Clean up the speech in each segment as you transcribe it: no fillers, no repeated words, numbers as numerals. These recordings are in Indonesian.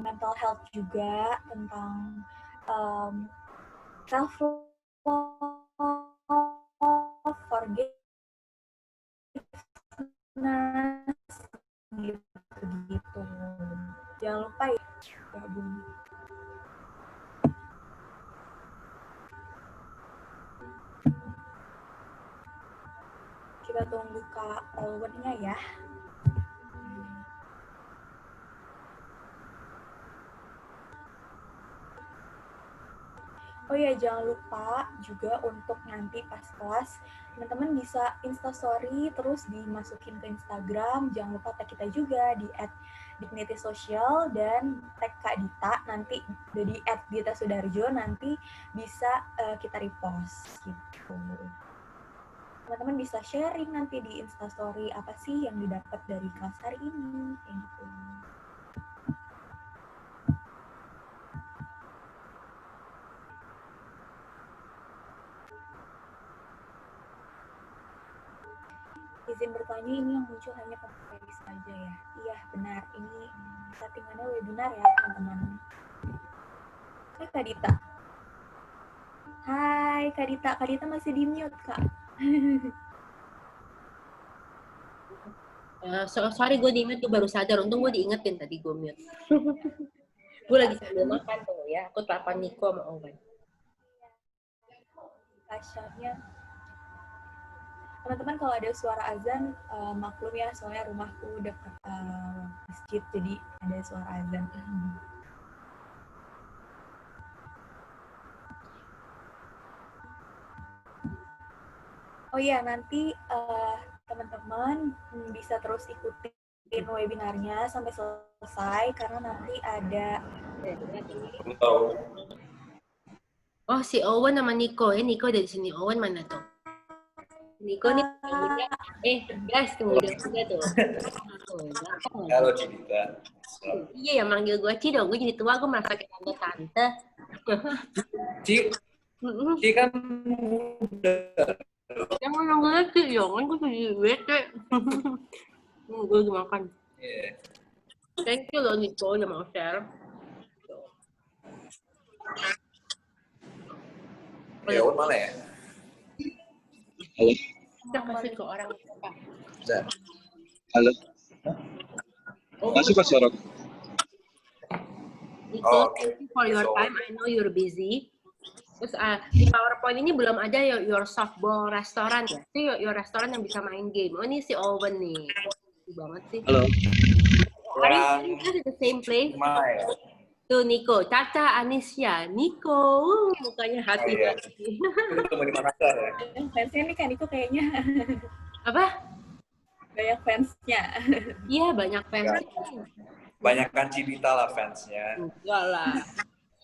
mental health juga, tentang self love, forgiveness, gitu. Jangan lupa ya gabung. Kita tunggu Kak Olwen-nya ya. Oh ya, jangan lupa juga untuk nanti pas kelas, teman-teman bisa instastory, terus dimasukin ke Instagram. Jangan lupa tag kita juga di @dignitysocial dan tag Kak Dita, nanti di @ditasudarjo, nanti bisa kita repost gitu. Teman-teman bisa sharing nanti di instastory apa sih yang didapat dari kelas hari ini, kayak gitu. Izin bertanya, ini yang muncul hanya penulis saja ya? Iya, benar. Ini settingannya webinar ya, teman-teman. Hai Kak Dita. Hai Kak Dita. Kak Dita masih di mute, Kak. Sorry gue di mute, gue baru sadar. Untung gue diingetin tadi gue mute. Gue lagi sambil makan tuh ya. Aku telepon Niko sama Owen. Kasyanya. Teman-teman kalau ada suara azan, maklum ya, soalnya rumahku dekat masjid, jadi ada suara azan. Oh iya, nanti teman-teman bisa terus ikutin webinarnya sampai selesai, karena nanti ada... Oh, si Owen sama Niko. Niko dari sini. Owen mana tuh? Niko nih muda. Guys, muda tuh. Halo Cidita. Iya, yang manggil gue Ci dong. Gue jadi tua, gue merasa kayak tante-tante. Ci kan muda. Jangan manggilnya Ci, jangan. Gue jadi bete. Gue lagi makan. Yeah. Thank you loh Niko, udah mau share. Ya, Owen mana ya? Halo. Kita kasih ke orang apa? Halo. Masuk Pak Sorok. Niko, thank you for your time. I know you're busy. Terus di PowerPoint ini belum ada your softball restoran ya? Itu your restoran yang bisa main game. Oh ini si Owen nih. Banget sih. Halo. Are you guys in the same place? Tuh Niko, Caca, Anisya, Niko, mukanya hati banget. Ketemu di Makassar ya? Fansnya nih kan Niko kayaknya. Apa? Banyak fansnya. Iya, banyak fansnya. Banyak kan Cidita lah fansnya. Enggak lah.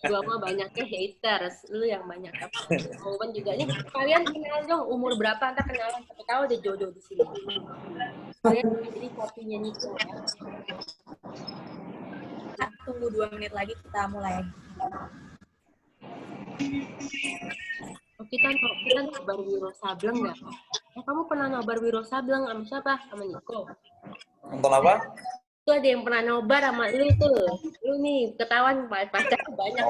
Gua mah banyaknya haters, lu yang banyak. Owen juga nih. Kalian kenal dong umur berapa? Ntar kenalan, tapi tahu ada jodoh di sini. Kalian jadi kopinya Niko ya. Tunggu 2 menit lagi kita mulai. Oh, kita nobar Wiro Sableng nggak? Kamu pernah nobar Wiro Sableng sama siapa? Sama Niko. Nonton apa? Itu ada yang pernah nobar sama lu tuh. Lu nih ketahuan pacar banyak.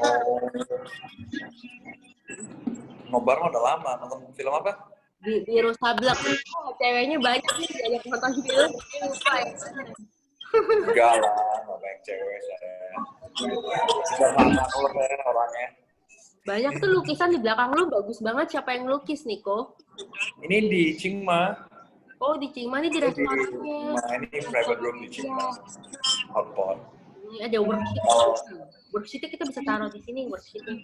Nobar mah udah lama. Nonton film apa? Di Wiro Sableng. Oh, ceweknya banyak nih, banyak nonton film. Lupa ya. Enggak lah, nggak banyak cewek saya. Sudah lama keluar orangnya. Banyak tuh lukisan di belakang lu, bagus banget. Siapa yang lukis, Niko? Ini di Cingma. Oh, di Cingma nih di restorannya. Ini private room di Cingma. Hotpot. Ini ada worksheet. Worksheetnya kita bisa taruh di sini, worksheetnya.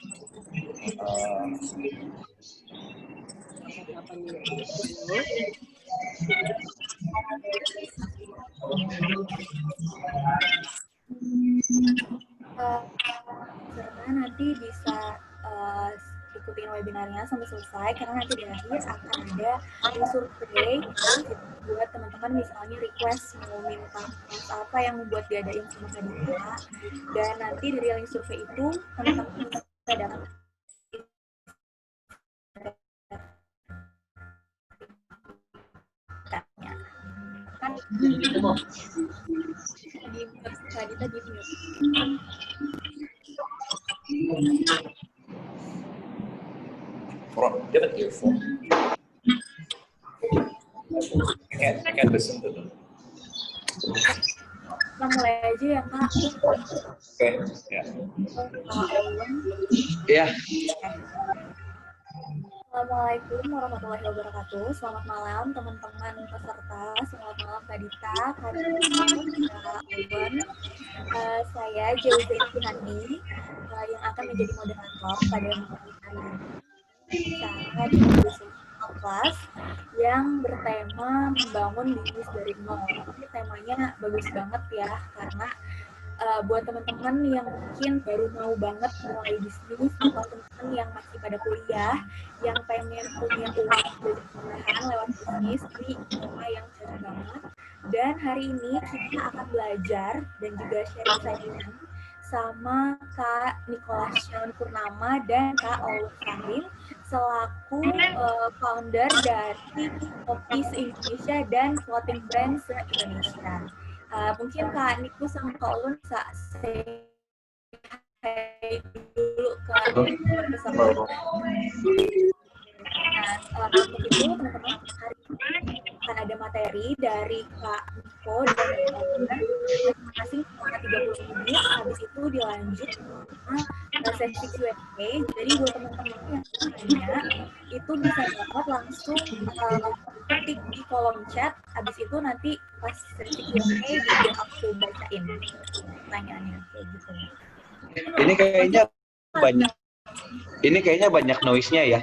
Karena nanti bisa ikutin webinarnya sampai selesai, karena nanti di akhir akan ada survei buat teman-teman, misalnya request mau minta apa yang membuat diadain sama Kak Dita, dan nanti dari link survei itu teman-teman bisa dapat kan di Kak Dita di mute. get an earphone. I can't listen to them. Kita mulai aja ya Kak. Oke, ya. Kak Owen. Iya. Assalamualaikum warahmatullahi wabarakatuh. Selamat malam teman-teman peserta. Selamat malam Kak Dita, Kak Dita, Kak Owen. Saya Jauzi Handi yang akan menjadi moderator pada malam hari ini. Saya di kelas yang bertema membangun bisnis dari nol. Ini temanya bagus banget ya, karena buat teman-teman yang mungkin baru mau banget mulai bisnis atau teman-teman yang masih pada kuliah yang pengen punya uang dari tambahan lewat bisnis, ini tema yang cocok banget. Dan hari ini kita akan belajar dan juga sharing-sharing sama Kak Nicholas Purnama dan Kak Owen Fahim selaku founder dari Kopi se-Indonesia dan clothing brand se-Indonesia. Mungkin Kak Niku sama Kak Owen bisa say hi dulu ke peserta. Nah, untuk itu teman-teman hari ini akan ada materi dari Kak Niko dan Kak Owen masing-masing selama 30 menit. Habis itu dilanjut sama sesi Q&A. Jadi buat teman-teman yang tanya itu bisa banget langsung ketik di kolom chat. Habis itu nanti pas sesi Q&A aku bacain pertanyaannya kayak gitu. Ini kayaknya banyak noise-nya ya.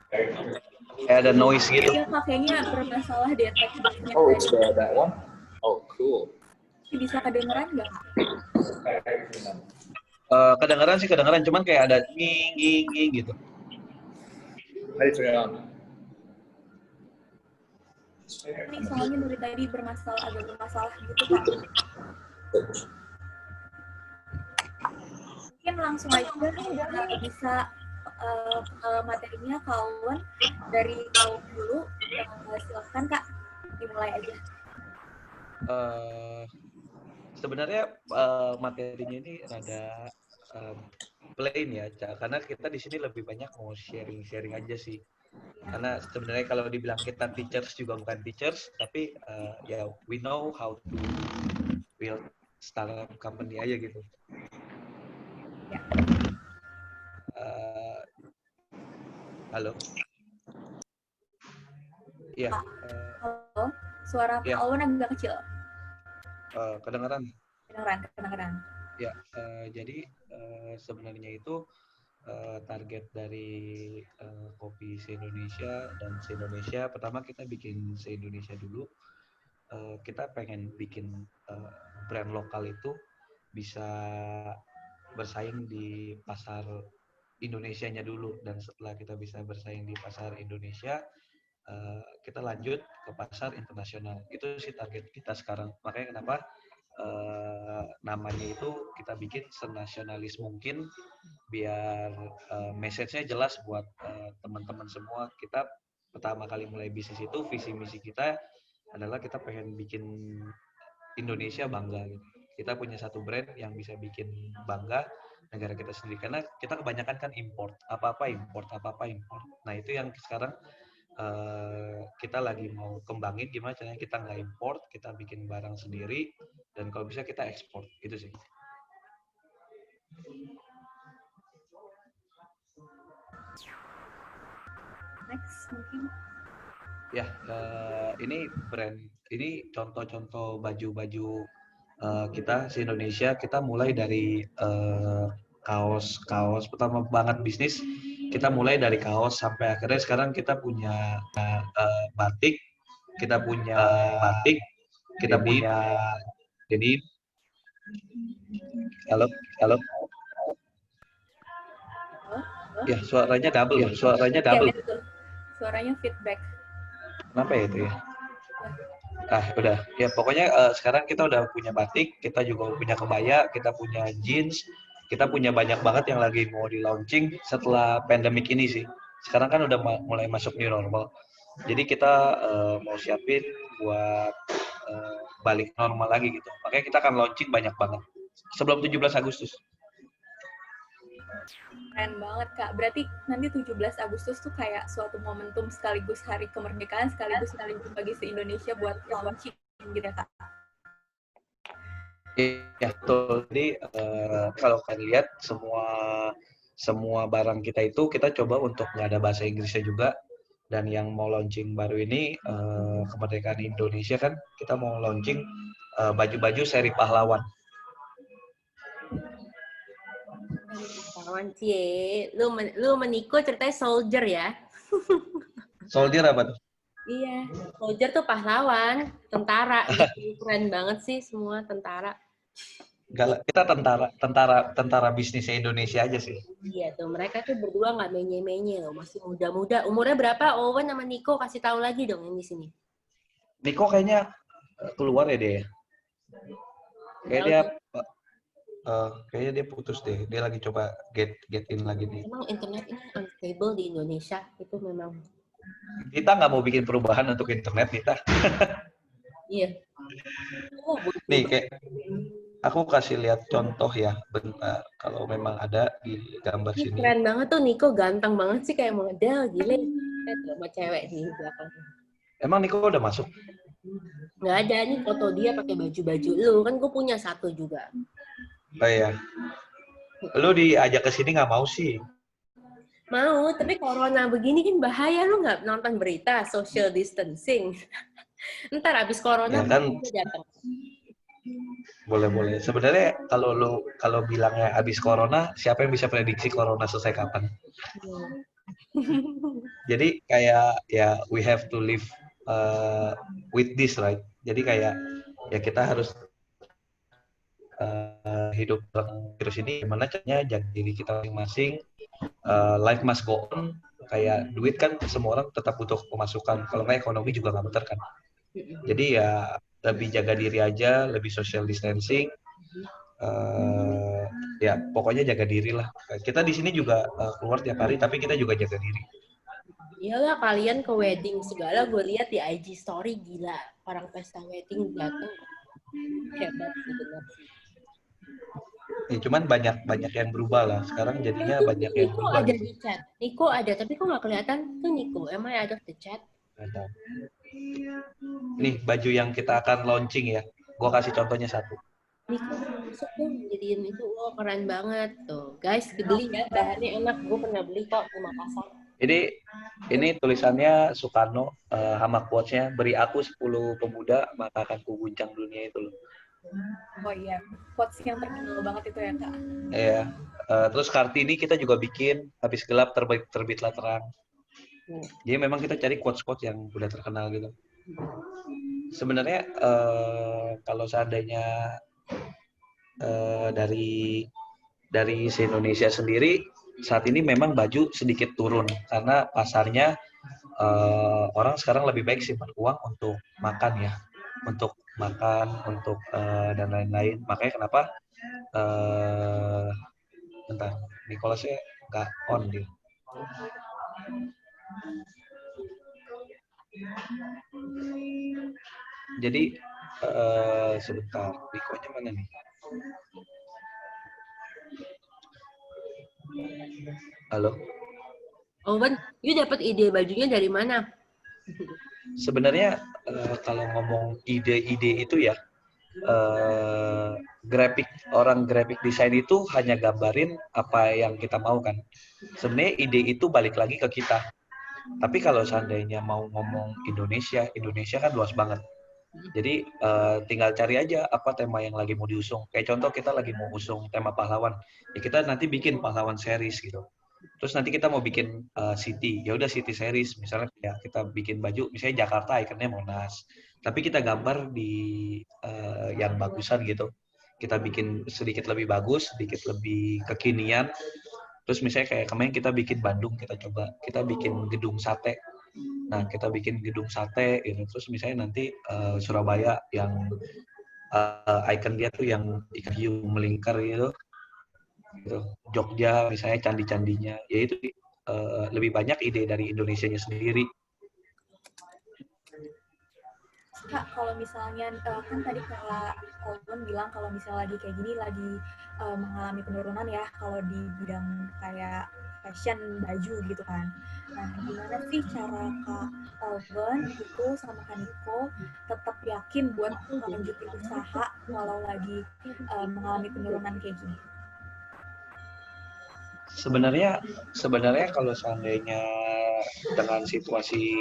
Kayak ada noise gitu. Iya, kayaknya bermasalah deh text-nya. Oh, it's that one? Oh, cool. Bisa kedengeran nggak, Kak? Kedengeran, cuman kayak ada nging gitu. Mari turn it on. Ini soalnya dari tadi agak bermasalah gitu, Kak. Mungkin langsung aja bisa materinya Kak Owen dari Kak Owen dulu. Silakan Kak, dimulai aja. Sebenarnya materinya ini rada plain ya, karena kita di sini lebih banyak mau sharing aja sih. Karena sebenarnya kalau dibilang kita teachers juga bukan teachers, tapi ya we know how to build startup company aja gitu. Ya. Halo. Iya. Halo. Suara Kak Owen agak kecil. Kedengeran? Kedengeran. Ya, jadi sebenarnya itu target dari Kopi se-Indonesia dan se-Indonesia, pertama kita bikin se-Indonesia dulu. Kita pengen bikin brand lokal itu bisa bersaing di pasar Indonesianya dulu, dan setelah kita bisa bersaing di pasar Indonesia, kita lanjut ke pasar internasional. Itu sih target kita sekarang. Makanya kenapa namanya itu kita bikin senasionalis mungkin, biar message-nya jelas buat teman-teman semua. Kita pertama kali mulai bisnis itu visi misi kita adalah kita pengen bikin Indonesia bangga gitu. Kita punya satu brand yang bisa bikin bangga negara kita sendiri, karena kita kebanyakan kan import, apa-apa import. Nah itu yang sekarang kita lagi mau kembangin, gimana caranya kita nggak import, kita bikin barang sendiri, dan kalau bisa kita ekspor, itu sih. Next mungkin. Ya, ini brand, ini contoh-contoh baju-baju kita se-Indonesia. Kita mulai dari kaos pertama banget bisnis. Kita mulai dari kaos sampai akhirnya sekarang kita punya batik, kita punya denim. Halo. Ya, suaranya double. Ya, suaranya feedback. Kenapa ya itu ya? Udah. Ya pokoknya sekarang kita udah punya batik, kita juga punya kebaya, kita punya jeans, kita punya banyak banget yang lagi mau di launching setelah pandemik ini sih. Sekarang kan udah mulai masuk new normal. Jadi kita mau siapin buat balik normal lagi gitu. Makanya kita akan launching banyak banget sebelum 17 Agustus. Keren banget Kak. Berarti nanti 17 Agustus tuh kayak suatu momentum sekaligus hari kemerdekaan, sekaligus hari bagi se-Indonesia buat launching gitu ya Kak. Iya, betul. Jadi kalau kalian lihat semua barang kita itu kita coba untuk nggak ada bahasa Inggrisnya juga. Dan yang mau launching baru ini kemerdekaan Indonesia kan kita mau launching baju-baju seri pahlawan. Pahlawan cie, lu meniko ceritanya soldier ya? Soldier apa tuh? Iya, soldier tuh pahlawan, tentara. Gitu. Keren banget sih semua tentara. Kita tentara bisnisnya Indonesia aja sih. Iya tuh, mereka tuh berdua nggak menye-menye loh, masih muda-muda. Umurnya berapa? Owen sama Niko kasih tahu lagi dong yang di sini. Niko kayaknya keluar ya dia. Kayaknya dia putus deh. Dia lagi coba get in lagi nih. Emang internet ini unstable di Indonesia itu memang. Kita nggak mau bikin perubahan untuk internet kita. Iya. Nih kayak aku kasih lihat contoh ya, bentar. Kalau memang ada di gambar Ini sini. keren banget tuh Niko, ganteng banget sih kayak model, gile. Sama cewek di belakang. Emang Niko udah masuk? Nggak ada nih foto dia pakai baju-baju lu, kan gue punya satu juga. Oh iya. Lu diajak ke sini nggak mau sih? Mau, tapi corona begini kan bahaya, lu nggak nonton berita social distancing. Ntar abis corona Ya kan, datang. boleh. Sebenarnya kalau bilangnya habis corona, siapa yang bisa prediksi corona selesai kapan? Jadi kayak ya we have to live with this, right? Jadi kayak ya kita harus hidup dengan virus ini, gimana caranya jaga diri kita masing-masing. Life must go on. Kayak duit kan semua orang tetap butuh pemasukan. Kalau nggak ekonomi juga nggak muter kan. Jadi ya lebih jaga diri aja, lebih social distancing. Ya pokoknya jaga diri lah. Kita di sini juga keluar tiap hari, tapi kita juga jaga diri. Iyalah kalian ke wedding segala, gue lihat di IG story gila. Orang pesta wedding datang. Hebat sebenarnya. Ya, cuman banyak yang berubah lah. Sekarang jadinya banyak yang Niko berubah. ada di chat. Niko ada, tapi kok nggak kelihatan tuh Niko. Emang ada di chat? Nih baju yang kita akan launching ya. Gua kasih contohnya satu. Niko masuk dong jadiin itu. Oh keren banget tuh. Guys, beli ya. Bahannya enak. Gue pernah beli kok di Makassar. Ini tulisannya Soekarno, sama quotes-nya, beri aku 10 pemuda maka akan kuguncang dunia itu loh. Oh iya, quotes yang terkenal banget itu ya Kak. Iya. Terus Kartini kita juga bikin, habis gelap terbitlah terang. Jadi memang kita cari quotes-quotes yang udah terkenal gitu. Sebenarnya kalau seandainya dari se-Indonesia sendiri saat ini memang baju sedikit turun karena pasarnya orang sekarang lebih baik simpan uang untuk makan ya, untuk dan lain-lain. Makanya kenapa bentar, Nicholasnya nggak on dia. Jadi sebentar, Nikonya mana nih? Halo. Oh Ben, you dapat ide bajunya dari mana? Sebenarnya kalau ngomong ide-ide itu ya, orang graphic design itu hanya gambarin apa yang kita mau kan. Sebenarnya ide itu balik lagi ke kita. Tapi kalau seandainya mau ngomong Indonesia kan luas banget. Jadi tinggal cari aja apa tema yang lagi mau diusung. Kayak contoh kita lagi mau usung tema pahlawan, ya kita nanti bikin pahlawan series gitu. Terus nanti kita mau bikin city, ya udah city series. Misalnya ya kita bikin baju, misalnya Jakarta ikonnya Monas. Tapi kita gambar di yang bagusan gitu. Kita bikin sedikit lebih bagus, sedikit lebih kekinian. Terus misalnya kayak kemarin kita bikin Bandung, kita bikin gedung sate. Nah, kita bikin gedung sate gitu. Terus misalnya nanti Surabaya yang ikon dia tuh yang ikan hiu melingkar gitu. Jogja misalnya candi-candinya. Ya itu lebih banyak ide dari Indonesianya sendiri. Kak, kalau misalnya kan tadi Kak Owen bilang kalau misalnya lagi kayak gini lagi mengalami penurunan ya kalau di bidang kayak fashion baju gitu kan. Nah, gimana sih cara Kak Owen itu sama Kak Niko tetap yakin buat lanjutin usaha walau lagi mengalami penurunan kayak gini? Sebenarnya kalau seandainya dengan situasi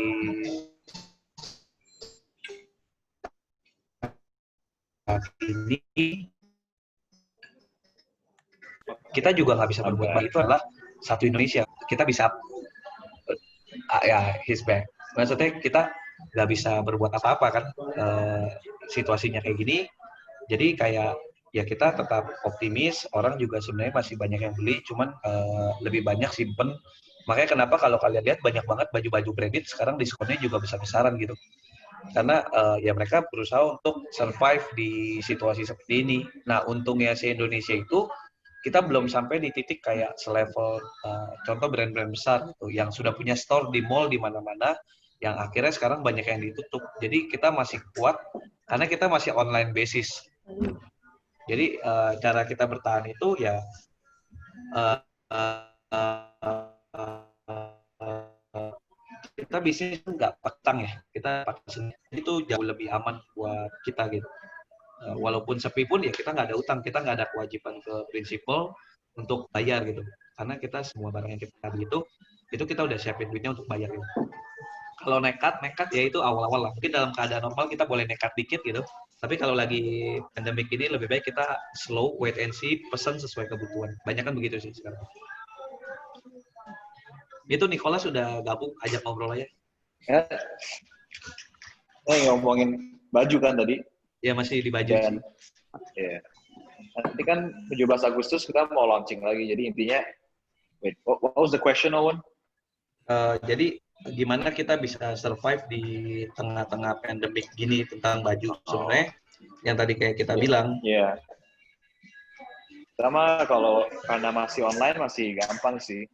saat ini kita juga nggak bisa berbuat banyak. Itu adalah satu Indonesia, kita bisa ya his back. Maksudnya kita nggak bisa berbuat apa-apa kan, situasinya kayak gini. Jadi kayak ya kita tetap optimis, orang juga sebenarnya masih banyak yang beli, cuman lebih banyak simpen. Makanya kenapa kalau kalian lihat banyak banget baju-baju branded sekarang diskonnya juga besar-besaran gitu. Karena ya mereka berusaha untuk survive di situasi seperti ini. Nah, untungnya si Indonesia itu kita belum sampai di titik kayak selevel contoh brand-brand besar gitu, yang sudah punya store di mall di mana-mana, yang akhirnya sekarang banyak yang ditutup. Jadi kita masih kuat karena kita masih online basis. Jadi cara kita bertahan itu ya kita bisnis nggak petang ya, kita pakai seni. Itu jauh lebih aman buat kita gitu. Walaupun sepi pun ya kita nggak ada utang, kita nggak ada kewajiban ke prinsipal untuk bayar gitu. Karena kita semua barang yang kita beli itu kita udah siapin duitnya untuk bayar gitu. Kalau nekat ya itu awal-awal lah. Mungkin dalam keadaan normal kita boleh nekat dikit gitu. Tapi kalau lagi pandemik ini lebih baik kita slow, wait and see, pesan sesuai kebutuhan. Banyak kan begitu sih sekarang. Itu Nicholas sudah gabung, ajak ngobrol aja. Ya, ngomongin baju kan tadi. Ya masih di baju sih. Ya. Nanti kan 17 Agustus kita mau launching lagi. Jadi intinya, wait, what was the question, Owen? Jadi gimana kita bisa survive di tengah-tengah pandemik gini tentang baju sebenarnya yang tadi kayak kita bilang. Iya. Sama kalau karena masih online masih gampang sih.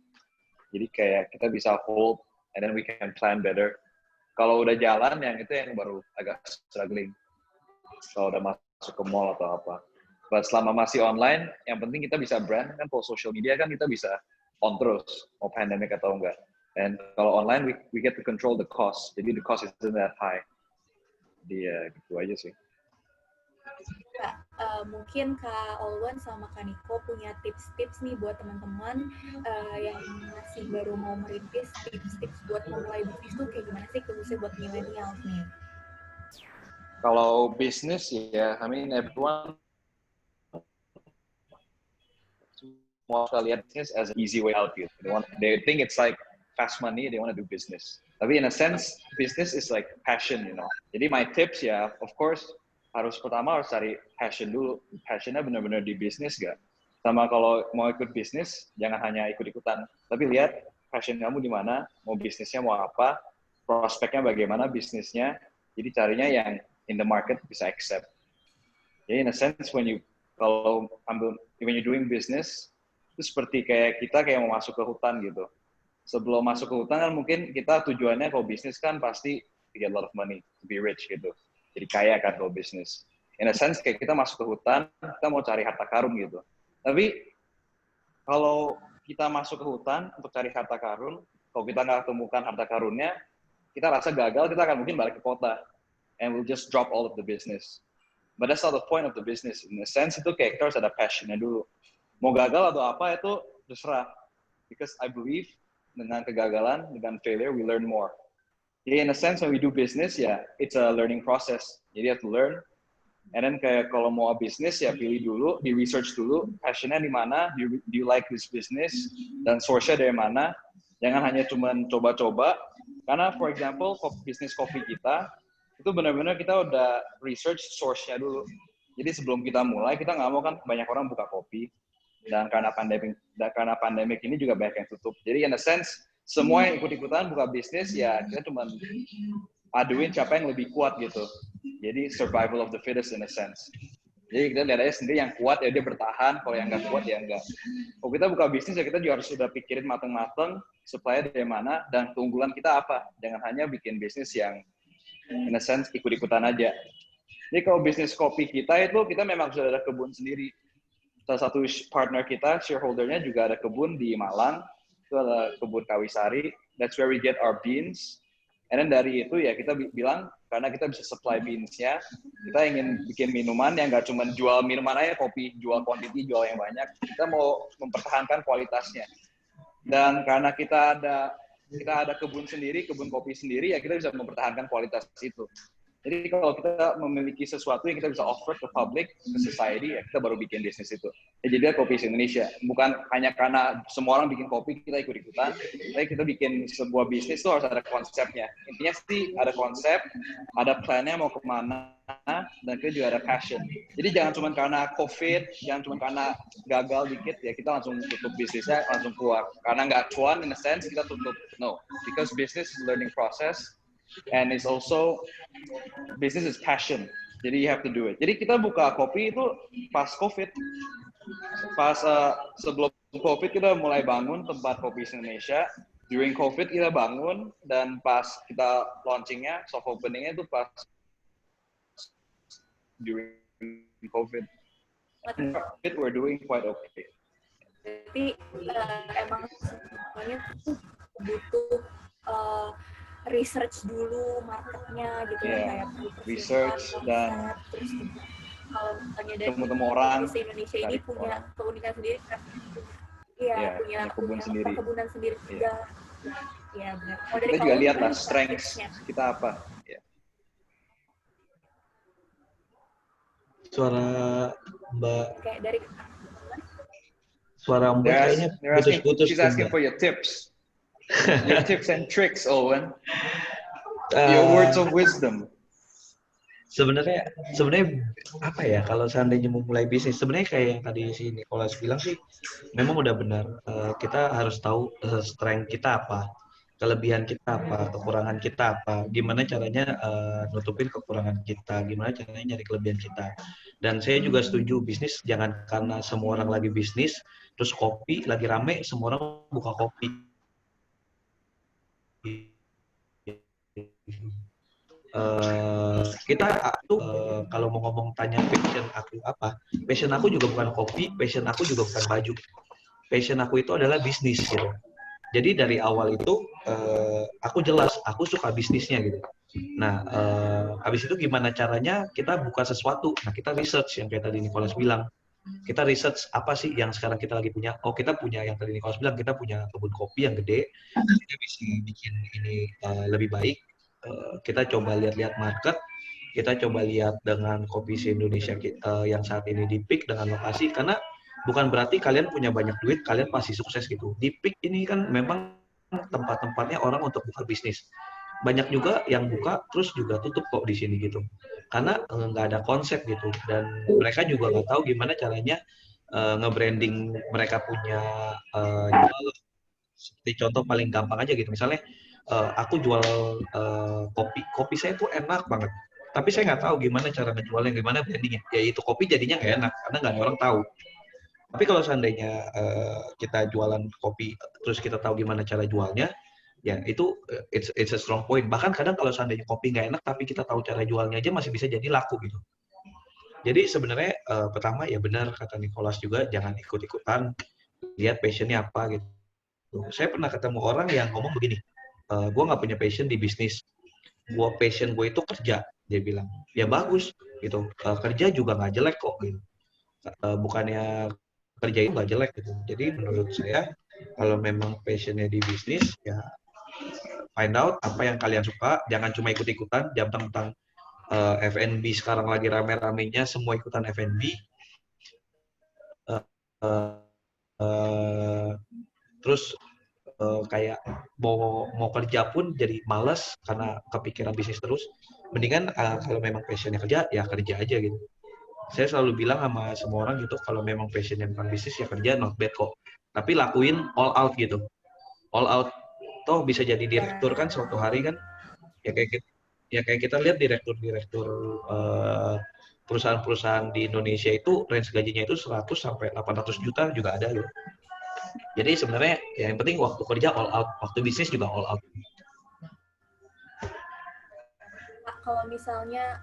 Jadi kayak kita bisa hold and then we can plan better. Kalau udah jalan yang itu yang baru agak struggling. Kalau udah masuk ke mall atau apa. But selama masih online, yang penting kita bisa brand kan, kalau social media kan kita bisa on terus mau pandemic atau enggak. And kalau online we get to control the cost. Jadi the cost isn't that high. Jadi ya gitu aja sih. Kak, mungkin Kak Olwen sama Kak Niko punya tips-tips nih buat teman-teman yang masih baru mau merintis, tips-tips buat memulai bisnis tuh kayak gimana sih, khususnya buat millennials nih? Kalau bisnis ya, I mean everyone semua lihat bisnis as an easy way out gitu. They think it's like fast money, they want to do business. Tapi in a sense, business is like passion, you know. Jadi my tips ya, of course, pertama harus cari passion dulu. Passionnya benar-benar di bisnis gak? Sama kalau mau ikut bisnis, jangan hanya ikut-ikutan. Tapi lihat passion kamu di mana, mau bisnisnya mau apa, prospeknya bagaimana bisnisnya. Jadi carinya yang in the market bisa accept. Jadi in a sense, when you're doing business, itu seperti kita mau masuk ke hutan gitu. Sebelum masuk ke hutan kan mungkin kita tujuannya kalau bisnis kan pasti to get a lot of money, to be rich gitu. Jadi kaya kan kalau bisnis. In a sense kayak kita masuk ke hutan, kita mau cari harta karun gitu. Tapi kalau kita masuk ke hutan untuk cari harta karun, kalau kita nggak temukan harta karunnya, kita rasa gagal, kita akan mungkin balik ke kota. And we'll just drop all of the business. But that's not the point of the business. In a sense itu kayak kita harus ada passionnya dulu. Mau gagal atau apa itu terserah. Because I believe dengan kegagalan, dengan failure, we learn more. Jadi in a sense when we do business ya, it's a learning process. Jadi you have to learn. And then kayak kalau mau bisnis ya pilih dulu, di research dulu, passionnya di mana, do you like this business, dan source-nya dari mana. Jangan hanya cuma coba-coba. Karena for example, bisnis kopi kita, itu benar-benar kita udah research source-nya dulu. Jadi sebelum kita mulai, kita nggak mau kan banyak orang buka kopi. Dan karena pandemik ini juga banyak yang tutup. Jadi in a sense, semua yang ikut-ikutan buka bisnis, ya kita cuma aduin siapa yang lebih kuat gitu. Jadi survival of the fittest in a sense. Jadi kita lihat aja sendiri yang kuat ya dia bertahan, kalau yang nggak kuat ya enggak. Kalau kita buka bisnis ya kita juga harus sudah pikirin mateng-mateng, supply dari mana, dan keunggulan kita apa. Jangan hanya bikin bisnis yang in a sense ikut-ikutan aja. Jadi kalau bisnis kopi kita itu kita memang sudah ada kebun sendiri. Salah satu partner kita, shareholder-nya juga ada kebun di Malang, itu ada kebun Kawisari. That's where we get our beans. And then dari itu ya kita bilang, karena kita bisa supply beans-nya, kita ingin bikin minuman yang nggak cuma jual minuman aja, kopi, jual quantity, jual yang banyak. Kita mau mempertahankan kualitasnya. Dan karena kita ada kebun sendiri, kebun kopi sendiri, ya kita bisa mempertahankan kualitas itu. Jadi kalau kita memiliki sesuatu yang kita bisa offer ke public, ke society, ya kita baru bikin bisnis itu. Ya, jadi Kopi Indonesia. Bukan hanya karena semua orang bikin kopi, kita ikut-ikutan. Tapi kita bikin sebuah bisnis itu harus ada konsepnya. Intinya sih ada konsep, ada plan-nya mau kemana, dan kita juga ada passion. Jadi jangan cuma karena COVID, jangan cuma karena gagal dikit, ya kita langsung tutup bisnisnya, langsung keluar. Karena nggak cuan, in a sense, kita tutup. No, because business is a learning process. And it's also business is passion. Jadi you have to do it. Jadi kita buka kopi itu pas COVID. Pas sebelum COVID kita mulai bangun tempat kopi Indonesia. During COVID kita bangun dan pas kita launchingnya, soft openingnya itu pas during COVID. We're doing quite okay. Jadi emang semuanya tuh butuh research dulu marketnya gitu ya, kayak research dan terus kalau misalnya dari temu orang Indonesia ini punya keunikan sendiri kan, punya kebun sendiri, perkebunan sendiri juga, ya benar. Kita juga lihat lah strengths kita apa. Suara Mbak, kayak dari suara Mbak kayaknya putus-putus. She's asking for your tips. Your tips and tricks, Owen. Your words of wisdom. Sebenarnya apa ya, kalau seandainya mau mulai bisnis, sebenarnya kayak yang tadi si Nicholas bilang sih, memang udah benar. Kita harus tahu strength kita apa, kelebihan kita apa, kekurangan kita apa, gimana caranya nutupin kekurangan kita, gimana caranya nyari kelebihan kita. Dan saya juga setuju bisnis jangan karena semua orang lagi bisnis, terus kopi lagi rame, semua orang buka kopi. Kalau mau ngomong tanya passion aku juga bukan kopi, passion aku juga bukan baju, passion aku itu adalah bisnis gitu. Jadi dari awal itu aku jelas aku suka bisnisnya gitu. Nah habis itu gimana caranya kita buka sesuatu, nah kita research yang kayak tadi Nicholas bilang, kita research apa sih yang sekarang kita lagi punya. Oh, kita punya yang tadi Nicholas bilang, kita punya kebun kopi yang gede, kita bisa bikin ini lebih baik. Kita coba lihat-lihat market, kita coba lihat dengan Kopi Indonesia yang saat ini di peak dengan lokasi, karena bukan berarti kalian punya banyak duit, kalian pasti sukses gitu. Di peak ini kan memang tempat-tempatnya orang untuk buka bisnis. Banyak juga yang buka terus juga tutup kok di sini gitu, karena nggak ada konsep gitu, dan mereka juga nggak tahu gimana caranya nge-branding mereka punya jual. Seperti contoh paling gampang aja gitu, misalnya aku jual kopi saya tuh enak banget, tapi saya nggak tahu gimana cara ngejualnya, gimana brandingnya, ya itu kopi jadinya nggak enak karena nggak ada orang tahu. Tapi kalau seandainya kita jualan kopi terus kita tahu gimana cara jualnya, ya itu it's a strong point. Bahkan kadang kalau seandainya kopi nggak enak tapi kita tahu cara jualnya aja masih bisa jadi laku gitu. Jadi sebenarnya pertama ya benar kata Nicholas juga, jangan ikut-ikutan, lihat passionnya apa gitu. Saya pernah ketemu orang yang ngomong begini, gue nggak punya passion di bisnis, passion gue itu kerja, dia bilang. Ya bagus gitu, kerja juga nggak jelek kok gitu. Bukannya kerja itu nggak jelek gitu. Jadi menurut saya kalau memang passionnya di bisnis, ya find out apa yang kalian suka, jangan cuma ikut-ikutan, jangan tentang F&B sekarang lagi rame-ramenya semua ikutan F&B. Terus kayak mau kerja pun jadi malas karena kepikiran bisnis terus. Mendingan kalau memang passionnya kerja, ya kerja aja gitu. Saya selalu bilang sama semua orang gitu, kalau memang passionnya bukan bisnis ya kerja, not bad kok. Tapi lakuin all out gitu. All out, toh bisa jadi direktur kan suatu hari kan. Ya kayak kita lihat direktur perusahaan-perusahaan di Indonesia itu range gajinya itu 100 sampai 800 juta juga ada loh. Jadi sebenarnya ya yang penting waktu kerja all out, waktu bisnis juga all out. kalau misalnya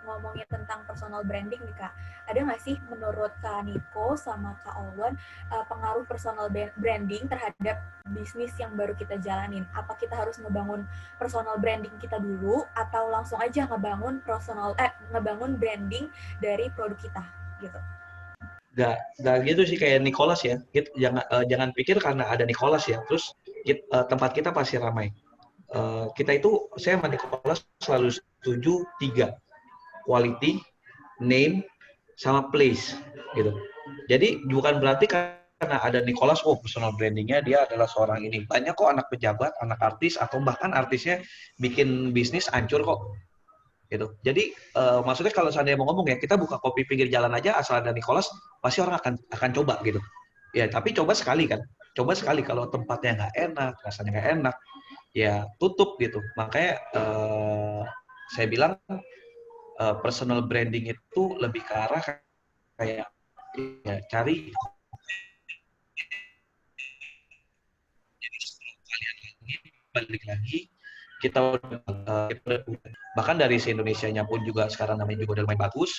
ngomongin tentang personal branding nih Kak, ada nggak sih menurut Kak Niko sama Kak Owen pengaruh personal branding terhadap bisnis yang baru kita jalanin? Apa kita harus ngebangun personal branding kita dulu atau langsung aja ngebangun branding dari produk kita gitu? Nggak gitu sih kayak Nicholas ya. Jangan pikir karena ada Nicholas ya, terus tempat kita pasti ramai. Kita itu, saya sama Nicholas selalu setuju 3. Quality, name, sama place gitu. Jadi bukan berarti karena ada Nicholas, personal brandingnya dia adalah seorang ini. Banyak kok anak pejabat, anak artis, atau bahkan artisnya bikin bisnis hancur kok. Gitu. Jadi maksudnya kalau seandainya mau ngomong ya, kita buka kopi pinggir jalan aja asal ada Nicholas, pasti orang akan coba gitu. Ya tapi coba sekali kan. Coba sekali kalau tempatnya nggak enak, rasanya nggak enak, ya tutup gitu. Makanya saya bilang personal branding itu lebih ke arah kayak ya, cari jadi sebelum kalian balik lagi kita udah bahkan dari se-Indonesianya pun juga sekarang namanya juga udah lumayan bagus.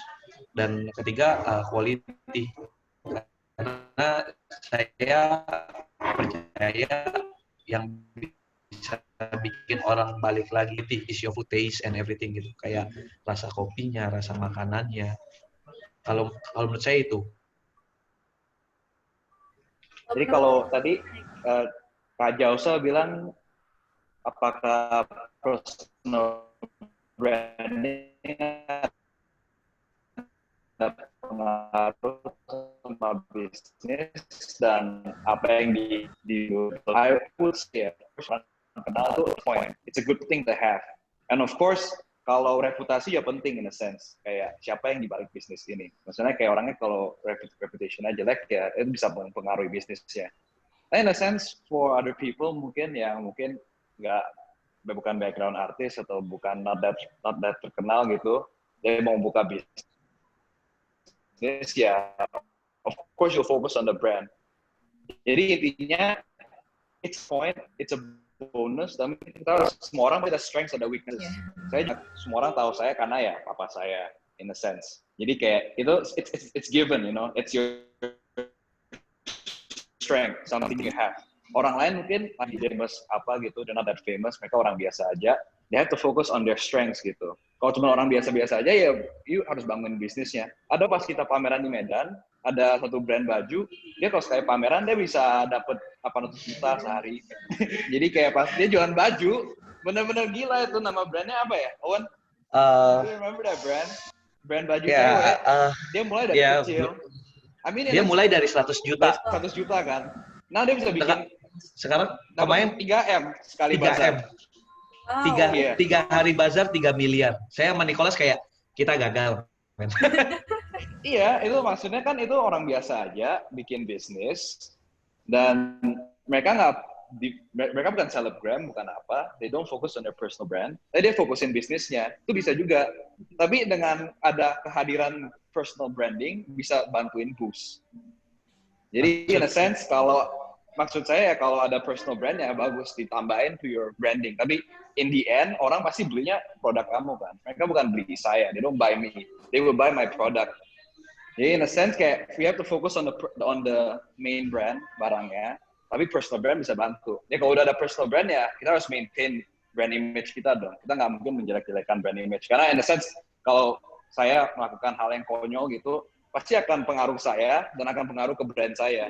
Dan ketiga quality, karena saya percaya yang bisa bikin orang balik lagi is your food taste and everything gitu, kayak rasa kopinya, rasa makanannya. Kalau menurut saya itu. Jadi kalau tadi Kak Jausa bilang apakah personal branding ada pengaruh sama bisnis dan apa yang di I would say kenal itu point. It's a good thing to have. And of course, kalau reputasi ya penting in a sense. Kayak siapa yang dibalik bisnis ini. Maksudnya kayak orangnya kalau reputationnya jelek ya itu bisa mempengaruhi bisnisnya. In a sense, for other people mungkin yang mungkin bukan background artis atau bukan not that terkenal gitu, dia mau buka bisnis ya, of course you focus on the brand. Jadi intinya, it's a bonus, dan semua orang punya strengths and weakness. Yeah. Semua orang tahu saya karena ya papa saya, in a sense. Jadi kayak itu it's given, you know, it's your strength, something you have. Orang lain mungkin lagi famous apa gitu, they're not that famous, mereka orang biasa aja. They have to focus on their strengths gitu. Kalau cuma orang biasa-biasa aja ya, you harus bangun bisnisnya. Ada pas kita pameran di Medan, ada satu brand baju, dia kalau sekali pameran dia bisa dapat 800 juta sehari. Jadi kayak pas dia jualan baju, bener-bener gila itu. Nama brandnya apa ya, Owen? Do you remember that brand? Brand baju cewek. Dia mulai dari kecil. Dia mulai dari 100 juta. 100 juta kan. Nah dia bisa bikin. Sekarang kemarin 3M sekali 3M. bazar. Tiga hari bazar 3 miliar. Saya sama Nicholas kayak kita gagal. Iya, itu maksudnya kan itu orang biasa aja bikin bisnis dan mereka bukan selebgram, bukan apa. They don't focus on their personal brand. Dia fokusin bisnisnya. Itu bisa juga. Tapi dengan ada kehadiran personal branding bisa bantuin boost. Jadi in a sense maksud saya ya kalau ada personal brand ya bagus ditambahin to your branding. Tapi in the end orang pasti belinya produk kamu kan. Mereka bukan beli saya. They don't buy me. They will buy my product. Jadi in a sense kayak we have to focus on the main brand barangnya. Tapi personal brand bisa bantu. Ya kalau udah ada personal brand ya kita harus maintain brand image kita dong. Kita nggak mungkin menjelek-jelekan brand image. Karena in a sense kalau saya melakukan hal yang konyol gitu pasti akan pengaruh saya dan akan pengaruh ke brand saya.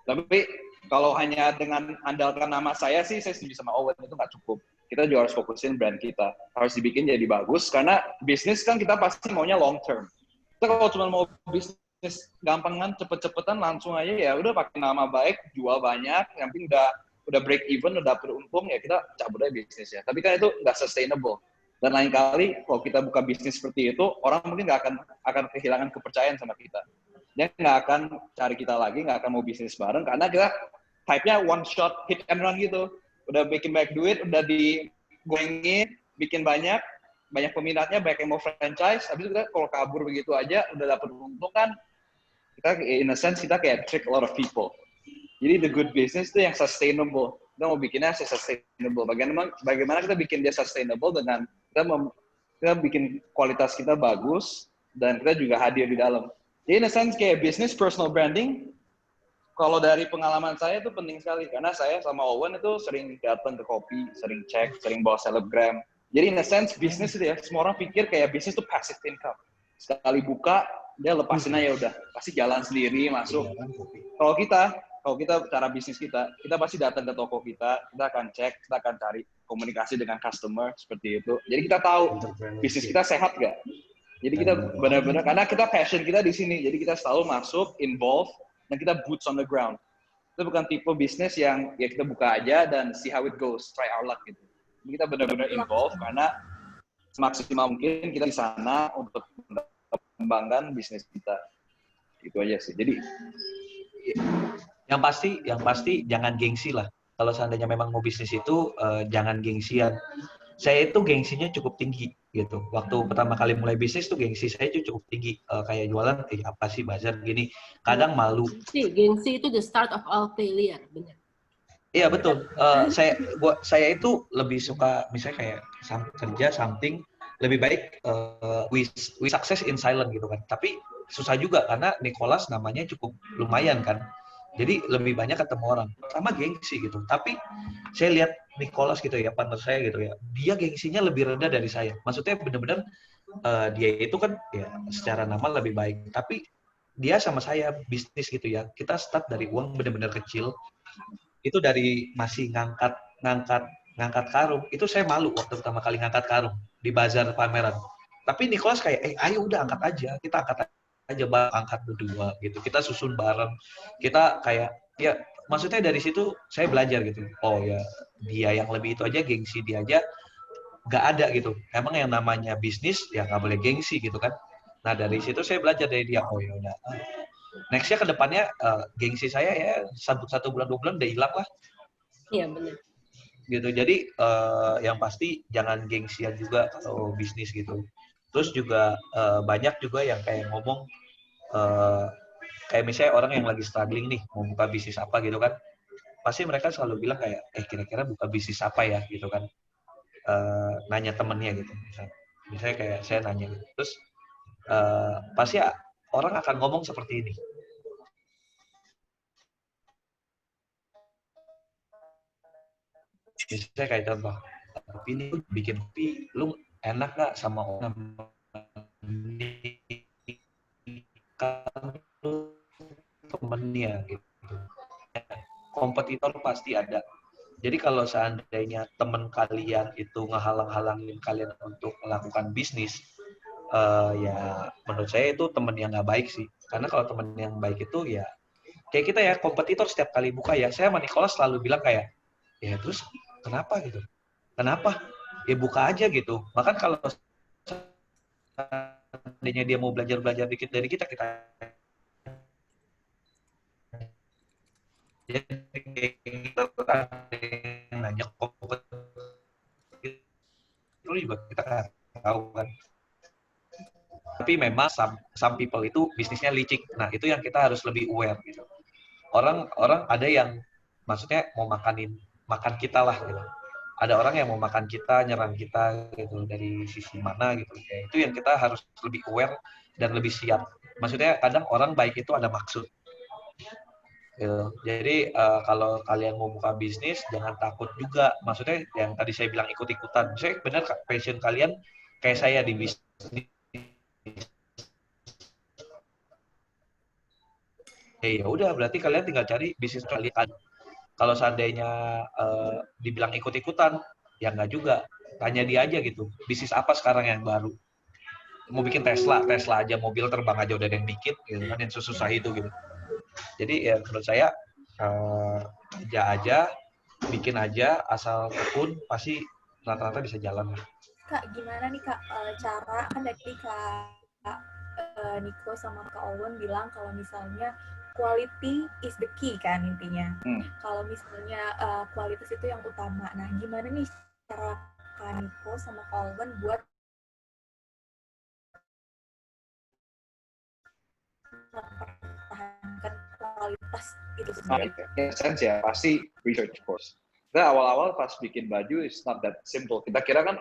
Tapi kalau hanya dengan andalkan nama saya setuju sama Owen, itu nggak cukup. Kita juga harus fokusin brand kita. Harus dibikin jadi bagus, karena bisnis kan kita pasti maunya long term. Kita kalau cuma mau bisnis gampangan, cepet-cepetan, langsung aja ya udah pakai nama baik, jual banyak, yang penting udah break even, udah beruntung, ya kita cabut aja bisnisnya. Tapi kan itu nggak sustainable. Dan lain kali, kalau kita buka bisnis seperti itu, orang mungkin nggak akan kehilangan kepercayaan sama kita. Dia nggak akan cari kita lagi, nggak akan mau bisnis bareng, karena kita type-nya one shot hit and run gitu. Udah bikin banyak duit, udah digorengin, bikin banyak peminatnya, banyak yang mau franchise, habis itu kita kalau kabur begitu aja, udah dapet untung kan, kita in a sense, kita kayak trick a lot of people. Jadi the good business itu yang sustainable. Kita mau bikinnya sustainable. Bagaimana kita bikin dia sustainable dengan kita kita bikin kualitas kita bagus, dan kita juga hadir di dalam. Jadi in a sense kayak business personal branding, kalau dari pengalaman saya itu penting sekali, karena saya sama Owen itu sering datang ke kopi, sering cek, sering bawa selebgram. Jadi in a sense bisnis itu ya, semua orang pikir kayak bisnis itu passive income. Sekali buka, dia lepasin aja udah, pasti jalan sendiri masuk. Kalau kita cara bisnis kita pasti datang ke toko kita akan cek, kita akan cari komunikasi dengan customer seperti itu. Jadi kita tahu bisnis kita sehat nggak. Jadi kita benar-benar, karena kita passion kita di sini, jadi kita selalu masuk, involve, dan kita boots on the ground. Itu bukan tipe bisnis yang ya kita buka aja dan see how it goes, try our luck gitu. Jadi kita benar-benar involve karena semaksimal mungkin kita di sana untuk mengembangkan bisnis kita. Itu aja sih. Jadi yang pasti jangan gengsi lah. Kalau seandainya memang mau bisnis itu jangan gengsian. Saya itu gengsinya cukup tinggi gitu. Waktu pertama kali mulai bisnis tuh gengsi saya itu cukup tinggi. Kayak jualan, apa sih bazar gini. Kadang malu. Gengsi itu the start of all failure, benar. Iya betul. Saya itu lebih suka misalnya kayak kerja something lebih baik we success in silent gitu kan. Tapi susah juga karena Nicholas namanya cukup lumayan kan. Jadi lebih banyak ketemu orang. Sama gengsi gitu. Tapi saya lihat Nicholas gitu ya, partner saya gitu ya. Dia gengsinya lebih rendah dari saya. Maksudnya benar-benar dia itu kan ya secara nama lebih baik. Tapi dia sama saya bisnis gitu ya. Kita start dari uang benar-benar kecil. Itu dari masih ngangkat karung. Itu saya malu waktu pertama kali ngangkat karung di bazar pameran. Tapi Nicholas kayak, ayo udah angkat aja. Kita angkat aja, angkat berdua gitu. Kita susun bareng. Kita kayak, ya maksudnya dari situ saya belajar gitu. Oh ya, dia yang lebih itu aja, gengsi dia aja nggak ada gitu. Emang yang namanya bisnis ya nggak boleh gengsi gitu kan. Nah dari situ saya belajar dari dia. Oh ya udah. Nextnya ke depannya gengsi saya ya satu bulan 2 bulan udah hilang lah. Iya benar. Gitu. Jadi yang pasti jangan gengsian juga kalau bisnis gitu. Terus juga banyak juga yang kayak ngomong kayak misalnya orang yang lagi struggling nih mau buka bisnis apa gitu kan, pasti mereka selalu bilang kayak kira-kira buka bisnis apa ya gitu kan, nanya temennya gitu misalnya kayak saya nanya gitu. Terus pasti orang akan ngomong seperti ini, misalnya kayak contoh, tapi ini bikin kopi lu enak gak sama orang kan lu temennya gitu. Kompetitor pasti ada. Jadi kalau seandainya teman kalian itu ngehalang-halangin kalian untuk melakukan bisnis, ya menurut saya itu teman yang nggak baik sih. Karena kalau teman yang baik itu ya kayak kita ya, kompetitor setiap kali buka ya, saya sama Nicholas selalu bilang kayak, ya terus kenapa gitu? Kenapa? Ya buka aja gitu. Bahkan kalau seandainya dia mau belajar dikit dari kita nanya itu juga kita tahu kan. Tapi memang some people itu bisnisnya licik. Nah itu yang kita harus lebih aware gitu. Orang ada yang maksudnya mau makan kita lah gitu. Ada orang yang mau makan kita, nyerang kita gitu dari sisi mana gitu. Ya, itu yang kita harus lebih aware dan lebih siap. Maksudnya kadang orang baik itu ada maksud. Gitu. Jadi kalau kalian mau buka bisnis jangan takut juga. Maksudnya yang tadi saya bilang ikut-ikutan. Saya benar passion kalian kayak saya di bisnis. Ya udah berarti kalian tinggal cari bisnis kalian. Kalau seandainya dibilang ikut-ikutan, ya nggak juga. Tanya dia aja gitu. Bisnis apa sekarang yang baru? Mau bikin Tesla aja, mobil terbang aja udah ada yang bikin, gitu kan, yang susah itu gitu. Jadi ya menurut saya kerja aja, bikin aja, asal tekun pasti rata-rata bisa jalan lah. Kak, gimana nih Kak cara, kan tadi Kak Niko sama Kak Owen bilang kalau misalnya quality is the key kan intinya. Kalau misalnya kualitas itu yang utama. Nah, gimana nih cara Kak Niko sama Kak Owen buat mempertahankan kualitas itu sendiri? In a sense ya, pasti research course. Kita awal-awal pas bikin baju, it's not that simple. Kita kira kan,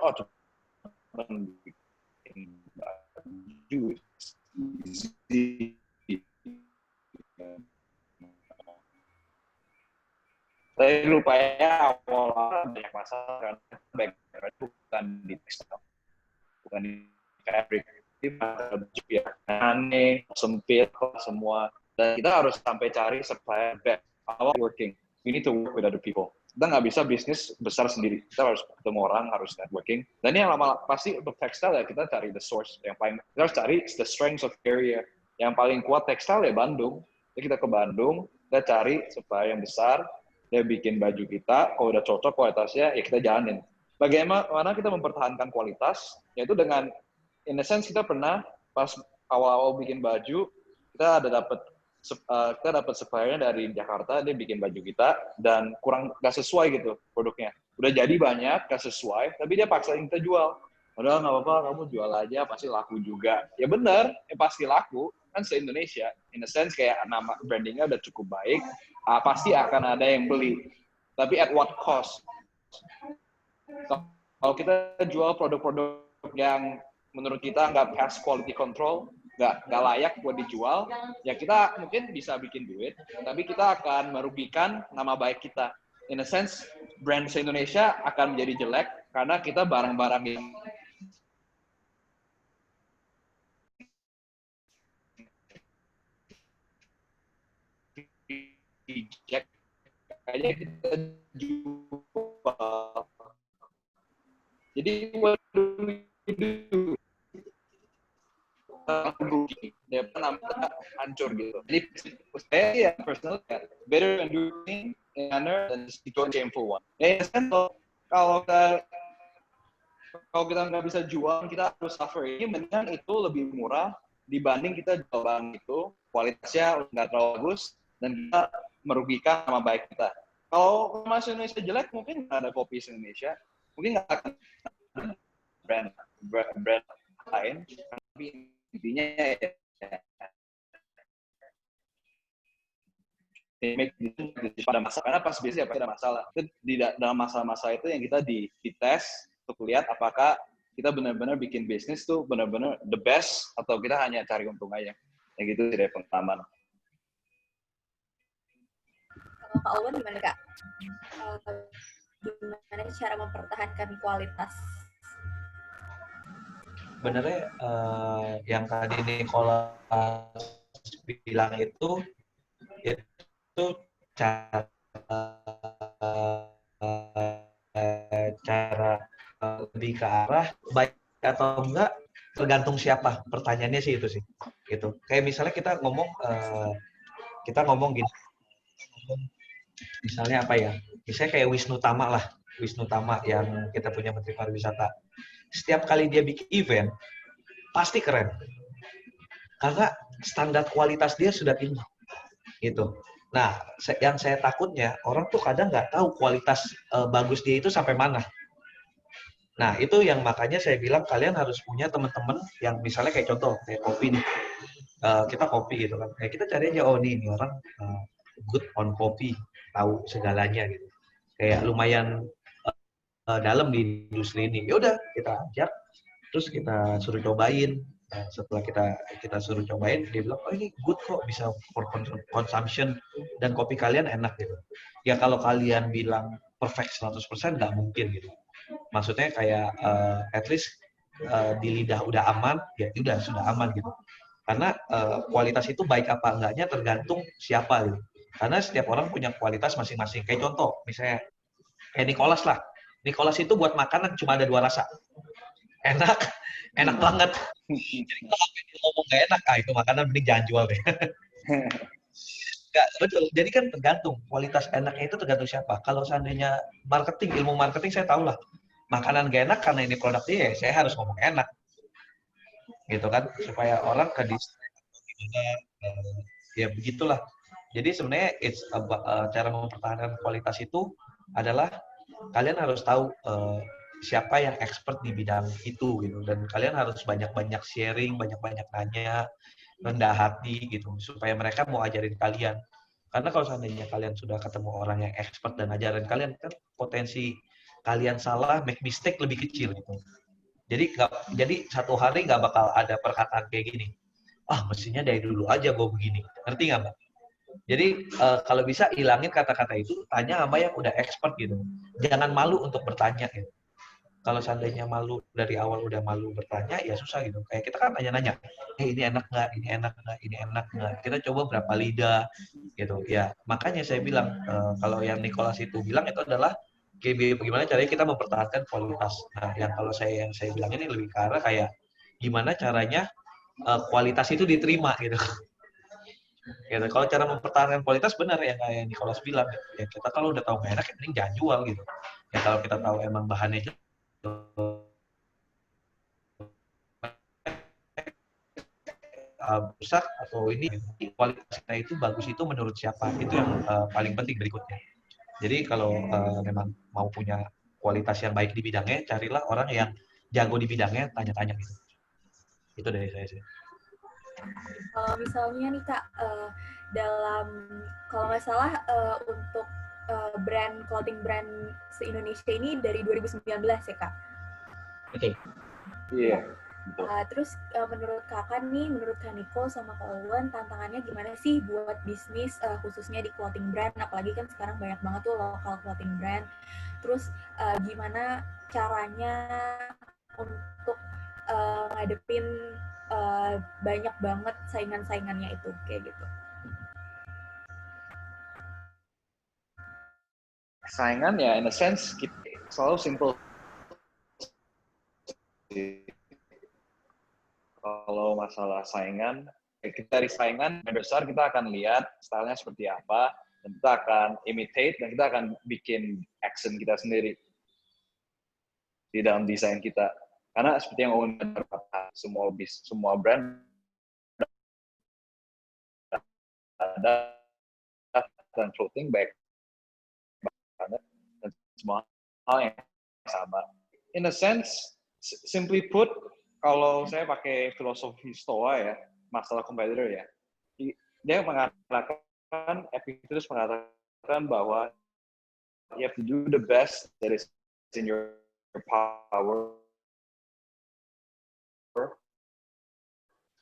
baju easy. Tapi rupanya awal banyak masalah karena background bukan di tekstil, bukan di fabric. Jadi baju ya aneh, sempit semua. Dan kita harus sampai cari supplier that are working. We need to work with other people. Kita nggak bisa bisnis besar sendiri. Kita harus ketemu orang, harus networking. Dan yang lama pasti untuk tekstil ya kita cari the source yang paling. Kita harus cari the strengths of area. Yang paling kuat tekstil ya Bandung. Jadi kita ke Bandung, kita cari supplier yang besar. Dia bikin baju kita, kalau udah cocok kualitasnya, ya kita jalanin. Bagaimana kita mempertahankan kualitas, yaitu dengan, in a sense kita pernah, pas awal-awal bikin baju, kita dapat suppliernya dari Jakarta, dia bikin baju kita, dan kurang gak sesuai gitu produknya. Udah jadi banyak, gak sesuai, tapi dia paksain kita jual. Padahal nggak apa-apa, kamu jual aja, pasti laku juga. Ya benar, pasti laku. Kan se-Indonesia, in a sense kayak nama brandingnya udah cukup baik, pasti akan ada yang beli. Tapi at what cost? Kalau kita jual produk-produk yang menurut kita nggak pass quality control, nggak layak buat dijual, ya kita mungkin bisa bikin duit, tapi kita akan merugikan nama baik kita. In a sense, brand se-Indonesia akan menjadi jelek karena kita barang-barang yang eject aja kita jual. Jadi what do we do? Rugi, depan namanya hancur gitu. Jadi saya ya personal better than doing in manner than just doing shameful one. Ya kan kalau kita nggak bisa jual, kita harus suffer. Ini mendingan itu lebih murah dibanding kita jual barang itu kualitasnya nggak terlalu bagus dan kita merugikan nama baik kita. Kalau masih Indonesia jelek, mungkin nggak ada kopi Indonesia, mungkin nggak akan brand lain. Tapi intinya ya, pada masa karena pas biasanya ada masalah. Di dalam masalah-masalah itu yang kita dites untuk lihat apakah kita benar-benar bikin bisnis tuh benar-benar the best atau kita hanya cari untung aja. Ya gitu sih dari pengalaman. Kak Owen gimana Kak? Gimana cara mempertahankan kualitas? Sebenarnya yang tadi Nicholas bilang itu cara lebih ke arah baik atau enggak tergantung siapa. Pertanyaannya sih itu sih. Gitu. Kayak misalnya kita ngomong gini. Misalnya apa ya? Misalnya kayak Wisnu Tama lah. Wisnu Tama yang kita punya Menteri Pariwisata. Setiap kali dia bikin event, pasti keren. Karena standar kualitas dia sudah tinggi. Gitu. Nah, yang saya takutnya, orang tuh kadang nggak tahu kualitas bagus dia itu sampai mana. Nah, itu yang makanya saya bilang kalian harus punya teman-teman yang misalnya kayak contoh, kayak kopi nih. Kita kopi gitu kan. Kayak kita cari aja, oh ini orang good on kopi. Tahu segalanya gitu. Kayak lumayan dalam di industri ini. Ya udah kita ajak, terus kita suruh cobain. Setelah kita suruh cobain, dia bilang, oh ini good kok, bisa for consumption dan kopi kalian enak gitu. Ya kalau kalian bilang perfect 100% nggak mungkin gitu. Maksudnya kayak at least di lidah udah aman, ya udah sudah aman gitu. Karena kualitas itu baik apa enggaknya tergantung siapa gitu. Karena setiap orang punya kualitas masing-masing. Kayak contoh, misalnya kayak Nicholas lah. Nicholas itu buat makanan cuma ada 2 rasa. Enak banget. Jadi kalau dia ngomong gak enak, itu makanan mending jangan jual deh. Nggak, betul. Jadi kan tergantung. Kualitas enaknya itu tergantung siapa. Kalau seandainya ilmu marketing saya tahu lah. Makanan gak enak karena ini produk dia, saya harus ngomong enak. Gitu kan. Supaya orang ke ya begitulah. Jadi sebenarnya cara mempertahankan kualitas itu adalah kalian harus tahu siapa yang expert di bidang itu gitu, dan kalian harus banyak-banyak sharing, banyak-banyak nanya, rendah hati gitu supaya mereka mau ajarin kalian. Karena kalau seandainya kalian sudah ketemu orang yang expert dan ajarin kalian, kan potensi kalian salah, make mistake lebih kecil gitu. Jadi satu hari nggak bakal ada perkataan kayak gini. Ah, mestinya dari dulu aja gue begini. Ngerti nggak, Mbak? Jadi kalau bisa hilangin kata-kata itu, tanya sama yang udah expert gitu. Jangan malu untuk bertanya gitu. Kalau seandainya malu dari awal udah malu bertanya, ya susah gitu. Kayak kita kan nanya-nanya, ini enak nggak, ini enak nggak, ini enak nggak. Kita coba berapa lidah gitu. Ya makanya saya bilang kalau yang Nicholas itu bilang itu adalah gimana caranya kita mempertahankan kualitas. Nah, yang saya bilang ini lebih ke arah kayak gimana caranya kualitas itu diterima gitu. Gitu. Kalau cara mempertahankan kualitas benar ya kayak Nicholas bilang, ya kita kalau udah tahu nggak enak, ya mending jangan jual gitu. Ya kalau kita tahu emang bahannya rusak atau ini kualitas kita itu bagus itu menurut siapa, itu yang paling penting berikutnya. Jadi kalau memang mau punya kualitas yang baik di bidangnya, carilah orang yang jago di bidangnya, tanya-tanya gitu. Itu dari saya sih. Misalnya nih Kak, kalau nggak salah untuk clothing brand se-Indonesia ini dari 2019 ya Kak? Oke. Iya. Terus menurut Kakak nih, menurut Kak Niko sama Kak Owen, tantangannya gimana sih buat bisnis khususnya di clothing brand, apalagi kan sekarang banyak banget tuh lokal clothing brand. Terus gimana caranya untuk ngadepin banyak banget saingan-saingannya itu, kayak gitu. Saingan ya, in a sense, selalu simple. Kalau masalah saingan, kita dari saingan besar kita akan lihat stylenya seperti apa, dan kita akan imitate, dan kita akan bikin accent kita sendiri di dalam desain kita. Karena seperti yang Owen berkata, semua brand ada dan clothing baik banget, dan semua hal yang sama. In a sense, simply put, kalau saya pakai filosofi Stoa ya, masalah competitor ya, dia mengatakan, Epictetus mengatakan bahwa you have to do the best that is in your power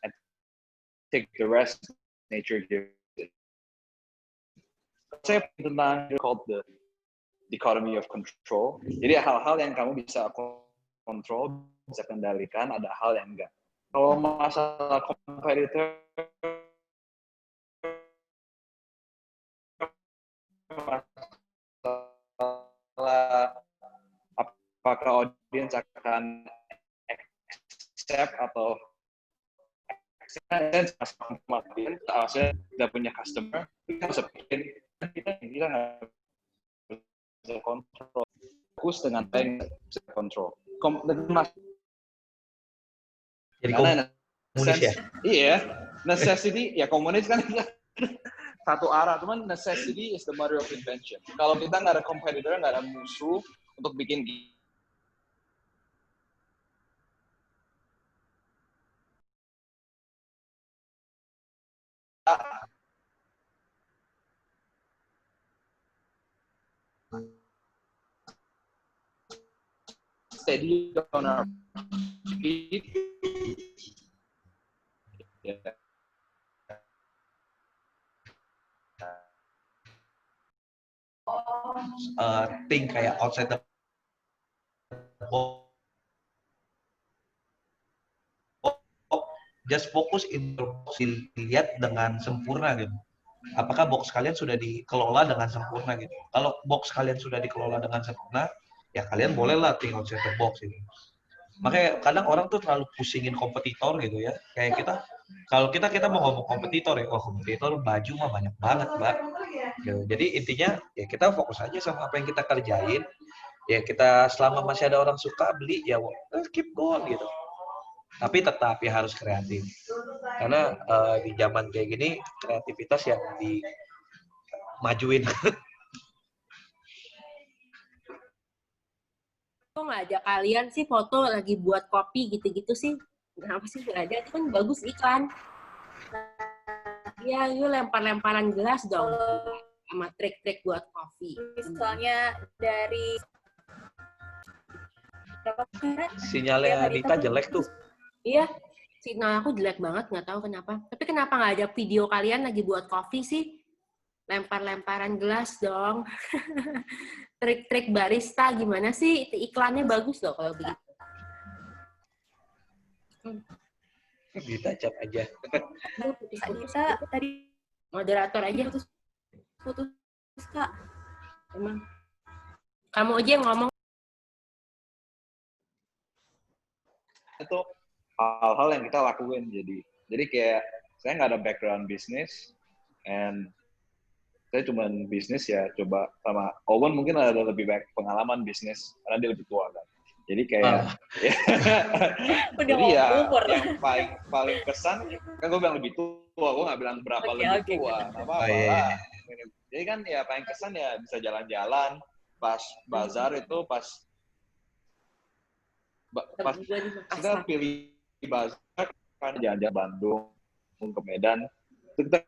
and take the rest nature gives it. Saya tentang called the dichotomy of control. Jadi hal-hal yang kamu bisa kontrol, bisa kendalikan, ada hal yang enggak. Kalau masalah competitor, apakah audience akan accept atau saya tidak punya customer, kita bisa bikin, kita nggak bisa kontrol, fokus dengan apa yang bisa kontrol. Jadi Karena komunis ya? Iya, necessity ya, komunis kan satu arah, cuman necessity is the mother of invention. Kalau kita nggak ada competitor, nggak ada musuh untuk bikin steady on our feet. Yeah. Think kayak outside the box. Just fokus dilihat dengan sempurna gitu. Apakah box kalian sudah dikelola dengan sempurna gitu. Kalau box kalian sudah dikelola dengan sempurna, ya kalian bolehlah think outside the box gitu. Makanya kadang orang tuh terlalu pusingin kompetitor gitu ya. Kayak kalau kita mau ngomong kompetitor ya, kompetitor baju mah banyak banget, Mbak. Gitu. Jadi intinya ya kita fokus aja sama apa yang kita kerjain. Ya kita selama masih ada orang suka beli ya keep going gitu. Tapi tetap ya harus kreatif. Karena di zaman kayak gini kreativitas yang dimajuin. Kok nggak ada kalian sih foto lagi buat kopi gitu-gitu sih? Kenapa sih nggak ada? Itu kan bagus iklan. Iya, yuk lempar-lemparan gelas dong. Sama trik-trik buat kopi. Misalnya dari Berapa karena Sinyalnya Dita jelek tuh. Iya, signal aku jelek banget, nggak tahu kenapa. Tapi kenapa nggak ada video kalian lagi buat kopi sih? Lempar-lemparan gelas dong. Trik-trik barista gimana sih? Iklannya bagus loh kalau begitu. Dita chat aja. Kak Dita tadi Moderator aja. putus Kak. Emang. Kamu aja yang ngomong. Itu hal-hal yang kita lakuin. Jadi kayak saya nggak ada background bisnis, and saya cuma bisnis ya coba sama Owen mungkin ada lebih banyak pengalaman bisnis karena dia lebih tua kan. Jadi kayak Udah jadi ya umur. yang paling kesan kan gue bilang lebih tua, gue nggak bilang berapa lebih tua, apa lah. Jadi kan ya paling kesan ya bisa jalan-jalan pas bazar itu pas kita pilih bazar kan jalan-jalan Bandung ke Medan itu kita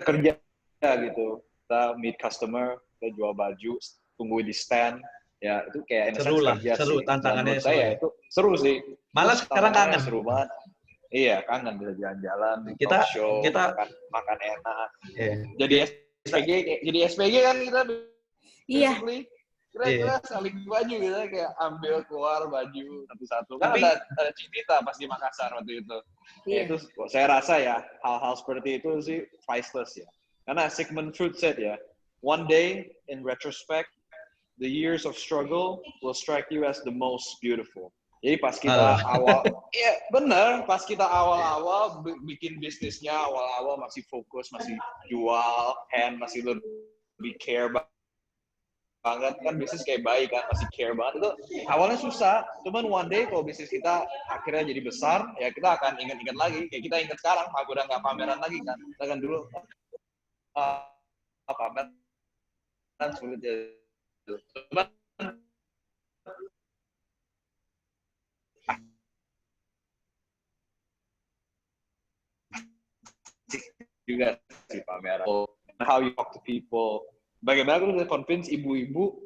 kerja gitu, kita meet customer, kita jual baju, tunggu di stand ya, itu kayak seru lah, seru sih. tantangannya Menurut saya itu seru sih, malah sekarang kangen, seru banget. Iya, kangen bisa jalan-jalan, kita show, makan enak. Yeah. Jadi SPG kan kita Iya. Kira-kira saling baju gitu, kayak ambil keluar baju satu-satu. Kan ada Cinita pas di Makassar waktu itu. Iya. Itu saya rasa ya hal-hal seperti itu sih priceless ya. Karena Sigmund Freud said ya, one day in retrospect, the years of struggle will strike you as the most beautiful. Jadi pas kita iya bener, pas kita awal-awal bikin bisnisnya, awal-awal masih fokus, masih jual, masih lebih care banget kan, bisnis kayak baik kan, masih care banget, itu awalnya susah, cuman one day kalau bisnis kita akhirnya jadi besar ya kita akan ingat-ingat lagi, kayak kita ingat sekarang aku udah nggak pameran lagi kan, kita kan dulu pameran sulit ya, cuman juga sih pameran, how you talk to people. Bagaimana aku bisa convince ibu-ibu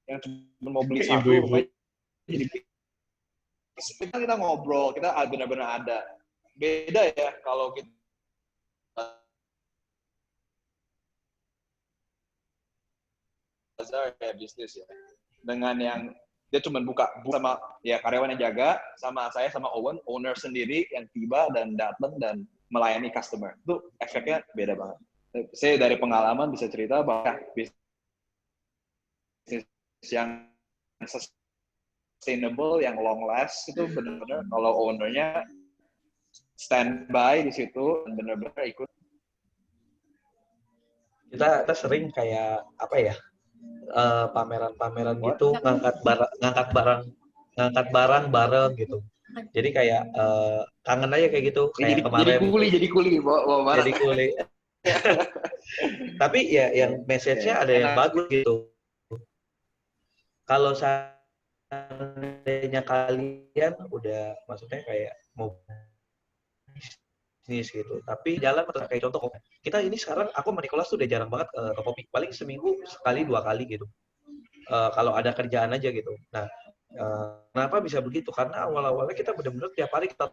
yang cuma mau beli satu, jadi kita ngobrol, kita benar-benar ada. Beda ya kalau kita kayak bisnis ya, dengan yang dia cuma buka sama ya karyawan yang jaga, sama saya sama Owen, owner sendiri yang tiba dan datang dan melayani customer. Itu efeknya beda banget. Saya dari pengalaman bisa cerita bahwa bisnis yang sustainable, yang long last itu benar-benar kalau ownernya standby di situ dan benar-benar ikut. Kita sering kayak apa ya, pameran-pameran gitu, ngangkat barang bareng gitu. Jadi kayak kangen aja kayak gitu, kayak kemarin. Jadi kuli, bawa barang. Jadi kuli. Tapi ya yang message-nya ada yang bagus gitu. Kalau seandainya kalian udah maksudnya kayak mau bisnis gitu, tapi jalan kayak contoh kita ini sekarang aku sama Nicholas tuh udah jarang banget ke kopi, paling seminggu sekali 2 kali gitu. Kalau ada kerjaan aja gitu. Nah, kenapa bisa begitu? Karena awal-awalnya kita benar-benar tiap hari kita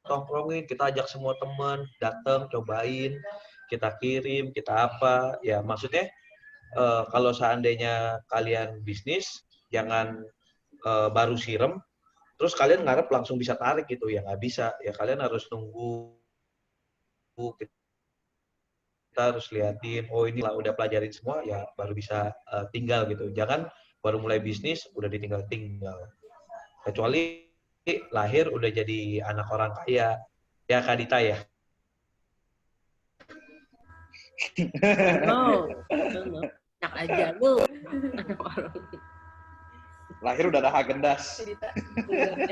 tongkrongin, kita ajak semua teman datang, cobain, kita kirim, kita apa, ya maksudnya kalau seandainya kalian bisnis, jangan baru sirem, terus kalian ngarep langsung bisa tarik gitu, ya nggak bisa, ya kalian harus tunggu, kita harus liatin, oh ini lah udah pelajarin semua, ya baru bisa tinggal gitu, jangan baru mulai bisnis, udah ditinggal-tinggal, kecuali lahir udah jadi anak orang kaya, ya Kak Dita ya. Enak aja lu. Lahir udah ada Häagen-Dazs.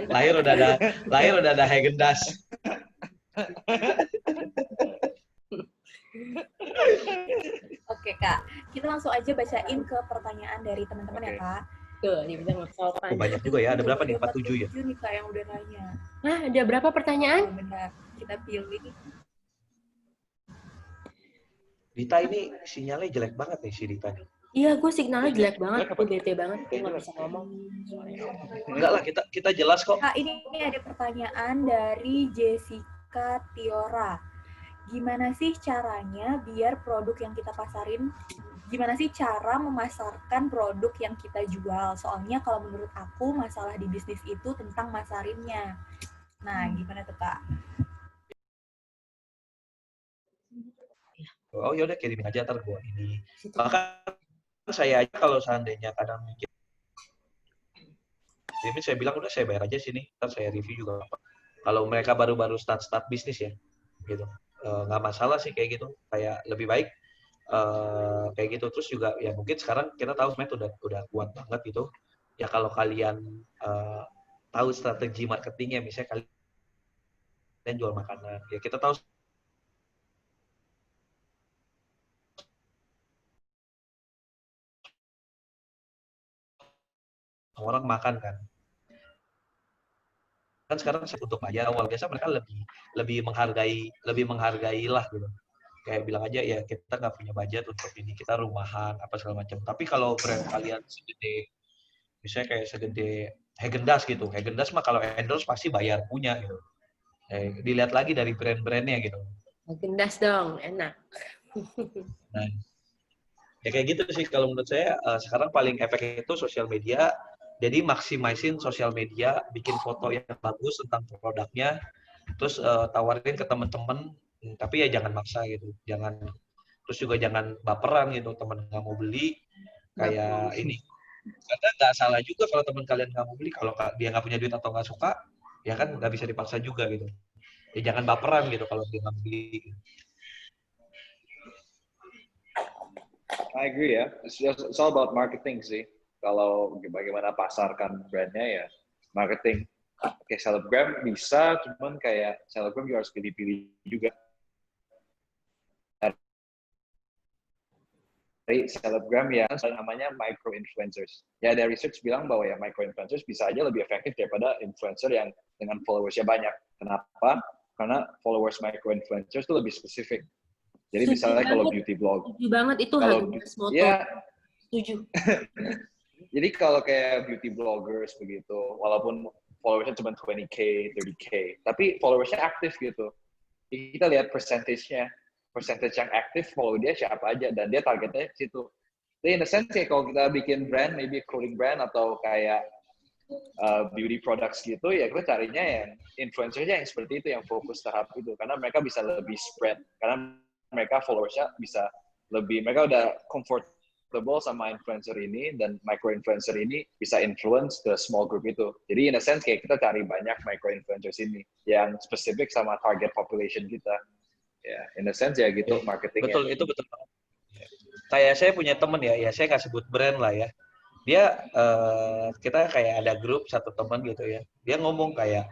lahir udah ada Häagen-Dazs. Oke Kak, kita langsung aja bacain ke pertanyaan dari teman-teman ya Kak. Tuh, ini bisa nge-sopan. Banyak juga ya, ada berapa nih? 47 ya? 47 nih Kak yang udah nanya. Nah, ada berapa pertanyaan? Oh, benar, kita pilih. Dita ini sinyalnya jelek banget nih si Dita nih. Iya, gue signalnya jelek banget. Jelek apa? Gue bete banget. Gue nggak Jelek. bisa ngomong. Enggak lah, kita jelas kok. Kak, ini ada pertanyaan dari Jessica Tiora. Gimana sih caranya biar produk yang kita pasarin, gimana sih cara memasarkan produk yang kita jual? Soalnya kalau menurut aku masalah di bisnis itu tentang masarinnya. Nah, gimana tuh Kak? Oh yaudah kirimin aja ntar gua ini. Bahkan saya aja kalau seandainya kadang mikir, ini saya bilang udah saya bayar aja sini, ntar saya review juga. Kalau mereka baru-baru start bisnis ya, gitu. Nggak masalah sih kayak gitu. Kayak lebih baik kayak gitu. Terus juga ya mungkin sekarang kita tahu sebenarnya udah kuat banget gitu. Ya kalau kalian tahu strategi marketingnya, misalnya kalian jual makanan, ya kita tahu orang makan kan. Kan sekarang untuk bayar awal biasa mereka lebih menghargai lah gitu. Kayak bilang aja ya kita nggak punya budget untuk ini, kita rumahan apa segala macam. Tapi kalau brand kalian segede, misalnya kayak segede Häagen-Dazs gitu, Häagen-Dazs mah kalau endorse pasti bayar punya gitu. Dilihat lagi dari brand-brandnya gitu. Gendas dong, enak. Nah, ya kayak gitu sih kalau menurut saya sekarang paling efektif itu sosial media. Jadi maksimasiin sosial media, bikin foto yang bagus tentang produknya, terus tawarin ke teman-teman, tapi ya jangan maksa gitu, jangan, terus juga jangan baperan gitu, teman nggak mau beli kayak ini, karena nggak salah juga kalau teman kalian nggak mau beli, kalau dia nggak punya duit atau nggak suka, ya kan nggak bisa dipaksa juga gitu, ya jangan baperan gitu kalau dia nggak beli. I agree ya. It's all about marketing sih. Kalau bagaimana pasarkan brandnya ya marketing. Oke, selebgram bisa, cuman kayak selebgram juga harus pilih-pilih juga. Dari selebgram ya, namanya micro influencers. Ya ada research bilang bahwa ya micro influencers bisa aja lebih efektif daripada influencer yang dengan followersnya banyak. Kenapa? Karena followers micro influencers itu lebih spesifik. Jadi Setuju misalnya kalau banget. beauty blog, Setuju banget itu kalau Häagen-Dazs moto. ya, Setuju. jadi kalau kayak beauty bloggers begitu, walaupun followersnya cuma 20k, 30k, tapi followersnya aktif gitu. Jadi kita lihat percentage-nya, percentage yang aktif follow dia siapa aja, dan dia targetnya ke situ. Jadi in a sense ya kalau kita bikin brand, maybe clothing brand atau kayak beauty products gitu, ya kita carinya yang influencernya yang seperti itu, yang fokus tahap itu, karena mereka bisa lebih spread, karena mereka followersnya bisa lebih, mereka udah comfortable sama influencer ini, dan micro influencer ini bisa influence ke small group itu. Jadi in a sense kayak kita cari banyak micro influencers ini yang spesifik sama target population kita. Ya, in a sense ya gitu marketingnya. Betul, itu betul. Kayak saya punya temen ya saya nggak sebut brand lah ya. Dia kita kayak ada grup satu teman gitu ya. Dia ngomong kayak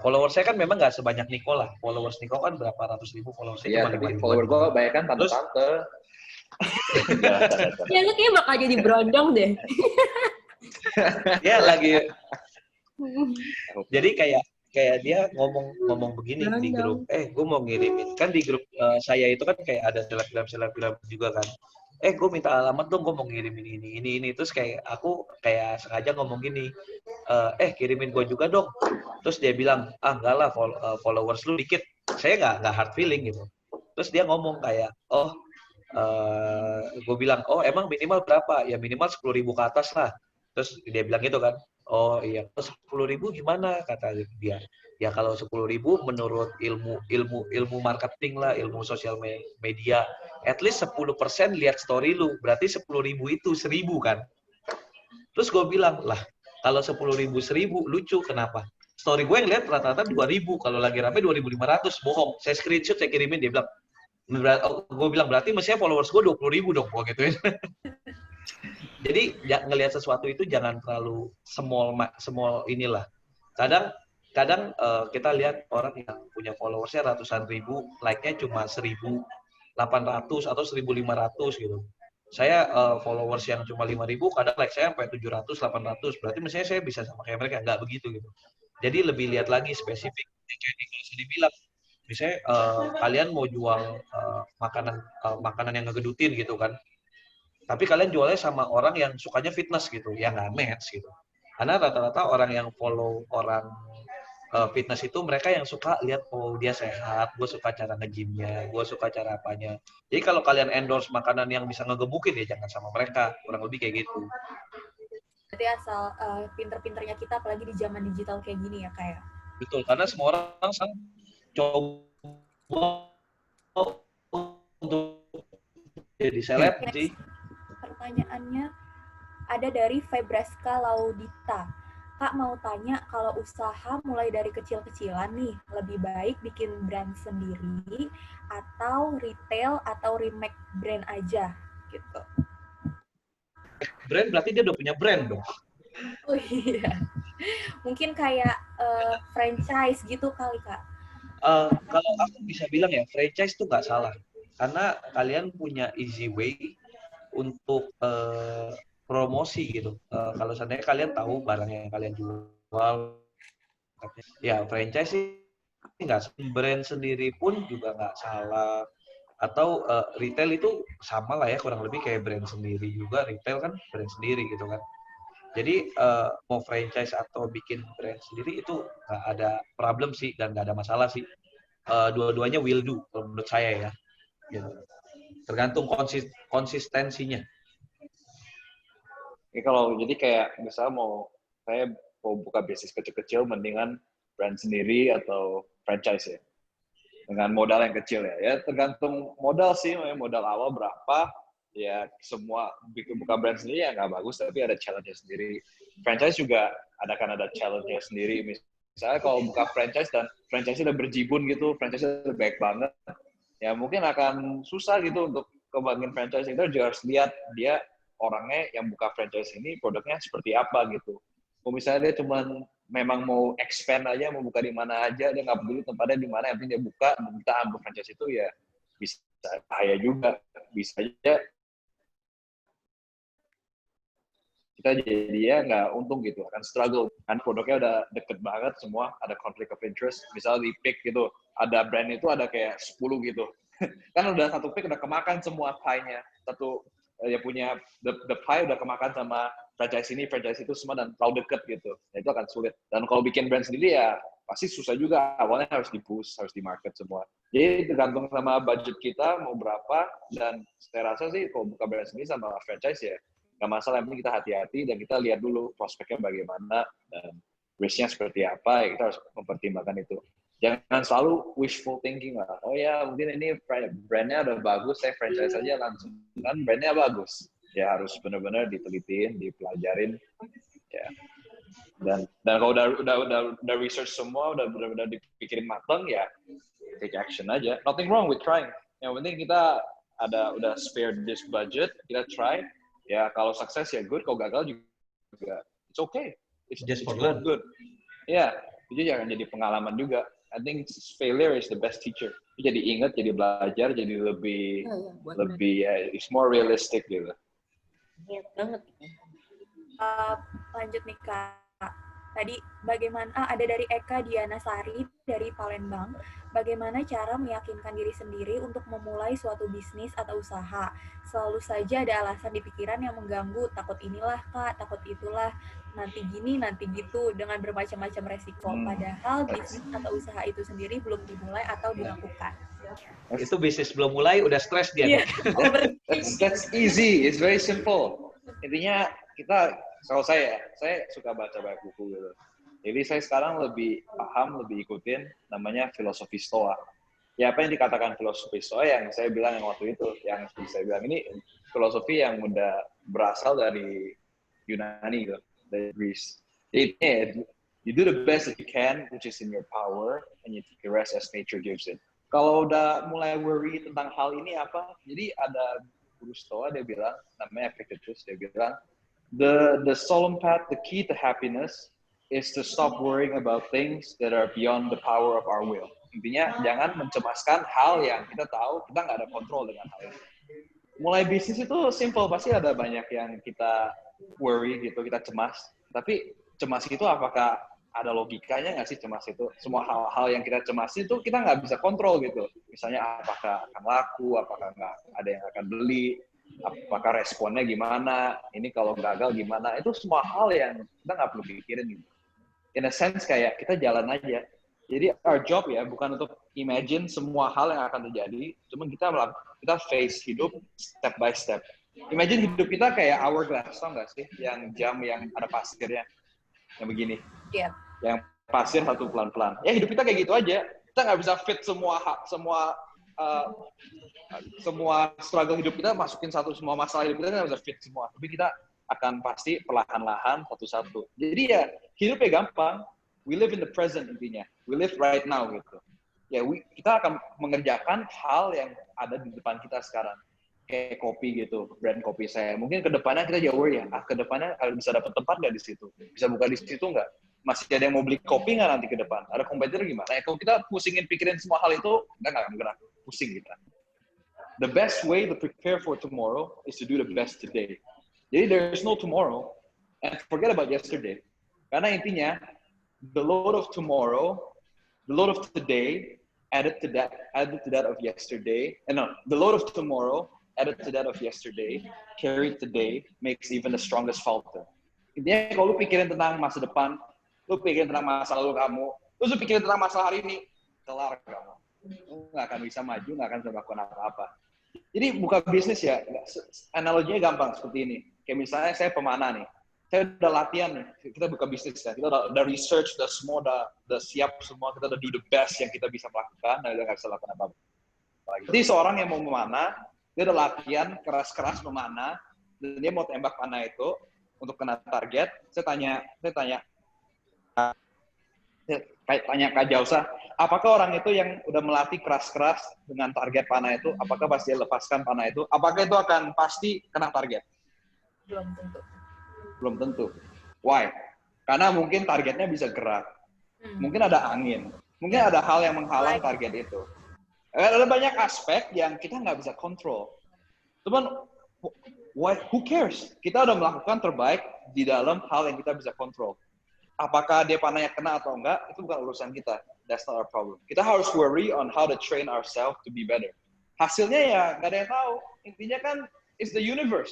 followers saya kan memang nggak sebanyak Niko lah. Followers Niko kan berapa ratus ribu, followers saya Iya, cuma 5 tapi ribuan. follower gue banyak kan Terus tante-tante. Ya lu kayak bakal jadi berondong deh. dia lagi jadi kayak dia ngomong begini di grup, gue mau ngirimin, kan di grup saya itu kan kayak ada selebgram juga kan, gue minta alamat dong, gue mau ngirimin ini, terus kayak aku kayak sengaja ngomong gini, kirimin gue juga dong, terus dia bilang, enggak lah, followers lu dikit, saya nggak hard feeling gitu, terus dia ngomong kayak, gue bilang, emang minimal berapa, ya minimal 10.000 ke atas lah, terus dia bilang gitu kan, oh iya, 10.000 gimana, kata dia. Ya kalau 10.000 menurut ilmu marketing lah, ilmu sosial media, at least 10% lihat story lu, berarti 10.000 itu 1.000 kan. Terus gue bilang, lah kalau 10.000 1.000 lucu, kenapa? Story gue yang lihat rata-rata 2.000, kalau lagi rame 2.500, bohong. Saya screenshot, saya kirimin, dia bilang, gue bilang berarti mestinya followers gue 20.000 dong, gue gituin. Jadi ngelihat sesuatu itu jangan terlalu small inilah. Kadang kita lihat orang yang punya followersnya ratusan ribu, like-nya cuma 1.800 atau 1.500 gitu. Saya followers yang cuma 5.000, kadang like saya sampai 700, 800. Berarti mestinya saya bisa sama kayak mereka, nggak begitu gitu. Jadi lebih lihat lagi spesifik. Kayak kalau saya dibilang, misalnya kalian mau jual makanan yang ngegedutin gitu kan. tapi kalian jualnya sama orang yang sukanya fitness gitu, ya nggak match gitu. Karena rata-rata orang yang follow orang fitness itu mereka yang suka lihat, oh dia sehat, gue suka cara nge-gymnya, gue suka cara apanya. Jadi kalau kalian endorse makanan yang bisa ngegebukin ya jangan sama mereka, kurang lebih kayak gitu. Berarti asal pinter-pinternya kita, apalagi di zaman digital kayak gini ya kayak. Betul, karena semua orang coba untuk jadi seleb sih. Pertanyaannya ada dari Febraska Laudita. Kak mau tanya, kalau usaha mulai dari kecil-kecilan nih, lebih baik bikin brand sendiri atau retail atau remake brand aja gitu. Brand berarti dia udah punya brand dong. Oh iya. Mungkin kayak franchise gitu kali, Kak. Kalau aku bisa bilang ya, franchise itu nggak salah. Karena kalian punya easy way untuk promosi gitu. Kalau seandainya kalian tahu barang yang kalian jual, ya franchise sih nggak, brand sendiri pun juga nggak salah. Atau retail itu sama lah ya, kurang lebih kayak brand sendiri juga, retail kan brand sendiri gitu kan. Jadi mau franchise atau bikin brand sendiri itu nggak ada problem sih dan nggak ada masalah sih. Dua-duanya will do kalau menurut saya ya. Gitu. Tergantung konsistensinya. Jadi kalau jadi kayak misalnya saya mau buka bisnis kecil-kecil, mendingan brand sendiri atau franchise ya, dengan modal yang kecil ya. Ya tergantung modal sih, modal awal berapa. Ya semua buka brand sendiri ya nggak bagus, tapi ada challenge sendiri. Franchise juga ada challenge sendiri. Misalnya kalau buka franchise dan franchise udah berjibun gitu, franchise udah baik banget, ya mungkin akan susah gitu untuk kembangin franchise. Itu juga harus lihat dia orangnya yang buka franchise ini produknya seperti apa gitu. Kalau misalnya dia cuma memang mau expand aja, mau buka di mana aja, dia nggak peduli tempatnya di mana, yang penting dia buka, dan kita ambil franchise itu ya bisa bahaya juga. Bisa aja kita jadinya nggak untung gitu, akan struggle. Kan produknya udah deket banget, semua ada conflict of interest. Misalnya di pick gitu, ada brand itu ada kayak 10 gitu. Kan udah satu pick udah kemakan semua pie-nya. Satu ya punya the pie udah kemakan sama franchise ini, franchise itu semua, dan terlalu deket gitu. Nah, itu akan sulit. Dan kalau bikin brand sendiri ya pasti susah juga. Awalnya harus di-push, harus di-market semua. Jadi tergantung sama budget kita mau berapa, dan saya rasa sih kalau buka brand sendiri sama franchise ya nggak masalah, yang penting kita hati-hati dan kita lihat dulu prospeknya bagaimana dan risk-nya seperti apa, ya kita harus mempertimbangkan itu. Jangan selalu wishful thinking lah. Oh ya, mungkin ini brandnya udah bagus, saya franchise aja langsung. Kan brandnya bagus. Ya harus benar-benar ditelitin, dipelajarin. Ya. Dan kalau udah research semua, udah benar-benar dipikirin matang, ya take action aja. Nothing wrong with trying. Yang penting kita udah spare this budget, kita try. Ya kalau sukses ya good, kalau gagal juga it's okay. It's Just for all learn. good. Ya, itu jangan jadi pengalaman juga. I think failure is the best teacher. Jadi ingat, jadi belajar, jadi lebih it's more realistic gitu. Ingat banget. Lanjut nih Kak. Tadi bagaimana ada dari Eka Diana Sari dari Palembang, bagaimana cara meyakinkan diri sendiri untuk memulai suatu bisnis atau usaha? Selalu saja ada alasan di pikiran yang mengganggu, takut inilah Kak, takut itulah, nanti gini, nanti gitu, dengan bermacam-macam resiko. Padahal bisnis atau usaha itu sendiri belum dimulai atau dilakukan. Itu bisnis belum mulai udah stres dia. Yeah. That's easy, it's very simple. Intinya kalau saya suka baca banyak buku gitu. Jadi saya sekarang lebih paham, lebih ikutin namanya filosofi Stoa. Ya apa yang dikatakan filosofi Stoa yang saya bilang yang waktu itu, yang saya bilang ini filosofi yang udah berasal dari Yunani gitu, dari Greece. Jadi you do the best that you can, which is in your power, and you take the rest as nature gives it. Kalau udah mulai worry tentang hal ini apa, jadi ada guru Stoa dia bilang, namanya Epictetus, dia bilang, the solemn path, the key to happiness is to stop worrying about things that are beyond the power of our will. Intinya jangan mencemaskan hal yang kita tahu kita nggak ada kontrol dengan hal itu. Mulai bisnis itu simple, pasti ada banyak yang kita worry gitu, kita cemas. Tapi cemas itu apakah ada logikanya nggak sih cemas itu? Semua hal-hal yang kita cemas itu kita nggak bisa kontrol gitu. Misalnya apakah akan laku, apakah nggak ada yang akan beli. apakah responnya gimana, ini kalau gagal gimana, itu semua hal yang kita nggak perlu pikirin gitu. In a sense kayak kita jalan aja. Jadi our job ya bukan untuk imagine semua hal yang akan terjadi, cuma kita face hidup step by step. Imagine hidup kita kayak hourglass, tau nggak sih? Yang jam yang ada pasirnya, yang begini. Iya. Yang pasir satu pelan-pelan. Ya hidup kita kayak gitu aja. Kita nggak bisa fit semua struggle hidup kita masukin semua masalah hidup kita nggak bisa fit semua. Tapi kita akan pasti perlahan-lahan satu-satu. Jadi ya hidupnya gampang. We live in the present intinya. We live right now gitu. Ya kita akan mengerjakan hal yang ada di depan kita sekarang. Kayak kopi gitu, brand kopi saya. Mungkin ke depannya kita jauh ya. Ke depannya bisa dapat tempat nggak di situ? Bisa buka di situ nggak? Masih ada yang mau beli kopi nggak nanti ke depan? Ada kompetitor gimana? Kalau kita pusingin pikirin semua hal itu, kita nggak akan gerak. Pusing kita. The best way to prepare for tomorrow is to do the best today. Jadi there's no tomorrow, and forget about yesterday. Karena intinya, the load of tomorrow, the load of today, added to that of yesterday, the load of tomorrow, added to that of yesterday, carried today, makes even the strongest falter. Intinya kalau lu pikirin tentang masa depan, lu pikirin tentang masa lalu kamu, lu pikirin tentang masalah hari ini, kelar kamu. Lu nggak akan bisa maju, nggak akan bisa melakukan apa-apa. Jadi buka bisnis ya, analoginya gampang seperti ini. Kayak misalnya saya pemanah nih, saya udah latihan nih, kita buka bisnis ya, kita udah research, udah semua, udah siap semua, kita udah do the best yang kita bisa melakukan, nah udah nggak bisa lakukan apa-apa. Jadi seorang yang mau memanah, dia udah latihan keras-keras memanah, dan dia mau tembak panah itu untuk kena target. Saya tanya Kak Jausa, apakah orang itu yang udah melatih keras-keras dengan target panah itu, apakah pasti dia lepaskan panah itu, apakah itu akan pasti kena target? Belum tentu. Why? Karena mungkin targetnya bisa gerak, mungkin ada angin, mungkin ada hal yang menghalang target itu. Ada banyak aspek yang kita nggak bisa kontrol. Cuman, who cares? Kita udah melakukan terbaik di dalam hal yang kita bisa kontrol. Apakah dia panahnya kena atau enggak, itu bukan urusan kita. That's not our problem. Kita harus worry on how to train ourselves to be better. Hasilnya ya nggak ada yang tahu. Intinya kan, it's the universe.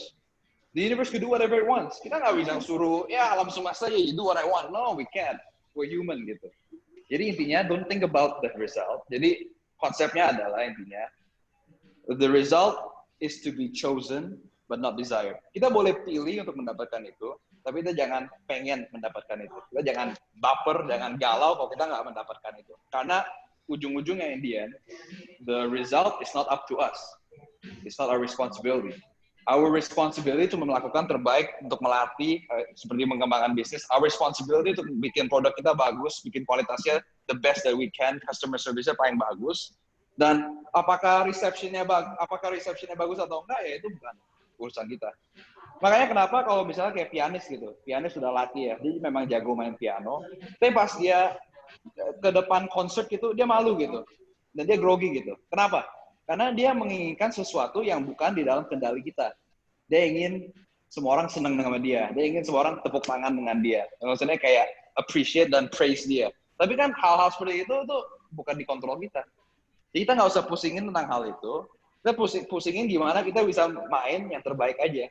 The universe can do whatever it wants. Kita nggak bisa suruh, ya alam semesta, you do what I want. No, we can't. We're human gitu. Jadi intinya, don't think about the result. Jadi konsepnya adalah intinya, the result is to be chosen but not desired. Kita boleh pilih untuk mendapatkan itu, tapi kita jangan pengen mendapatkan itu. Kita jangan baper, jangan galau kalau kita nggak mendapatkan itu. Karena ujung-ujungnya in the end, the result is not up to us. It's not our responsibility. Our responsibility itu melakukan terbaik untuk melatih, seperti mengembangkan bisnis. Our responsibility untuk bikin produk kita bagus, bikin kualitasnya the best that we can, customer service-nya paling bagus. Dan apakah reception-nya bagus atau enggak, ya itu bukan urusan kita. Makanya kenapa kalau misalnya kayak pianis gitu, pianis sudah latih ya, dia memang jago main piano, tapi pas dia ke depan konser gitu, dia malu gitu, dan dia grogi gitu. Kenapa? Karena dia menginginkan sesuatu yang bukan di dalam kendali kita. Dia ingin semua orang senang dengan dia, dia ingin semua orang tepuk tangan dengan dia. Maksudnya kayak appreciate dan praise dia. Tapi kan hal-hal seperti itu tuh bukan di kontrol kita. Jadi kita nggak usah pusingin tentang hal itu, kita pusingin gimana kita bisa main yang terbaik aja.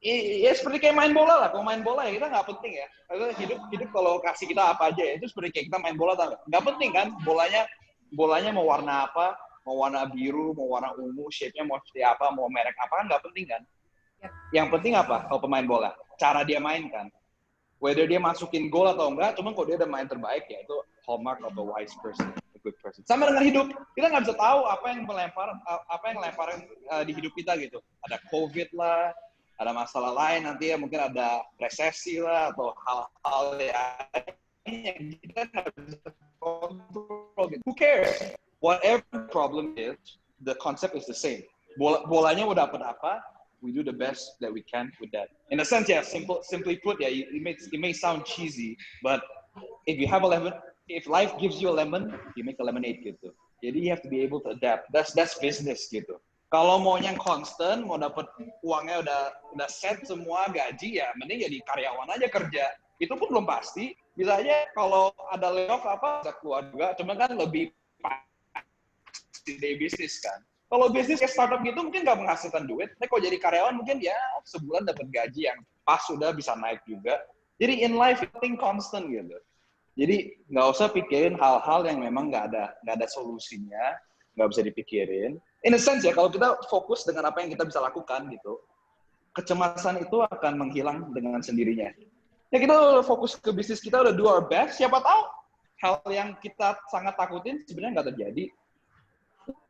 Ya seperti kayak main bola lah. Kalau main bola ya kita nggak penting ya. Hidup kalau kasih kita apa aja ya, itu seperti kayak kita main bola, nggak penting kan bolanya mau warna apa, mau warna biru, mau warna ungu, shape-nya mau seperti apa, mau merek apa, kan nggak penting kan. Yang penting apa kalau pemain bola? Cara dia main kan. Whether dia masukin gol atau enggak, cuman kalau dia udah main terbaik ya itu hallmark of a wise person, a good person. Sama dengan hidup, kita nggak bisa tahu apa yang lemparin di hidup kita gitu. Ada COVID lah, ada masalah lain nanti ya, mungkin ada resesi lah atau hal-hal yang kita nggak bisa kontrol gitu. Who cares? Whatever problem is, the concept is the same. Bolanya mau dapat apa, we do the best that we can with that. In a sense, yeah, simply put, yeah, it may sound cheesy, but if you have if life gives you a lemon, you make a lemonade gitu. Jadi you have to be able to adapt. That's business gitu. Kalau maunya constant, mau dapat uangnya udah set semua gaji ya, mending jadi karyawan aja kerja. Itu pun belum pasti. Bisa aja kalau ada layoff apa bisa keluar juga. Cuma kan lebih pasti dari bisnis kan. Kalau bisnis kayak startup gitu mungkin nggak menghasilkan duit. Nah, kalau jadi karyawan mungkin ya sebulan dapat gaji yang pas sudah bisa naik juga. Jadi in life think constant gitu. Jadi nggak usah pikirin hal-hal yang memang nggak ada solusinya, nggak bisa dipikirin. In a sense ya, kalau kita fokus dengan apa yang kita bisa lakukan gitu, kecemasan itu akan menghilang dengan sendirinya. Ya kita fokus ke bisnis kita, udah do our best, siapa tahu hal yang kita sangat takutin sebenarnya nggak terjadi.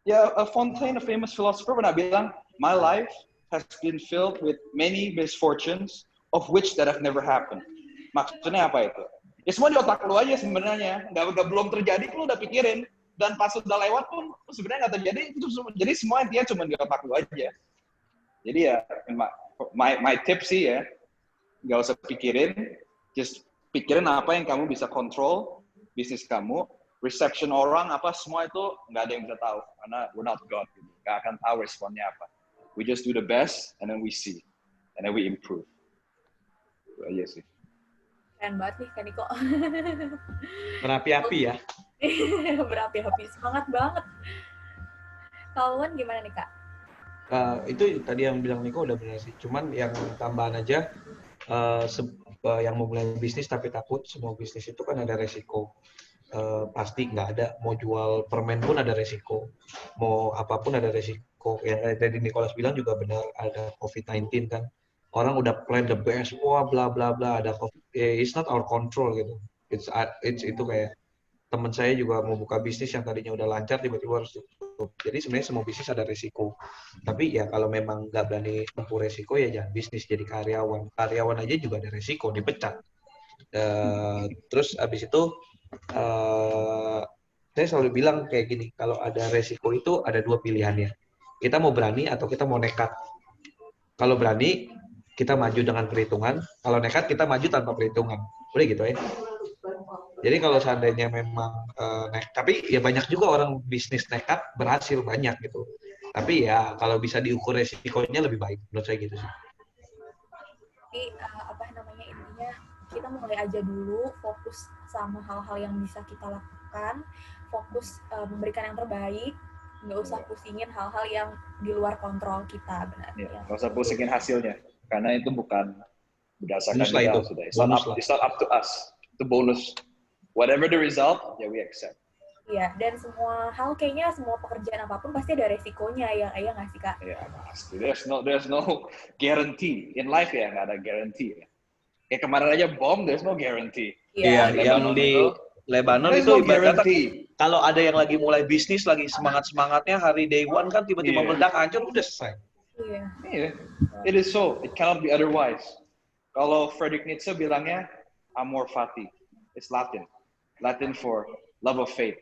Ya, Fontaine, a famous philosopher, pernah bilang, my life has been filled with many misfortunes of which that have never happened. Maksudnya apa itu? Ya semua di otak lu aja sebenarnya, nggak belum terjadi, lu udah pikirin, dan pas udah lewat pun sebenarnya nggak terjadi. Jadi semua intinya cuma di otak lu aja. Jadi ya, my tips sih ya, nggak usah pikirin, just pikirin apa yang kamu bisa kontrol, bisnis kamu, reception orang apa semua itu nggak ada yang bisa tahu karena we're not God, gitu. Nggak akan tahu responnya apa. We just do the best and then we see and then we improve. Itu aja sih. Keren banget nih Kak Niko. Berapi-api ya. Berapi-api, semangat banget. Kawan gimana nih Kak? Itu tadi yang bilang Niko udah benar sih. Cuman yang tambahan aja, yang mau mulai bisnis tapi takut, semua bisnis itu kan ada resiko. Pasti nggak ada, mau jual permen pun ada resiko, mau apapun ada resiko. Yang tadi Nicholas bilang juga benar, ada COVID-19 kan, orang udah plan the best, wah bla bla bla, ada COVID, it's not our control gitu. It's itu kayak teman saya juga mau buka bisnis yang tadinya udah lancar tiba-tiba harus tutup. Jadi sebenarnya semua bisnis ada resiko, tapi ya kalau memang nggak berani tempuh resiko ya jangan bisnis, jadi karyawan aja juga ada resiko, dipecat. Terus abis itu saya selalu bilang kayak gini, kalau ada resiko itu ada dua pilihannya. Kita mau berani atau kita mau nekat. Kalau berani, kita maju dengan perhitungan. Kalau nekat, kita maju tanpa perhitungan. Udah gitu ya. Jadi kalau seandainya memang tapi ya banyak juga orang bisnis nekat berhasil banyak gitu. Tapi ya kalau bisa diukur resikonya lebih baik, menurut saya gitu sih. Tapi intinya kita mulai aja dulu, fokus sama hal-hal yang bisa kita lakukan, fokus memberikan yang terbaik, nggak usah pusingin hal-hal yang di luar kontrol kita, benar. Ya, nggak usah pusingin hasilnya, karena itu bukan berdasarkan kita itu. Sudah. It's not up to us. Itu bonus. Whatever the result, ya we accept. Iya, dan semua hal kayaknya semua pekerjaan apapun pasti ada resikonya ya nggak sih Kak? Ya pasti. There's no guarantee in life ya, nggak ada guarantee ya. Kayak kemarin aja bom, there's no guarantee. Iya, yang di Lebanon itu ibaratnya kalau ada yang lagi mulai bisnis, lagi semangat-semangatnya hari day one kan tiba-tiba meledak, hancur, udah selesai. Iya. It is so. It cannot be otherwise. Kalau Friedrich Nietzsche bilangnya amor fati. It's Latin for love of faith.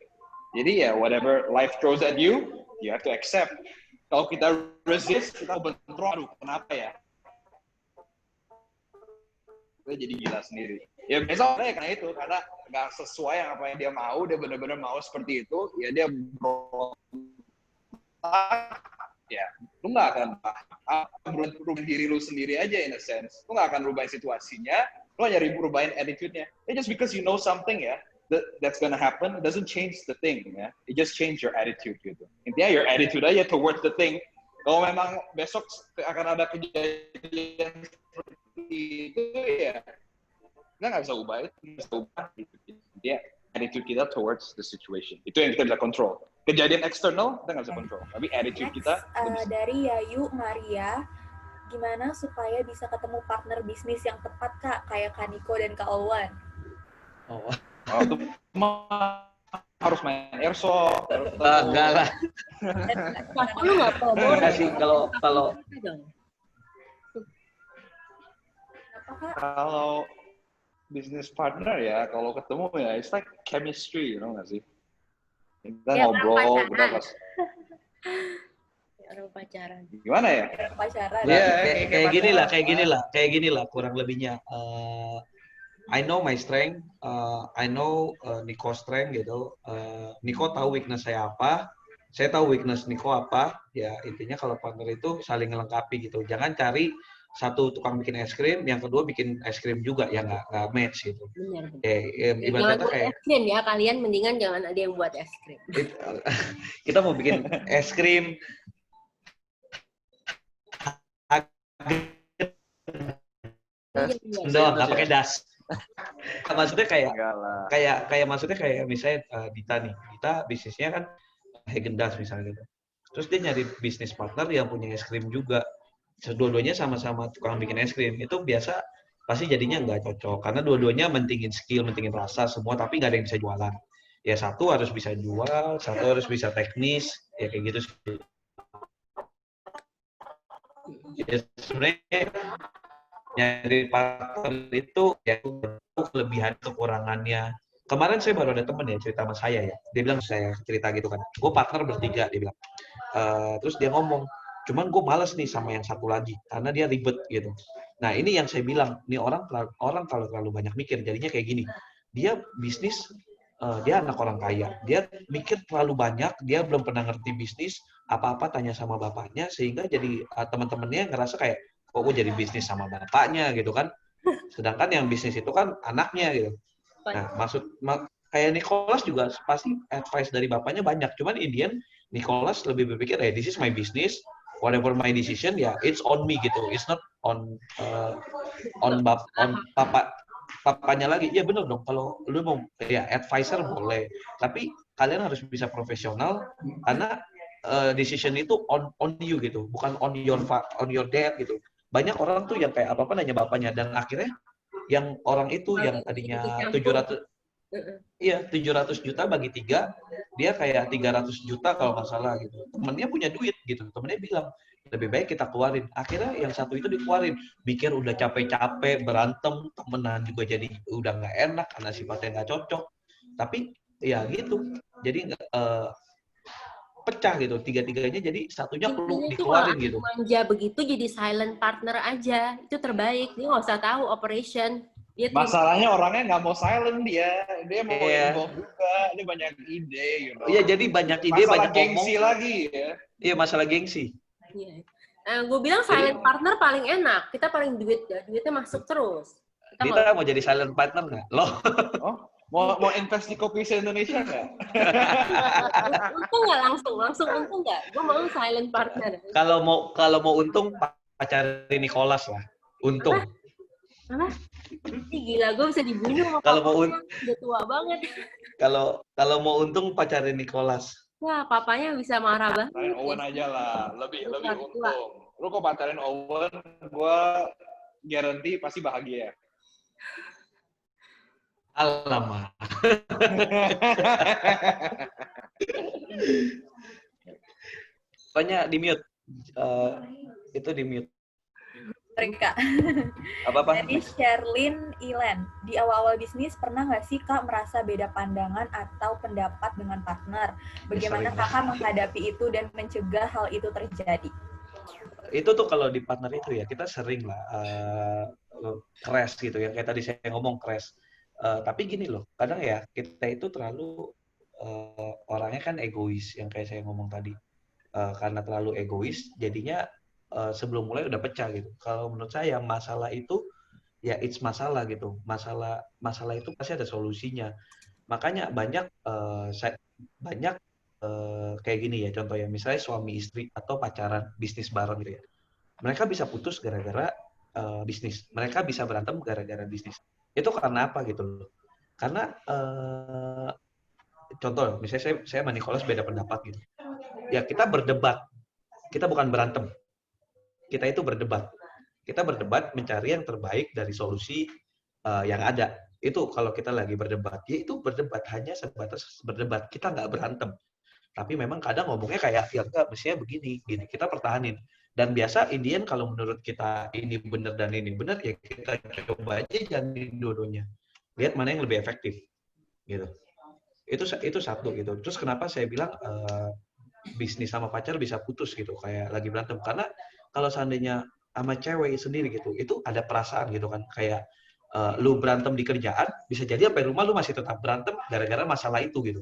Jadi ya whatever life throws at you, you have to accept. Kalau kita resist, kita bentrok, aduh kenapa ya? Kita jadi gila sendiri. Ya biasanya karena itu, karena nggak sesuai apa yang dia mau, dia benar-benar mau seperti itu, ya dia ya, lu nggak akan berubah diri lu sendiri aja in a sense. Lu nggak akan rubah situasinya, lu hanya rubahin attitude-nya. Just because you know something ya, that's gonna happen, it doesn't change the thing ya. It just change your attitude gitu. Intinya your attitude aja towards the thing. Kalau memang besok akan ada kejadian seperti itu ya, kita nggak bisa ubah itu, bisa ubah gitu. Intinya attitude kita towards the situation. Itu yang kita bisa kontrol. Kejadian eksternal kita nggak bisa kontrol, tapi attitude kita bisa. Dari Yayu Maria, gimana supaya bisa ketemu partner bisnis yang tepat Kak, kayak Kak Niko dan Kak Owen? Itu harus main airsoft. Enggak lah. Lu nggak Enggak sih, kalau business partner ya, kalau ketemu ya, it's like chemistry, you know nggak sih? Kita ya, ngobrol, kita pas. Orang pacaran. Gimana ya? Pacaran. Ya, kayak gini lah, kurang lebihnya. I know my strength, I know Nico strength gitu. Nico tahu weakness saya apa, saya tahu weakness Nico apa. Ya intinya kalau partner itu saling melengkapi gitu. Jangan cari satu tukang bikin es krim, yang kedua bikin es krim juga, ya nggak match gitu. Benar. Ibaratnya jangan buat kayak es krim ya, kalian mendingan jangan ada yang buat es krim. kita mau bikin es krim, doang, nggak pakai das. Maksudnya Enggak lah. maksudnya kayak misalnya Dita nih, Dita bisnisnya kan Häagen-Dazs misalnya gitu. Terus dia nyari bisnis partner yang punya es krim juga. Dua-duanya sama-sama tukang bikin es krim. Itu biasa pasti jadinya nggak cocok. Karena dua-duanya mentingin skill, mentingin rasa semua, tapi nggak ada yang bisa jualan. Ya satu harus bisa jual, satu harus bisa teknis, ya kayak gitu sih. Ya sebenarnya nyari partner itu ya kelebihan kekurangannya. Kemarin saya baru ada temen ya cerita sama saya ya. Dia bilang saya cerita gitu kan. Gue partner bertiga dia bilang. Terus dia ngomong, cuman gue males nih sama yang satu lagi karena dia ribet gitu. Nah ini yang saya bilang, nih orang kalau terlalu banyak mikir jadinya kayak gini. Dia bisnis, dia anak orang kaya, dia mikir terlalu banyak, dia belum pernah ngerti bisnis, apa-apa tanya sama bapaknya sehingga jadi teman-temannya ngerasa kayak kok gue jadi bisnis sama bapaknya gitu kan. Sedangkan yang bisnis itu kan anaknya gitu. Nah kayak Nicholas juga pasti advice dari bapaknya banyak. Cuman Indian Nicholas lebih berpikir, this is my business, whatever my decision, ya it's on me gitu. It's not on papanya lagi. Ya bener dong, kalau lu mau ya advisor boleh, tapi kalian harus bisa profesional karena decision itu on you gitu, bukan on your dad gitu. Banyak orang tuh yang kayak apa-apa nanya bapaknya dan akhirnya yang orang itu yang tadinya 700 juta bagi 3, dia kayak 300 juta kalau nggak salah gitu. Temennya punya duit gitu. Temennya bilang, lebih baik kita keluarin. Akhirnya yang satu itu dikeluarin. Mikir udah capek-capek, berantem, temenan juga jadi udah nggak enak karena sifatnya nggak cocok. Tapi ya gitu. Jadi pecah gitu. Tiga-tiganya jadi satunya perlu dikeluarin gitu. Manja begitu jadi silent partner aja. Itu terbaik. Dia nggak usah tahu operation. Masalahnya orangnya nggak mau silent dia mau involve juga, dia banyak ide, gitu. Iya, jadi banyak ide, masalah banyak gengsi ngomong. lagi ya. Iya, masalah gengsi. Iya. Gue bilang silent partner paling enak, kita paling duitnya masuk terus. Kita mau jadi silent partner nggak? Loh? Oh, mau invest di kopi se-Indonesia nggak? Untung nggak langsung untung nggak? Gue mau silent partner. Kalau mau untung pacarin Nicholas lah, untung. Apa? Gila, gue bisa dibunuh. Kalau mau udah tua banget. Kalau mau untung pacarin Nicholas. Wah, papanya bisa marah banget. Pacarin Owen aja lah, lebih untung. Lu kok pacarin Owen, gue guarantee pasti bahagia. Alamak. Pokoknya di mute. Itu di mute. Kak. Apa? Jadi Sherlyn Ilen, di awal-awal bisnis pernah nggak sih Kak merasa beda pandangan atau pendapat dengan partner? Bagaimana Kakak menghadapi itu dan mencegah hal itu terjadi? Itu tuh kalau di partner itu ya kita sering lah crash gitu ya, kayak tadi saya ngomong crash. Tapi gini loh, kadang ya kita itu terlalu orangnya kan egois yang kayak saya ngomong tadi. Karena terlalu egois, jadinya sebelum mulai udah pecah gitu. Kalau menurut saya masalah itu ya it's masalah gitu. Masalah itu pasti ada solusinya. Makanya banyak kayak gini ya contohnya, misalnya suami istri atau pacaran bisnis bareng gitu ya. Mereka bisa putus gara-gara bisnis. Mereka bisa berantem gara-gara bisnis. Itu karena apa gitu loh? Karena contoh misalnya saya sama Nicholas beda pendapat gitu. Ya kita berdebat. Kita bukan berantem. Kita itu berdebat. Kita berdebat mencari yang terbaik dari solusi yang ada. Itu kalau kita lagi berdebat. Ya itu berdebat, hanya sebatas berdebat. Kita nggak berantem. Tapi memang kadang ngomongnya kayak, ya enggak, mestinya begini. Gini. Kita pertahanin. Dan biasa Indian kalau menurut kita ini benar dan ini benar, ya kita coba aja jalanin dua-duanya. Lihat mana yang lebih efektif. Gitu. Itu satu gitu. Terus kenapa saya bilang bisnis sama pacar bisa putus gitu, kayak lagi berantem. Karena kalau seandainya sama cewek sendiri gitu, itu ada perasaan gitu kan, kayak lu berantem di kerjaan, bisa jadi sampai rumah lu masih tetap berantem gara-gara masalah itu gitu.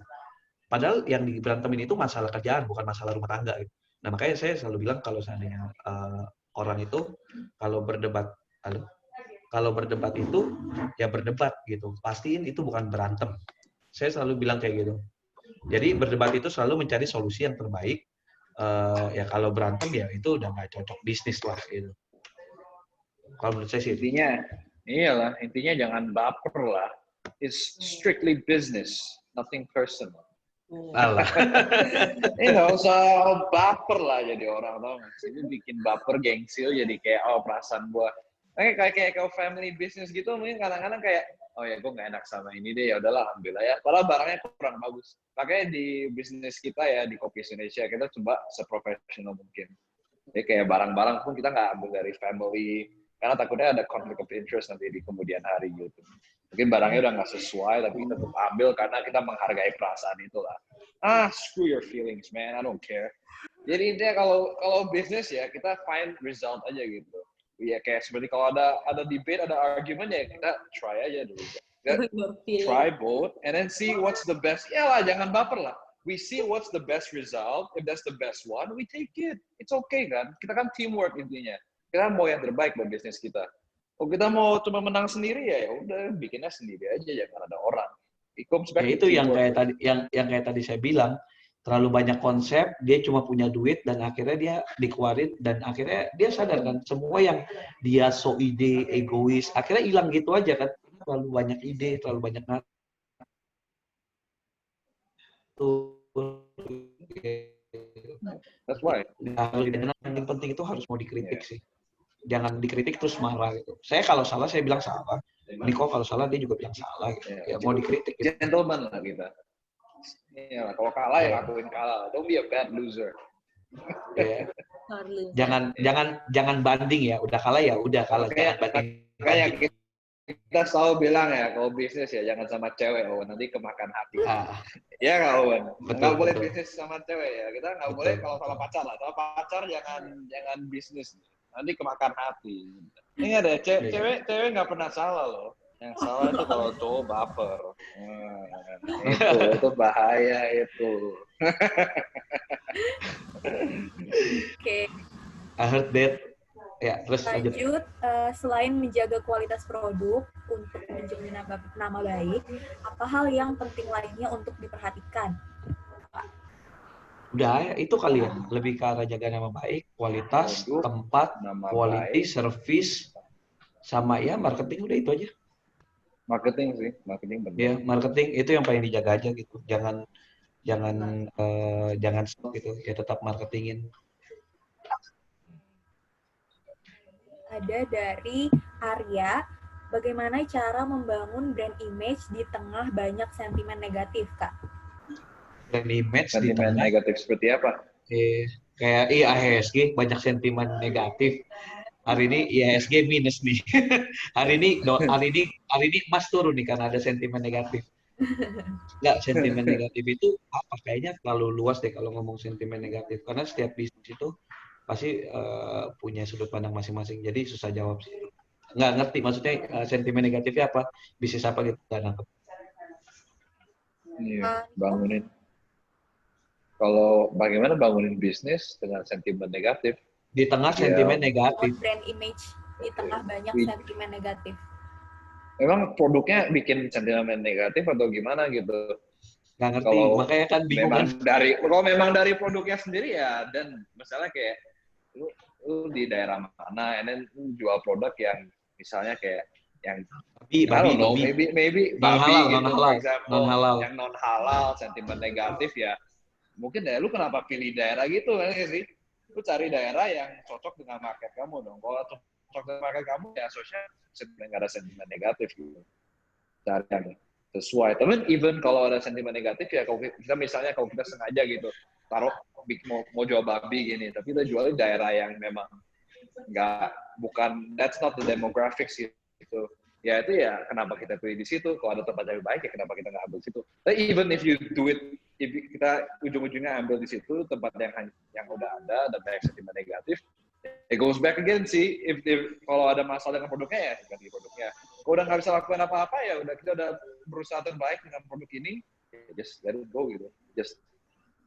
Padahal yang diberantemin itu masalah kerjaan, bukan masalah rumah tangga gitu. Nah makanya saya selalu bilang kalau seandainya orang itu kalau berdebat itu ya berdebat gitu, pastiin itu bukan berantem. Saya selalu bilang kayak gitu. Jadi berdebat itu selalu mencari solusi yang terbaik. Ya kalau berantem ya itu udah nggak cocok bisnis lah gitu. Kalau menurut saya sih Iyalah, intinya jangan baper lah. It's strictly business, nothing personal. Alah. Nggak usah baper lah jadi orang, tau nggak sih? Ini bikin baper gengsil jadi kayak, oh perasaan gua. Kayak kalau family business gitu, mungkin kadang-kadang kayak, oh ya gue nggak enak sama ini deh, ya udahlah ambil aja. Padahal barangnya kurang bagus. Makanya di bisnis kita ya, di Kopi Indonesia, kita coba seprofesional mungkin. Jadi kayak barang-barang pun kita nggak ambil dari family, karena takutnya ada conflict of interest nanti di kemudian hari gitu. Mungkin barangnya udah nggak sesuai, tapi kita tetap ambil karena kita menghargai perasaan itulah. Screw your feelings, man, I don't care. Jadi intinya kalau bisnis ya, kita find result aja gitu. Ya kayak seperti kalau ada debate, ada argument ya kita try aja dulu. Try both, and then see what's the best. Yalah, jangan baper lah. We see what's the best result. If that's the best one, we take it. It's okay kan? Kita kan teamwork intinya. Kita mau yang terbaik buat bisnis kita. Kalau kita mau cuma menang sendiri ya udah bikinnya sendiri aja, jangan ada orang. Ya itu yang kayak tadi yang kayak tadi saya bilang, terlalu banyak konsep, dia cuma punya duit dan akhirnya dia dikeluarin dan akhirnya dia sadar kan semua yang dia so ide, egois, akhirnya hilang gitu aja kan. Terlalu banyak ide, terlalu banyak That's why. Yang penting itu harus mau dikritik sih. Jangan dikritik terus marah gitu. Saya kalau salah saya bilang salah. Niko kalau salah dia juga bilang salah gitu. Ya mau dikritik gitu. Gentleman lah kita. Iya, kalau kalah ya akuin kalah. Don't be a bad loser. Ya. Jangan banding ya. Udah kalah ya udah kalah. Jangan banding. Kayak kita selalu bilang ya, kalau bisnis ya jangan sama cewek, Owen, nanti kemakan hati. Ya nggak, Owen? Nggak boleh bisnis sama cewek ya. Kita nggak boleh kalau sama pacar lah. Sama pacar jangan bisnis, nanti kemakan hati. Ingat deh, cewek nggak pernah salah loh. Yang salah itu kalau cowok baper. Itu bahaya itu. Oke. I heard that. Ya, terus lanjut. Selain menjaga kualitas produk untuk menjamin nama baik, apa hal yang penting lainnya untuk diperhatikan? Udah, itu kali ya. Lebih ke arah jaga nama baik, kualitas, tempat, quality, service, sama ya marketing, udah itu aja. Marketing sih, marketing benar. Ya, marketing itu yang paling dijaga aja gitu. Jangan stop gitu. Ya tetap marketingin. Ada dari Arya, bagaimana cara membangun brand image di tengah banyak sentimen negatif, Kak? Brand image sentimen di tengah negatif seperti apa? Kayak IHSG banyak sentimen negatif. Hari ini IHSG minus nih. hari ini emas turun nih karena ada sentimen negatif. Enggak, sentimen negatif itu apa? Kayaknya terlalu luas deh kalau ngomong sentimen negatif. Karena setiap bisnis itu pasti punya sudut pandang masing-masing. Jadi susah jawab sih. Nggak ngerti maksudnya sentimen negatifnya apa? Bisnis apa gitu. Nggak nangkep. Iya, bangunin. Kalau bagaimana bangunin bisnis dengan sentimen negatif? Di tengah sentimen negatif. Brand image di tengah banyak sentimen negatif. Memang produknya bikin sentimen negatif atau gimana gitu? Nggak ngerti, makanya kan bingung kan. Kalau memang dari produknya sendiri ya, dan misalnya kayak lu di daerah mana, and then lu jual produk yang misalnya kayak yang babi maybe babi gitu, for example, yang non halal, sentimen negatif ya. Mungkin ya lu kenapa pilih daerah gitu kan sih? Lu cari daerah yang cocok dengan market kamu dong. Kalau cocok dengan market kamu ya sosial nggak ada sentimen negatif gitu. Cari yang sesuai. Tapi even kalau ada sentimen negatif ya, kalau kita misalnya kalau kita sengaja gitu taruh mau jual babi gini, tapi kita jual di daerah yang memang bukan, that's not the demographics gitu. Ya itu ya kenapa kita pilih di situ. Kalau ada tempat yang baik ya kenapa kita nggak ambil di situ. But even if you do it, if kita ujung-ujungnya ambil di situ tempat yang udah ada dan banyak sentimen negatif, it goes back again sih. If kalau ada masalah dengan produknya ya ganti produknya. Kalau udah nggak bisa lakukan apa-apa ya udah kita udah berusaha terbaik dengan produk ini, just let it go gitu. Just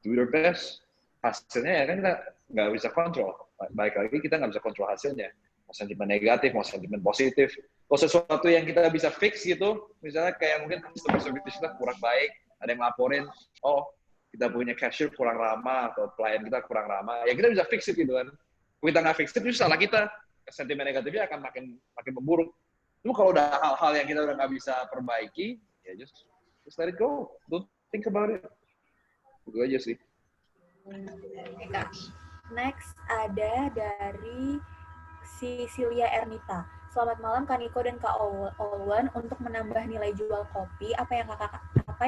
do your best. Hasilnya ya kan kita nggak bisa kontrol. Baik lagi kita nggak bisa kontrol hasilnya. Mau sentimen negatif, mau sentimen positif. Kalau sesuatu yang kita bisa fix gitu, misalnya kayak mungkin customer service kita kurang baik, ada yang laporin, oh kita punya cashier kurang ramah atau pelayan kita kurang ramah, ya kita bisa fix it gitu kan. Kalau kita nggak fix it, itu salah kita. Sentimen negatifnya akan makin memburuk. Cuma kalau udah hal-hal yang kita udah nggak bisa perbaiki, ya just let it go. Don't think about it. Itu aja sih. Oke, Kak. Next ada dari Cecilia Ernita. Selamat malam Kak Niko dan Kak Olwen. Untuk menambah nilai jual kopi, apa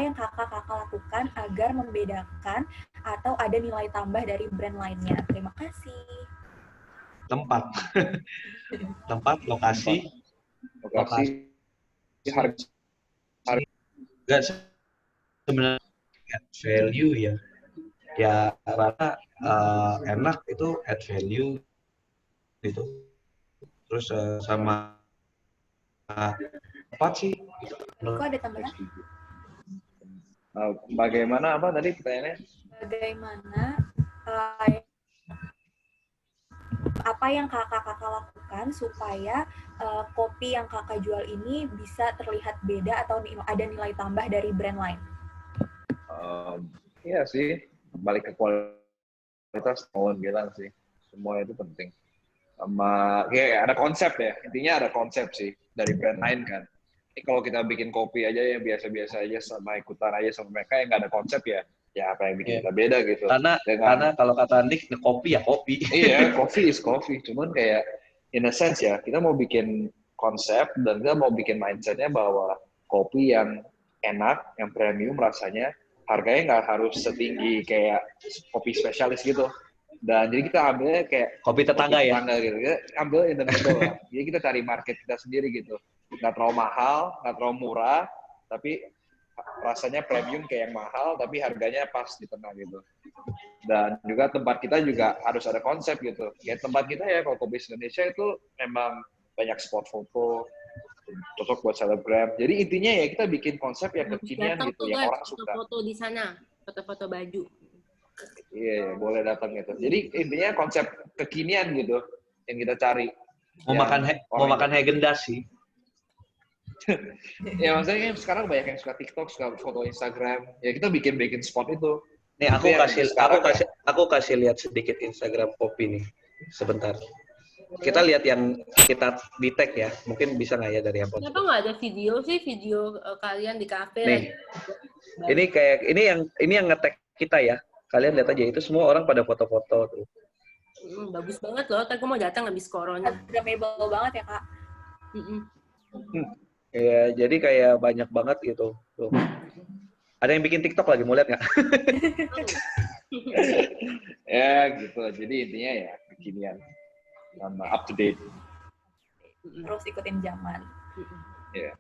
yang kakak lakukan agar membedakan atau ada nilai tambah dari brand lainnya? Terima kasih. Tempat, lokasi, harga. Enggak sebenarnya add value ya. Ya karena enak itu add value gitu. Terus sama apa sih? Kok ada tambahan? Bagaimana apa tadi pertanyaannya? Bagaimana apa yang kakak lakukan supaya kopi yang kakak jual ini bisa terlihat beda atau ada nilai tambah dari brand lain? Iya sih, balik ke kualitas, Owen bilang sih, semua itu penting. Sama, ya ada konsep ya, intinya ada konsep sih dari brand lain kan. Ini kalau kita bikin kopi aja yang biasa-biasa aja sama ikutan aja sama mereka yang nggak ada konsep ya apa yang bikin kita beda gitu. Karena kalau kata Nick, kopi ya kopi. Iya, coffee is coffee. Cuman kayak in a sense ya, kita mau bikin konsep dan kita mau bikin mindsetnya bahwa kopi yang enak, yang premium rasanya, harganya nggak harus setinggi kayak kopi spesialis gitu. Dan jadi kita ambilnya kayak kopi tetangga ya. Gitu. Kita ambil in the middle lah. Jadi kita cari market kita sendiri gitu. Nggak terlalu mahal, nggak terlalu murah, tapi rasanya premium kayak yang mahal, tapi harganya pas di tengah gitu. Dan juga tempat kita juga harus ada konsep gitu. Ya tempat kita ya, kalau Kopi Indonesia itu memang banyak spot foto, cocok buat selebgram. Jadi intinya ya kita bikin konsep yang kekinian gitu, yang orang suka. Foto-foto di sana, foto-foto baju. Iya, boleh datang gitu. Jadi intinya konsep kekinian gitu yang kita cari. Mau makan Häagen-Dazs sih. Ya maksudnya sekarang banyak yang suka TikTok, suka foto Instagram. Ya kita bikin spot itu. Nih aku kasih lihat sedikit Instagram kopi nih sebentar. Kita lihat yang kita di tag ya. Mungkin bisa nggak ya dari handphone? Kenapa nggak ada video sih, video kalian di kafe? Nih. Ini yang nge-tag kita ya. Kalian lihat aja itu semua orang pada foto-foto tuh. Bagus banget loh. Tadi gue mau datang habis corona. Instagramable banget ya Kak. Ya, jadi kayak banyak banget gitu. Tuh. Ada yang bikin TikTok lagi, mau lihat nggak? Ya gitu. Jadi intinya ya kekinian sama up to date. Terus ikutin zaman. Yeah.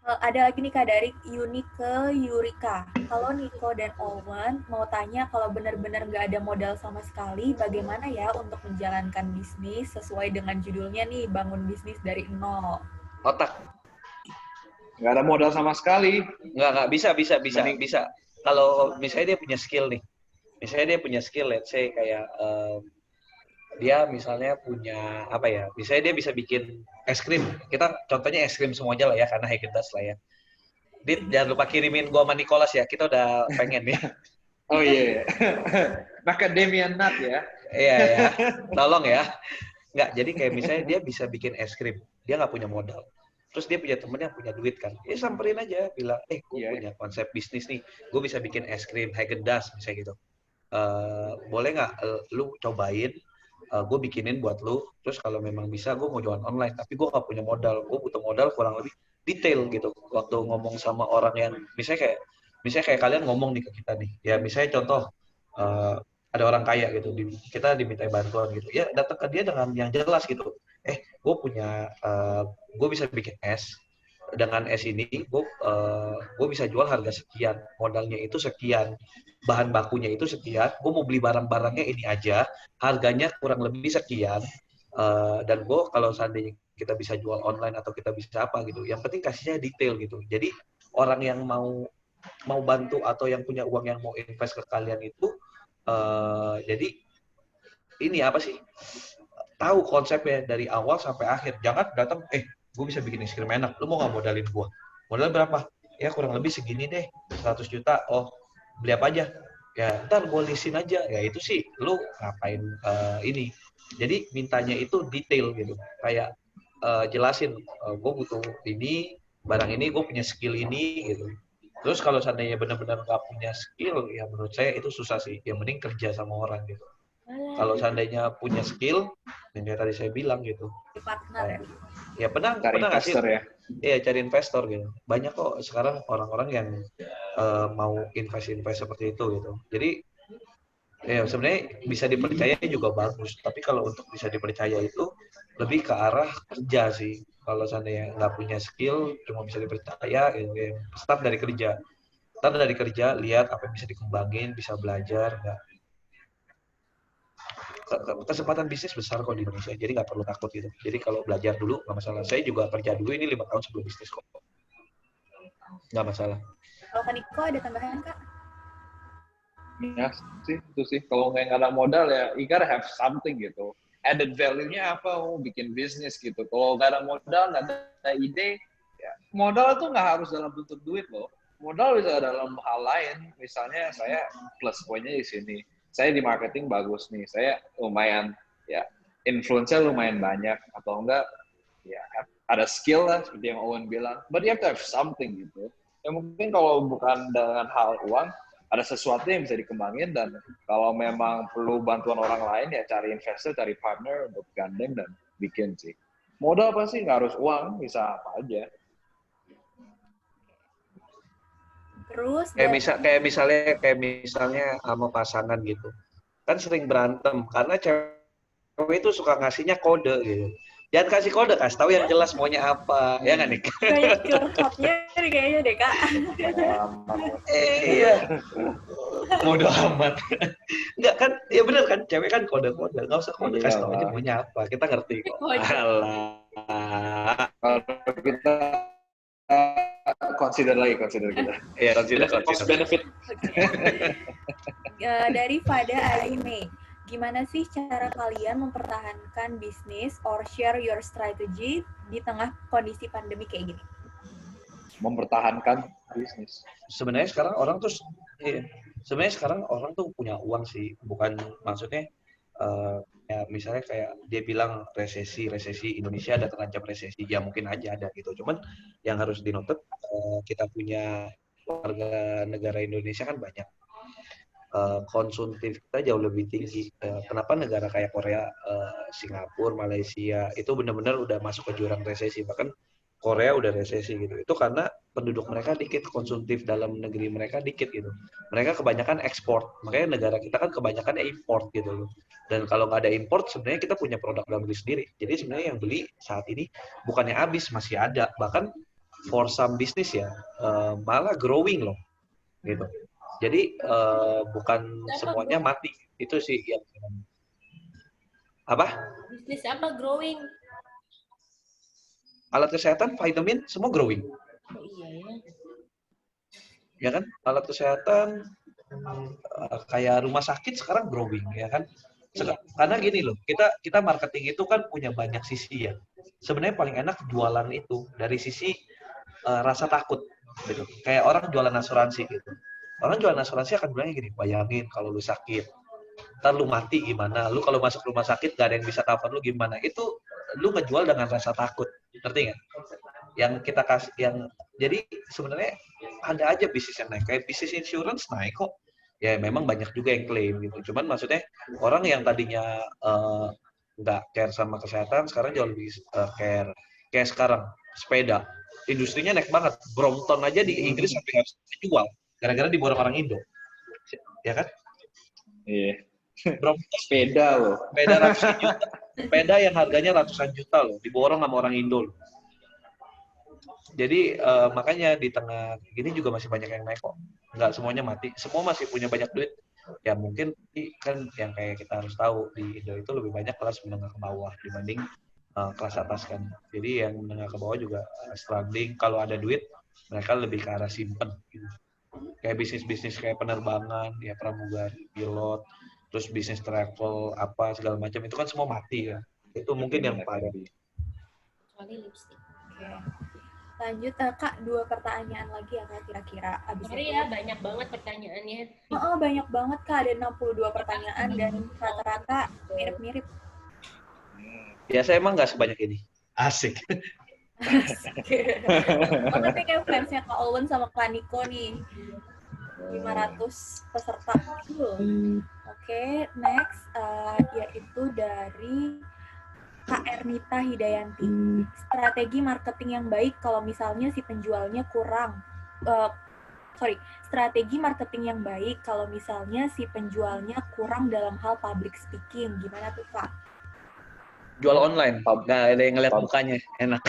Ada lagi nih Kak dari Yunike Yurika. Halo Niko dan Olwen, mau tanya kalau benar-benar nggak ada modal sama sekali, bagaimana ya untuk menjalankan bisnis sesuai dengan judulnya nih, bangun bisnis dari nol? Otak. Nggak ada modal sama sekali. Nggak bisa. Kalau misalnya dia punya skill nih, let's say kayak dia misalnya punya apa ya, misalnya dia bisa bikin es krim. Kita contohnya es krim semua aja lah ya, karena Häagen-Dazs lah ya. Dit, jangan lupa kirimin gua sama Nicholas ya, kita udah pengen ya. Oh iya, macadamia nut ya. Iya ya, tolong ya. Nggak, jadi kayak misalnya dia bisa bikin es krim, dia nggak punya modal. Terus dia punya temen yang punya duit kan, ya samperin aja, bilang, gue punya konsep bisnis nih, gue bisa bikin es krim Häagen-Dazs misalnya gitu. Boleh nggak lu cobain, gue bikinin buat lu, terus kalau memang bisa gue mau jualan online, tapi gue nggak punya modal, gue butuh modal kurang lebih detail gitu. Waktu ngomong sama orang yang, misalnya kayak kalian ngomong nih ke kita nih, ya misalnya contoh, ada orang kaya gitu, kita diminta bantuan gitu, ya datang ke dia dengan yang jelas gitu. Gue bisa bikin es, dengan es ini gue bisa jual harga sekian, modalnya itu sekian, bahan bakunya itu sekian, gue mau beli barang-barangnya ini aja, harganya kurang lebih sekian, dan gue kalau seandainya kita bisa jual online atau kita bisa apa gitu, yang penting kasihnya detail gitu. Jadi orang yang mau bantu atau yang punya uang yang mau invest ke kalian itu, jadi ini apa sih, tahu konsepnya dari awal sampai akhir. Jangan datang, gue bisa bikin es krim enak, lu mau nggak modalin gue? Modal berapa? Ya kurang lebih segini deh, 100 juta. Oh, beli apa aja? Ya ntar gue lisin aja. Ya itu sih, lu ngapain ini? Jadi mintanya itu detail gitu. Kayak jelasin, gue butuh ini, barang ini, gue punya skill ini gitu. Terus kalau seandainya benar-benar nggak punya skill, ya menurut saya itu susah sih. Yang mending kerja sama orang gitu. Kalau seandainya punya skill, yang kayak tadi saya bilang gitu. Partner Ya pernah Cari nggak sih? investor ya. Iya, cari investor gitu. Banyak kok sekarang orang-orang yang mau invest seperti itu gitu. Jadi ya sebenarnya bisa dipercaya juga bagus. Tapi kalau untuk bisa dipercaya itu lebih ke arah kerja sih. Kalau seandainya nggak punya skill, cuma bisa dipercaya, gitu. Start dari kerja. Start dari kerja, lihat apa yang bisa dikembangin, bisa belajar. Nggak. Kesempatan bisnis besar kok di Indonesia, jadi nggak perlu takut gitu. Jadi kalau belajar dulu nggak masalah. Saya juga kerja dulu ini 5 tahun sebelum bisnis kok, nggak masalah. Kalau Kak Niko ada tambahan Kak? Ya sih, itu sih. Kalau nggak ada modal ya, you gotta have something gitu. Added value-nya apa? Mau bikin bisnis gitu. Kalau nggak ada modal, nggak ada ide, ya modal tuh nggak harus dalam bentuk duit loh. Modal bisa dalam hal lain. Misalnya saya plus poinnya di sini. Saya di marketing bagus nih. Saya lumayan, ya influence-nya lumayan banyak. Atau enggak, ya ada skill lah seperti yang Owen bilang. But you have to have something gitu. Ya mungkin kalau bukan dengan hal uang, ada sesuatu yang bisa dikembangin, dan kalau memang perlu bantuan orang lain ya cari investor, cari partner untuk gandeng dan bikin sih. Modal pasti nggak harus uang, bisa apa aja. Terus Kayak misalnya sama pasangan gitu. Kan sering berantem karena cewek itu suka ngasihnya kode gitu. Jangan kasih kode, kasih tahu yang jelas maunya apa. Ya nggak nih? banyak curhatnya nih kayaknya deh Kak. Iya. Bodoh amat. Enggak kan? Ya benar kan, cewek kan kode-kode. Nggak usah kode, kasih tahu aja maunya apa. Kita ngerti kok. Alah. Kalau kita consider kita. Iya, consider. Cost benefit. Dari Fada Aime, gimana sih cara kalian mempertahankan bisnis or share your strategy di tengah kondisi pandemi kayak gini? Mempertahankan bisnis. Sebenarnya sekarang orang tuh punya uang sih, bukan maksudnya ya misalnya kayak dia bilang resesi Indonesia ada terancam resesi, ya mungkin aja ada gitu. Cuman yang harus dinotet, kita punya warga negara Indonesia kan banyak. Konsumtif kita jauh lebih tinggi. Kenapa negara kayak Korea, Singapura, Malaysia itu benar-benar udah masuk ke jurang resesi, bahkan Korea udah resesi gitu. Itu karena penduduk mereka dikit, konsumtif dalam negeri mereka dikit gitu. Mereka kebanyakan ekspor, makanya negara kita kan kebanyakan import gitu loh. Dan kalau nggak ada import, sebenarnya kita punya produk dalam negeri sendiri. Jadi sebenarnya yang beli saat ini bukannya habis, masih ada. Bahkan for some business ya, malah growing loh gitu. Jadi bukan semuanya mati. Itu sih yang apa? Bisnis apa growing? Alat kesehatan, vitamin, semua growing. Oh iya ya. Ya kan? Alat kesehatan kayak rumah sakit sekarang growing, ya kan? Karena gini loh, kita marketing itu kan punya banyak sisi ya. Sebenarnya paling enak jualan itu dari sisi rasa takut gitu. Kayak orang jualan asuransi gitu. Orang jualan asuransi akan bilangnya gini, bayangin kalau lu sakit, ntar lu mati gimana? Lu kalau masuk rumah sakit gak ada yang bisa cover lu gimana? Itu lu ngejual dengan rasa takut, ngerti nggak? Yang kita kasih, jadi sebenarnya ada aja bisnis yang naik, kayak bisnis insurance naik kok. Ya memang banyak juga yang klaim gitu. Cuman maksudnya orang yang tadinya nggak care sama kesehatan, sekarang jauh lebih care. Kayak sekarang sepeda, industrinya naik banget. Brompton aja di Inggris sampai harus dijual gara-gara diborong orang Indo, ya kan? Iya. Brompton Sepeda loh. Sepeda ratusan juta. Sepeda yang harganya ratusan juta loh, diborong sama orang Indo loh. Jadi makanya di tengah gini juga masih banyak yang naik kok. Nggak semuanya mati. Semua masih punya banyak duit. Ya mungkin kan yang kayak kita harus tahu di Indo itu lebih banyak kelas menengah ke bawah dibanding kelas atas kan. Jadi yang menengah ke bawah juga struggling. Kalau ada duit, mereka lebih ke arah simpen. Gitu. Kayak bisnis-bisnis kayak penerbangan, ya pramugari, pilot, terus bisnis travel, apa segala macam itu kan semua mati ya. Itu mungkin yang paling. Kecuali lipstick. Oke. Lanjut Kak, 2 pertanyaan lagi ya Kak kira-kira. Abis Sorry ya, banyak banget pertanyaannya. banyak banget Kak, ada 62 pertanyaan dan rata-rata mirip-mirip. Ya saya emang nggak sebanyak ini. Asik. Banget nih kayak fansnya Kak Owen sama Kak Niko nih. 500 peserta. Oke, next yaitu dari Kak Ernita Hidayanti. Strategi marketing yang baik kalau misalnya si penjualnya kurang. Strategi marketing yang baik kalau misalnya si penjualnya kurang dalam hal public speaking. Gimana tuh, Kak? Jual online, nggak ada yang ngeliat mukanya, enak.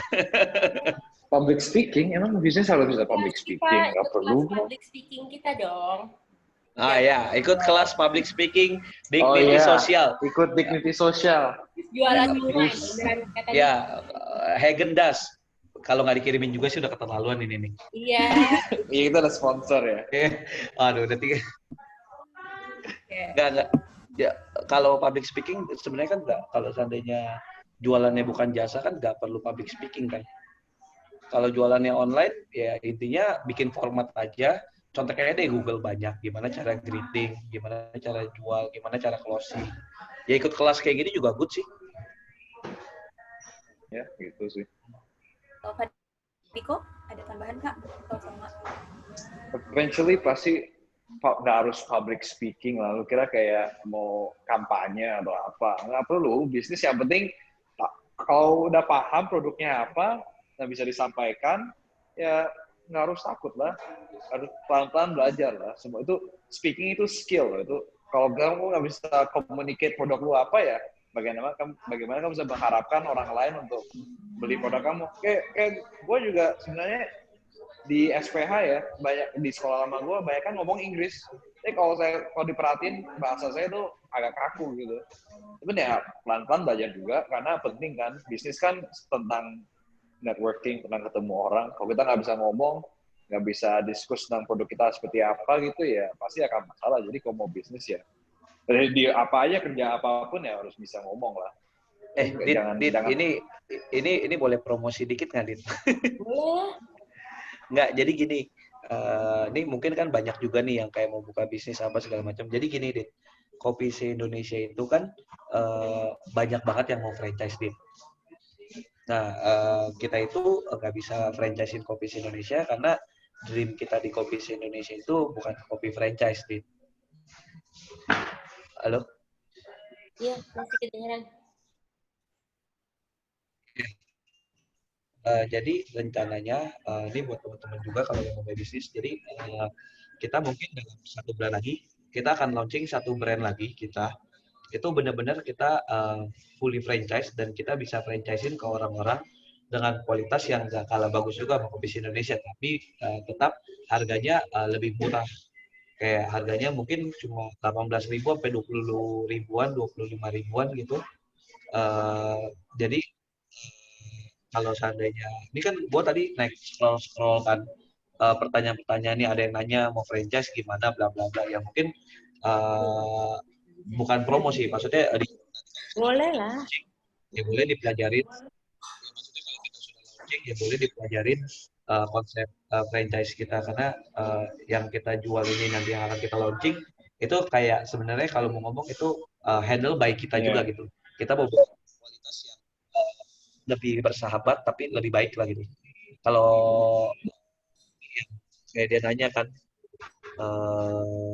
Public speaking, emang bisnis harus bisa public speaking, nggak perlu. Public speaking kita dong. Ya, ikut kelas public speaking, dignity sosial. Ikut dignity sosial. Jualan online. Ya, Häagen-Dazs. Kalau nggak dikirimin juga sih udah keterlaluan ini nih. Iya. Iya, itu ada sponsor ya. Aduh, udah 3. Nggak. Ya, kalau public speaking sebenarnya kan nggak. Kalau seandainya jualannya bukan jasa kan nggak perlu public speaking kan. Kalau jualannya online, ya intinya bikin format aja. Contohnya deh Google banyak. Gimana cara greeting, gimana cara jual, gimana cara closing. Ya ikut kelas kayak gini juga good sih. Ya, gitu sih. Kalau Kak Niko, ada tambahan Kak? Atau sama? Eventually pasti nggak harus public speaking lah. Lu kira kayak mau kampanye atau apa. Nggak perlu. Bisnis yang penting kalau udah paham produknya apa, yang bisa disampaikan, ya nggak harus takut lah. Harus pelan-pelan belajar lah. Semua itu, speaking itu skill. Itu kalau kamu nggak bisa communicate produk lu apa ya, bagaimana kamu bisa mengharapkan orang lain untuk beli produk kamu. Kayak gue juga sebenarnya di SPH ya, banyak di sekolah lama gue banyak kan ngomong Inggris. Tapi kalau diperhatiin bahasa saya tuh agak kaku gitu. Tapi ya pelan-pelan belajar juga karena penting kan, bisnis kan tentang networking, tentang ketemu orang. Kalau kita nggak bisa ngomong, nggak bisa diskus tentang produk kita seperti apa gitu ya, pasti akan masalah. Jadi kalau mau bisnis ya, di apa aja kerja apapun ya harus bisa ngomong lah. Dit, ini boleh promosi dikit nggak, Dit? Boleh. Nggak, jadi gini, ini mungkin kan banyak juga nih yang kayak mau buka bisnis apa segala macam. Jadi gini, Dit, Kopi se-Indonesia itu kan banyak banget yang mau franchise, Dit. Nah, kita itu nggak bisa franchisein Kopi se-Indonesia karena dream kita di Kopi se-Indonesia itu bukan kopi franchise, Dit. Halo? Iya, masih kedengeran. Jadi rencananya ini buat teman-teman juga kalau yang mau bisnis. Jadi kita mungkin dalam 1 bulan lagi kita akan launching 1 brand lagi kita. Itu benar-benar kita fully franchise dan kita bisa franchisein ke orang-orang dengan kualitas yang nggak kalah bagus juga sama Kopi Indonesia, tapi tetap harganya lebih murah. Kayak harganya mungkin cuma 18.000 sampai 20 ribuan, 25 ribuan gitu. Jadi kalau seandainya, ini kan gue tadi naik scroll kan, pertanyaan-pertanyaan ini ada yang nanya mau franchise gimana, bla bla bla. Ya mungkin bukan promosi, maksudnya boleh lah. Ya boleh dipelajarin. Maksudnya kalau kita sudah launching, ya boleh dipelajarin konsep franchise kita karena yang kita jual ini nanti yang akan kita launching itu kayak sebenarnya kalau mau ngomong itu handle by kita juga gitu. Kita mau buat kualitas yang lebih bersahabat tapi lebih baik lah gitu. Kalau kayak dia nanya kan,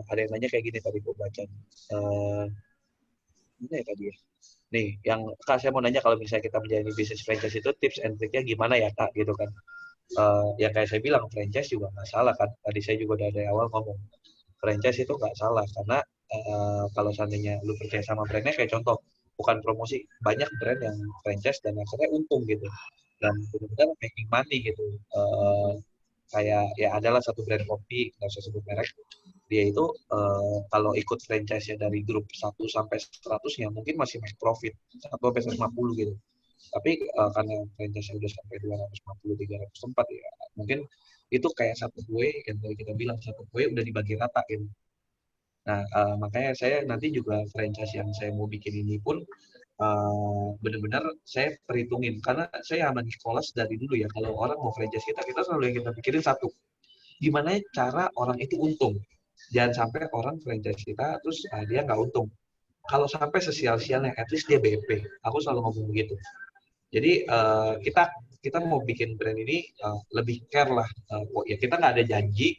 ada yang nanya kayak gini tadi gue baca. Mana ya tadi ya? Nih, yang Kak saya mau nanya kalau misalnya kita menjalani bisnis franchise itu tips and triknya gimana ya Kak gitu kan? Yang kayak saya bilang franchise juga nggak salah kan. Tadi saya juga dari awal ngomong franchise itu nggak salah karena kalau seandainya lu percaya sama brandnya kayak contoh bukan promosi, banyak brand yang franchise dan akhirnya untung gitu dan benar-benar making money gitu. Kayak ya adalah satu brand kopi, nggak usah sebut merek, dia itu kalau ikut franchise-nya dari grup 1 sampai 100 ya mungkin masih make profit 1 sampai 150 gitu. Tapi karena franchise udah sampai 250, 300 tempat ya mungkin itu kayak satu kue yang tadi kita bilang satu kue udah dibagi rata gitu. Nah, makanya saya nanti juga franchise yang saya mau bikin ini pun benar-benar saya perhitungin karena saya aman sekolah dari dulu ya kalau orang mau franchise kita selalu yang kita pikirin satu, gimana cara orang itu untung. Jangan sampai orang franchise kita terus dia nggak untung. Kalau sampai sesial-sialnya, at least dia BP. Aku selalu ngomong begitu. Jadi kita mau bikin brand ini lebih care lah. Ya kita nggak ada janji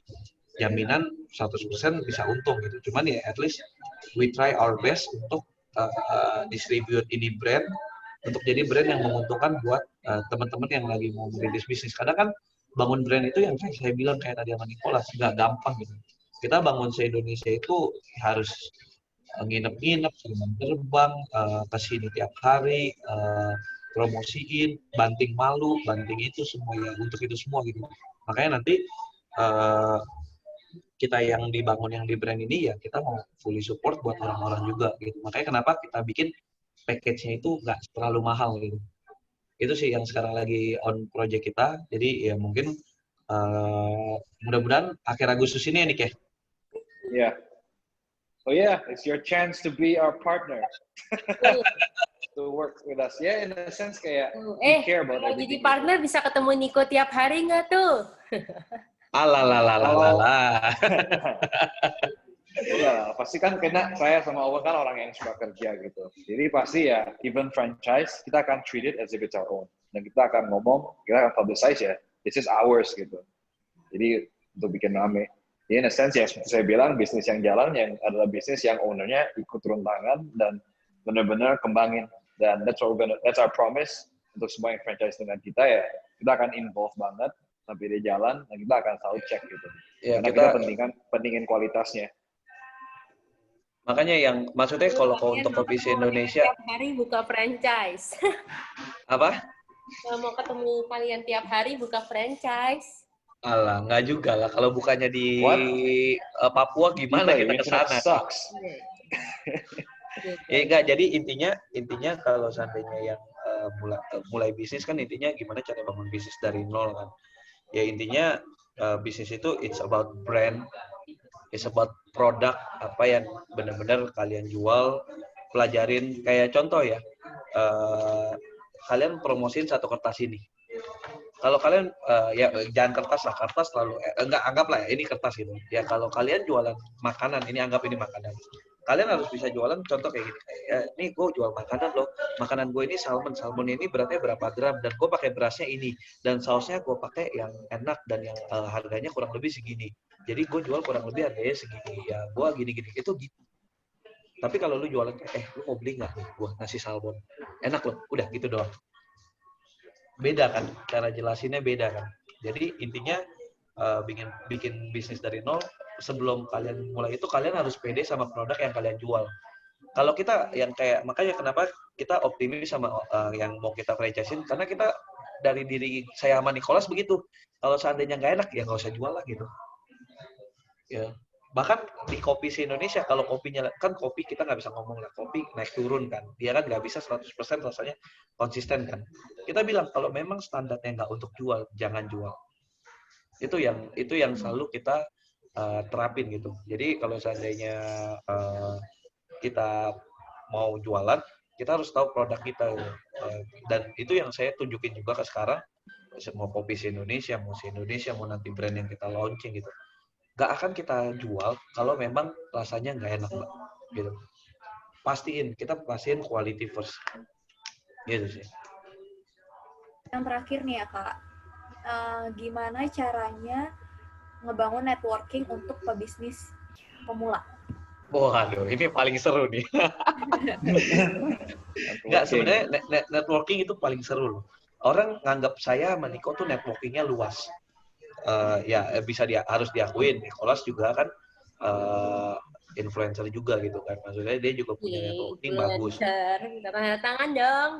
jaminan 100% bisa untung gitu. Cuman ya at least we try our best untuk distribute ini brand untuk jadi brand yang menguntungkan buat teman-teman yang lagi mau merintis bisnis. Kadang kan bangun brand itu yang saya bilang kayak tadi sama Nicholas nggak gampang gitu. Kita bangun se-Indonesia itu harus nginep-nginep, terbang ke sini tiap hari, promosiin, banting malu, banting itu semua ya untuk itu semua gitu. Makanya nanti uh, kita yang dibangun yang di brand ini ya kita mau fully support buat orang-orang juga gitu. Makanya kenapa kita bikin package-nya itu nggak terlalu mahal gitu. Itu sih yang sekarang lagi on project kita. Jadi ya mungkin mudah-mudahan akhir Agustus ini ya Nick ya. Yeah. So yeah, it's your chance to be our partner. To work with us. Yeah, in a sense kayak we care about kalau everything. jadi partner bisa ketemu Niko tiap hari nggak tuh? Alalalalalala. Ya, pasti kan kena saya sama Owen kan orang yang suka kerja gitu. Jadi pasti ya, even franchise, kita akan treat it as if it's our own. Dan kita akan ngomong, kita akan publicize ya, this is ours gitu. Jadi untuk bikin rame. Jadi in a sense ya, seperti saya bilang, bisnis yang jalan yang adalah bisnis yang ownernya ikut turun tangan dan benar-benar kembangin. Dan that's our promise untuk semua yang franchise dengan kita ya, kita akan involve banget sampai dia jalan, dan kita akan selalu cek gitu. Ya, karena kita pentingin kualitasnya. Makanya yang maksudnya kalau untuk kopi Indonesia tiap hari buka franchise. apa? Kalau mau ketemu kalian tiap hari buka franchise. Alah, nggak juga lah. Kalau bukannya di Papua gimana kita ke sana? Ya enggak, jadi intinya kalau seandainya yang mulai bisnis kan intinya gimana cara bangun bisnis dari nol kan. Ya intinya bisnis itu it's about brand, it's about produk apa yang benar-benar kalian jual, pelajarin kayak contoh ya. Kalian promosiin satu kertas ini. Kalau kalian ya jangan kertas terlalu enggak anggaplah ya ini kertas gitu. Ya kalau kalian jualan makanan, ini anggap ini makanan. Kalian harus bisa jualan contoh kayak gini. Nih gue jual makanan loh. Makanan gue ini salmon ini beratnya berapa gram dan gue pakai berasnya ini dan sausnya gue pakai yang enak dan yang harganya kurang lebih segini. Jadi gue jual kurang lebih harganya segini. Ya gue gini-gini itu gitu. Tapi kalau lu jualan lu mau beli nggak nih gue nasi salmon enak loh. Udah gitu doang. Beda kan, cara jelasinnya beda kan. Jadi intinya bikin bisnis dari nol, sebelum kalian mulai itu kalian harus pede sama produk yang kalian jual. Kalau kita yang kayak makanya kenapa kita optimis sama yang mau kita franchise-in karena kita dari diri saya sama Nicholas begitu. Kalau seandainya nggak enak ya nggak usah jual lah gitu. Ya. Bahkan di kopi Indonesia kalau kopinya kan kopi kita nggak bisa ngomong lah kopi naik turun kan dia kan nggak bisa 100% rasanya konsisten kan kita bilang kalau memang standarnya nggak untuk jual jangan jual itu yang selalu kita terapin gitu jadi kalau seandainya kita mau jualan kita harus tahu produk kita dan itu yang saya tunjukin juga ke sekarang mau kopi Indonesia mau nanti brand yang kita launching gitu nggak akan kita jual kalau memang rasanya nggak enak Mbak. Gitu. Kita pastiin quality first. Gitu sih. Yang terakhir nih ya Kak, gimana caranya ngebangun networking untuk pebisnis pemula? Waduh, ini paling seru nih. Nggak, sebenarnya networking itu paling seru loh. Orang nganggap saya sama Niko tuh networkingnya luas. Ya bisa harus diakuin Nicholas juga kan influencer juga gitu kan maksudnya dia juga punya networking bagus tanda tangan dong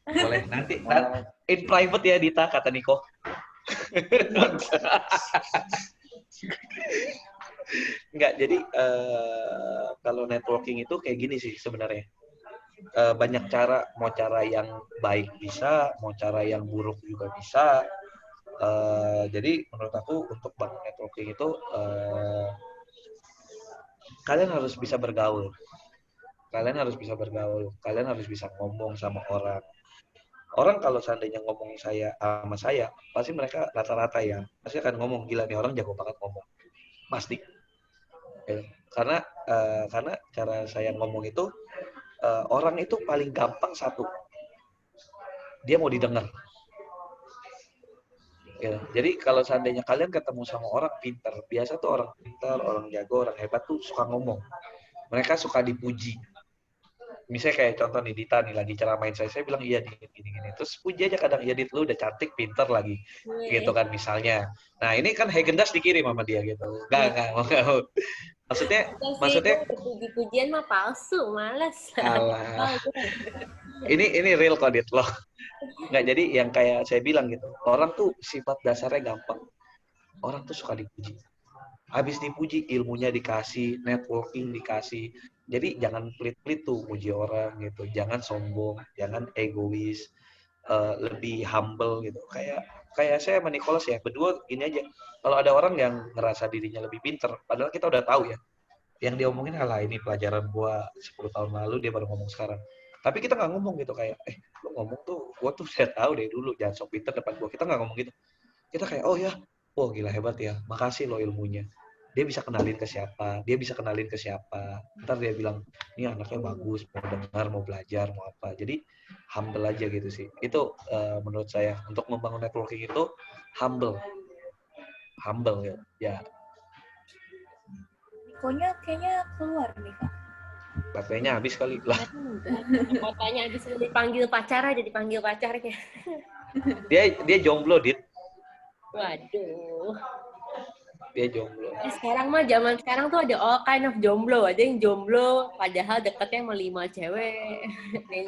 boleh nanti in private ya Dita kata Niko enggak jadi kalau networking itu kayak gini sih sebenarnya banyak cara mau cara yang baik bisa mau cara yang buruk juga bisa jadi menurut aku untuk bangun networking itu kalian harus bisa bergaul, kalian harus bisa ngomong sama orang. Orang kalau seandainya ngomong sama saya, pasti mereka rata-rata ya pasti akan ngomong gila nih orang jago banget ngomong, pasti. Karena cara saya ngomong itu orang itu paling gampang satu dia mau didengar. Ya, jadi kalau seandainya kalian ketemu sama orang pintar, biasa tuh orang pintar, orang jago, orang hebat tuh suka ngomong. Mereka suka dipuji. Misalnya kayak contoh nih Dita nih lagi ceramain saya bilang iya Dit, gini. Terus puji aja kadang, iya Dit, lu udah cantik, pintar lagi. Gitu kan misalnya. Nah ini kan Häagen-Dazs dikirim sama dia gitu. Enggak. Maksudnya puji-pujian mah palsu, males. alah. Ini real kok Dit loh. Nggak, jadi yang kayak saya bilang gitu, orang tuh sifat dasarnya gampang. Orang tuh suka dipuji. Habis dipuji, ilmunya dikasih, networking dikasih. Jadi jangan pelit-pelit tuh muji orang gitu. Jangan sombong, jangan egois, lebih humble gitu. Kayak saya sama Nicholas ya, berdua gini aja. Kalau ada orang yang ngerasa dirinya lebih pinter, padahal kita udah tahu ya. Yang dia omongin, alah ini pelajaran gua 10 tahun lalu, dia baru ngomong sekarang. Tapi kita nggak ngomong gitu kayak, lu ngomong tuh, gua tuh udah tahu dari dulu, jangan sok pinter depan gua. Kita nggak ngomong gitu. Kita kayak, oh ya, wah gila hebat ya, makasih lo ilmunya. Dia bisa kenalin ke siapa, ntar dia bilang, ini anaknya bagus, mau dengar, mau belajar, mau apa. Jadi humble aja gitu sih. Itu menurut saya, untuk membangun networking itu humble ya. Ya, Kayaknya keluar nih Kak. baterainya habis kali lah. Katanya habis dipanggil pacar aja, dipanggil pacarnya. Dia jomblo, Dit. Waduh. Dia jomblo. Sekarang mah zaman sekarang tuh ada all kind of jomblo. Ada yang jomblo padahal deketnya sama 5 cewek.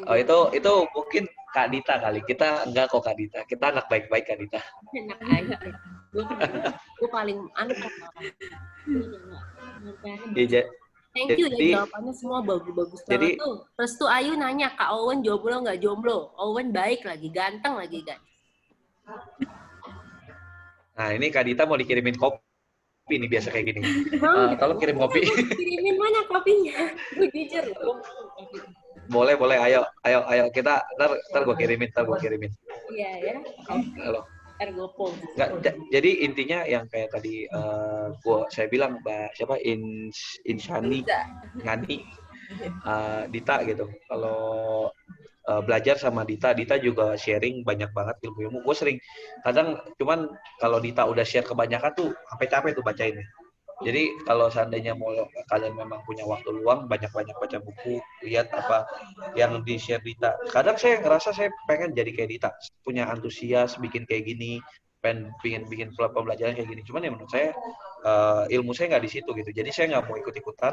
Oh itu mungkin Kak Dita kali. Kita enggak kok Kak Dita. Kita anak baik-baik Kak Dita. Enak aja. Gue paling anak. Thank you ya, jawabannya semua bagus-bagus banget tuh. Terus tuh Ayu nanya, Kak Owen jomblo nggak jomblo? Owen baik lagi, ganteng lagi guys. Nah ini Kak Dita mau dikirimin kopi nih biasa kayak gini. Tolong kirim kopi. Kirimin mana kopinya? Gue jujur. Boleh. Ayo kita ntar gue kirimin. Iya ya. Halo. Ergopol. Jadi intinya yang kayak tadi saya bilang Mbak siapa Inshani Ngani Dita gitu. Kalau belajar sama Dita juga sharing banyak banget ilmu-ilmu. Gue sering kadang cuman kalau Dita udah share kebanyakan tuh sampai capek tuh bacainnya. Jadi kalau seandainya mau kalian memang punya waktu luang, banyak-banyak baca buku, lihat apa yang di-share Dita. Kadang saya ngerasa saya pengen jadi kayak Dita, punya antusias bikin kayak gini, pengen bikin pembelajaran kayak gini. Cuman ya menurut saya ilmu saya nggak di situ gitu. Jadi saya nggak mau ikut-ikutan.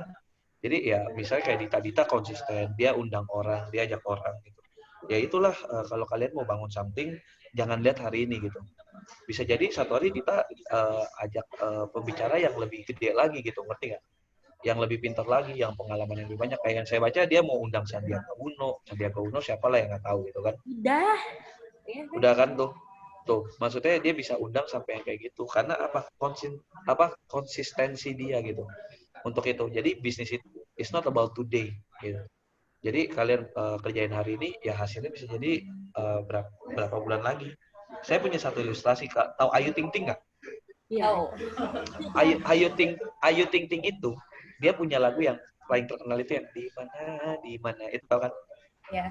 Jadi ya misalnya kayak Dita konsisten, dia undang orang, dia ajak orang gitu. Ya itulah kalau kalian mau bangun something, jangan lihat hari ini gitu. Bisa jadi satu hari Dita ajak pembicara yang lebih gede lagi gitu, ngerti nggak? Yang lebih pintar lagi, yang pengalaman yang lebih banyak. Kayak yang saya baca dia mau undang Sandiaga Uno siapa lah yang nggak tahu gitu kan? Udah kan tuh maksudnya dia bisa undang sampai yang kayak gitu karena konsistensi dia gitu untuk itu. Jadi bisnis itu it's not about today gitu. Jadi kalian kerjain hari ini ya hasilnya bisa jadi berapa bulan lagi. Saya punya satu ilustrasi, Kak. Tahu Ayu Ting Ting nggak? Iya. Ayu Ting Ting itu dia punya lagu yang paling terkenal itu yang di mana itu tahu kan? Ya.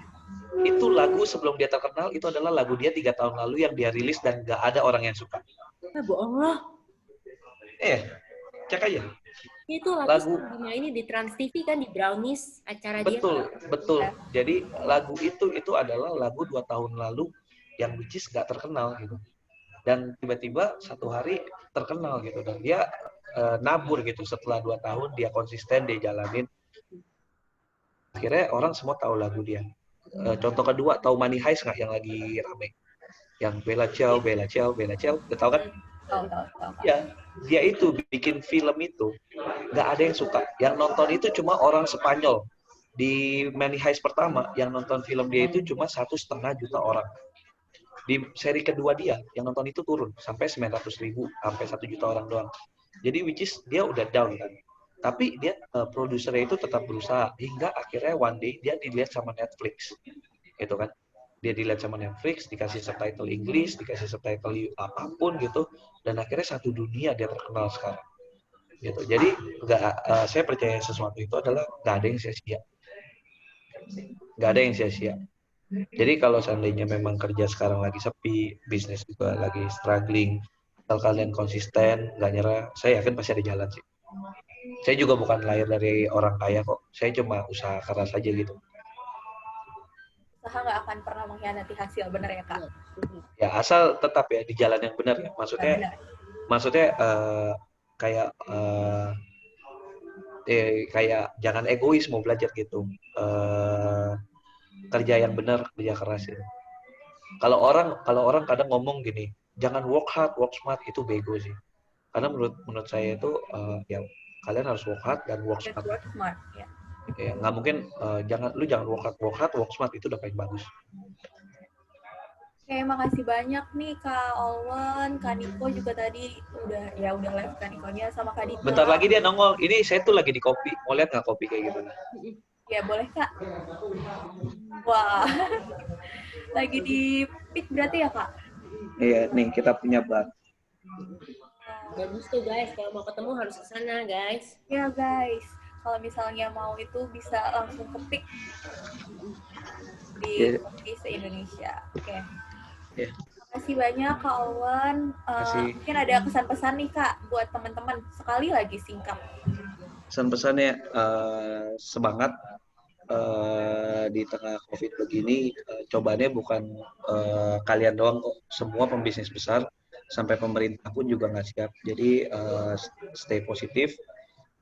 Itu lagu sebelum dia terkenal itu adalah lagu dia 3 tahun lalu yang dia rilis dan nggak ada orang yang suka. Bohong loh. Cek aja. Itu lagu ini di Trans TV kan, di Brownies acara betul, dia. Betul. Jadi lagu itu adalah lagu 2 tahun lalu yang which is nggak terkenal gitu. Dan tiba-tiba satu hari terkenal gitu dan dia nabur gitu setelah 2 tahun dia konsisten dia jalanin. Akhirnya orang semua tahu lagu dia. Contoh kedua, tahu Money Heist nggak yang lagi rame? Yang Bella Ciao, udah tahu kan? Tahu. Ya, dia itu bikin film itu nggak ada yang suka. Yang nonton itu cuma orang Spanyol. Di Money Heist pertama, yang nonton film dia itu cuma 1,5 juta orang. Di seri kedua dia, yang nonton itu turun sampai 900.000, sampai 1 juta orang doang. Jadi which is dia udah down kan. Tapi dia produsernya itu tetap berusaha hingga akhirnya one day dia dilihat sama Netflix. Gitu kan. Dia dilihat sama Netflix, dikasih subtitle Inggris, dikasih subtitle apapun gitu, dan akhirnya satu dunia dia terkenal sekarang. Gitu. Jadi saya percaya sesuatu itu adalah nggak ada yang sia-sia. Nggak ada yang sia-sia. Jadi kalau seandainya memang kerja sekarang lagi sepi, bisnis juga lagi struggling, asal kalian konsisten, nggak nyerah, saya yakin pasti ada jalan sih. Saya juga bukan lahir dari orang kaya kok. Saya cuma usaha keras aja gitu. Usaha nggak akan pernah mengkhianati hasil, bener ya Kak? Ya asal tetap ya di jalan yang benar ya. Maksudnya, Benar. maksudnya kayak kayak jangan egois mau belajar gitu. Kerja yang benar, kerja keras ya. Kalau orang kadang ngomong gini, jangan work hard, work smart, itu bego sih. Karena menurut saya itu ya kalian harus work hard dan work Just smart. work smart, ya. Ya, nggak mungkin jangan work hard, work smart, itu udah paling bagus. Oke, makasih banyak nih Kak Olwen, Kak Niko juga tadi udah live Kak Nikonya sama Kak Dita. Bentar lagi dia nongol. Ini saya tuh lagi di kopi. Mau lihat nggak kopi kayak gimana? Ya boleh Kak. Wah, lagi di pick berarti ya Kak? Iya, nih kita punya bar. Bagus tuh guys, kalau mau ketemu harus ke sana guys. Ya guys, kalau misalnya mau itu bisa langsung ketik di kopi se-Indonesia. Oke. Yeah. Makasih banyak Kak Olwen. Mungkin ada pesan-pesan nih Kak buat teman-teman. Sekali lagi singkat. Pesan-pesannya semangat di tengah COVID begini. Cobaannya bukan kalian doang kok. Semua pembisnis besar sampai pemerintah pun juga nggak siap. Jadi stay positif.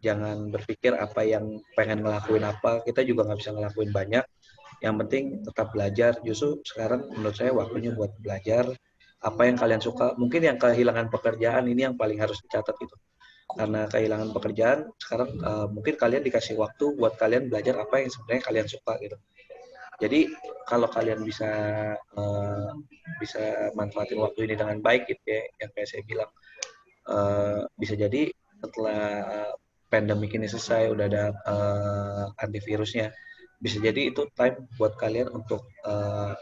Jangan berpikir apa yang pengen ngelakuin apa. Kita juga nggak bisa ngelakuin banyak. Yang penting tetap belajar. Justru sekarang menurut saya waktunya buat belajar apa yang kalian suka. Mungkin yang kehilangan pekerjaan ini yang paling harus dicatat gitu. Karena kehilangan pekerjaan, sekarang mungkin kalian dikasih waktu buat kalian belajar apa yang sebenarnya kalian suka gitu. Jadi kalau kalian bisa manfaatin waktu ini dengan baik gitu ya, yang kayak saya bilang, bisa jadi setelah pandemik ini selesai, udah ada antivirusnya, bisa jadi itu time buat kalian untuk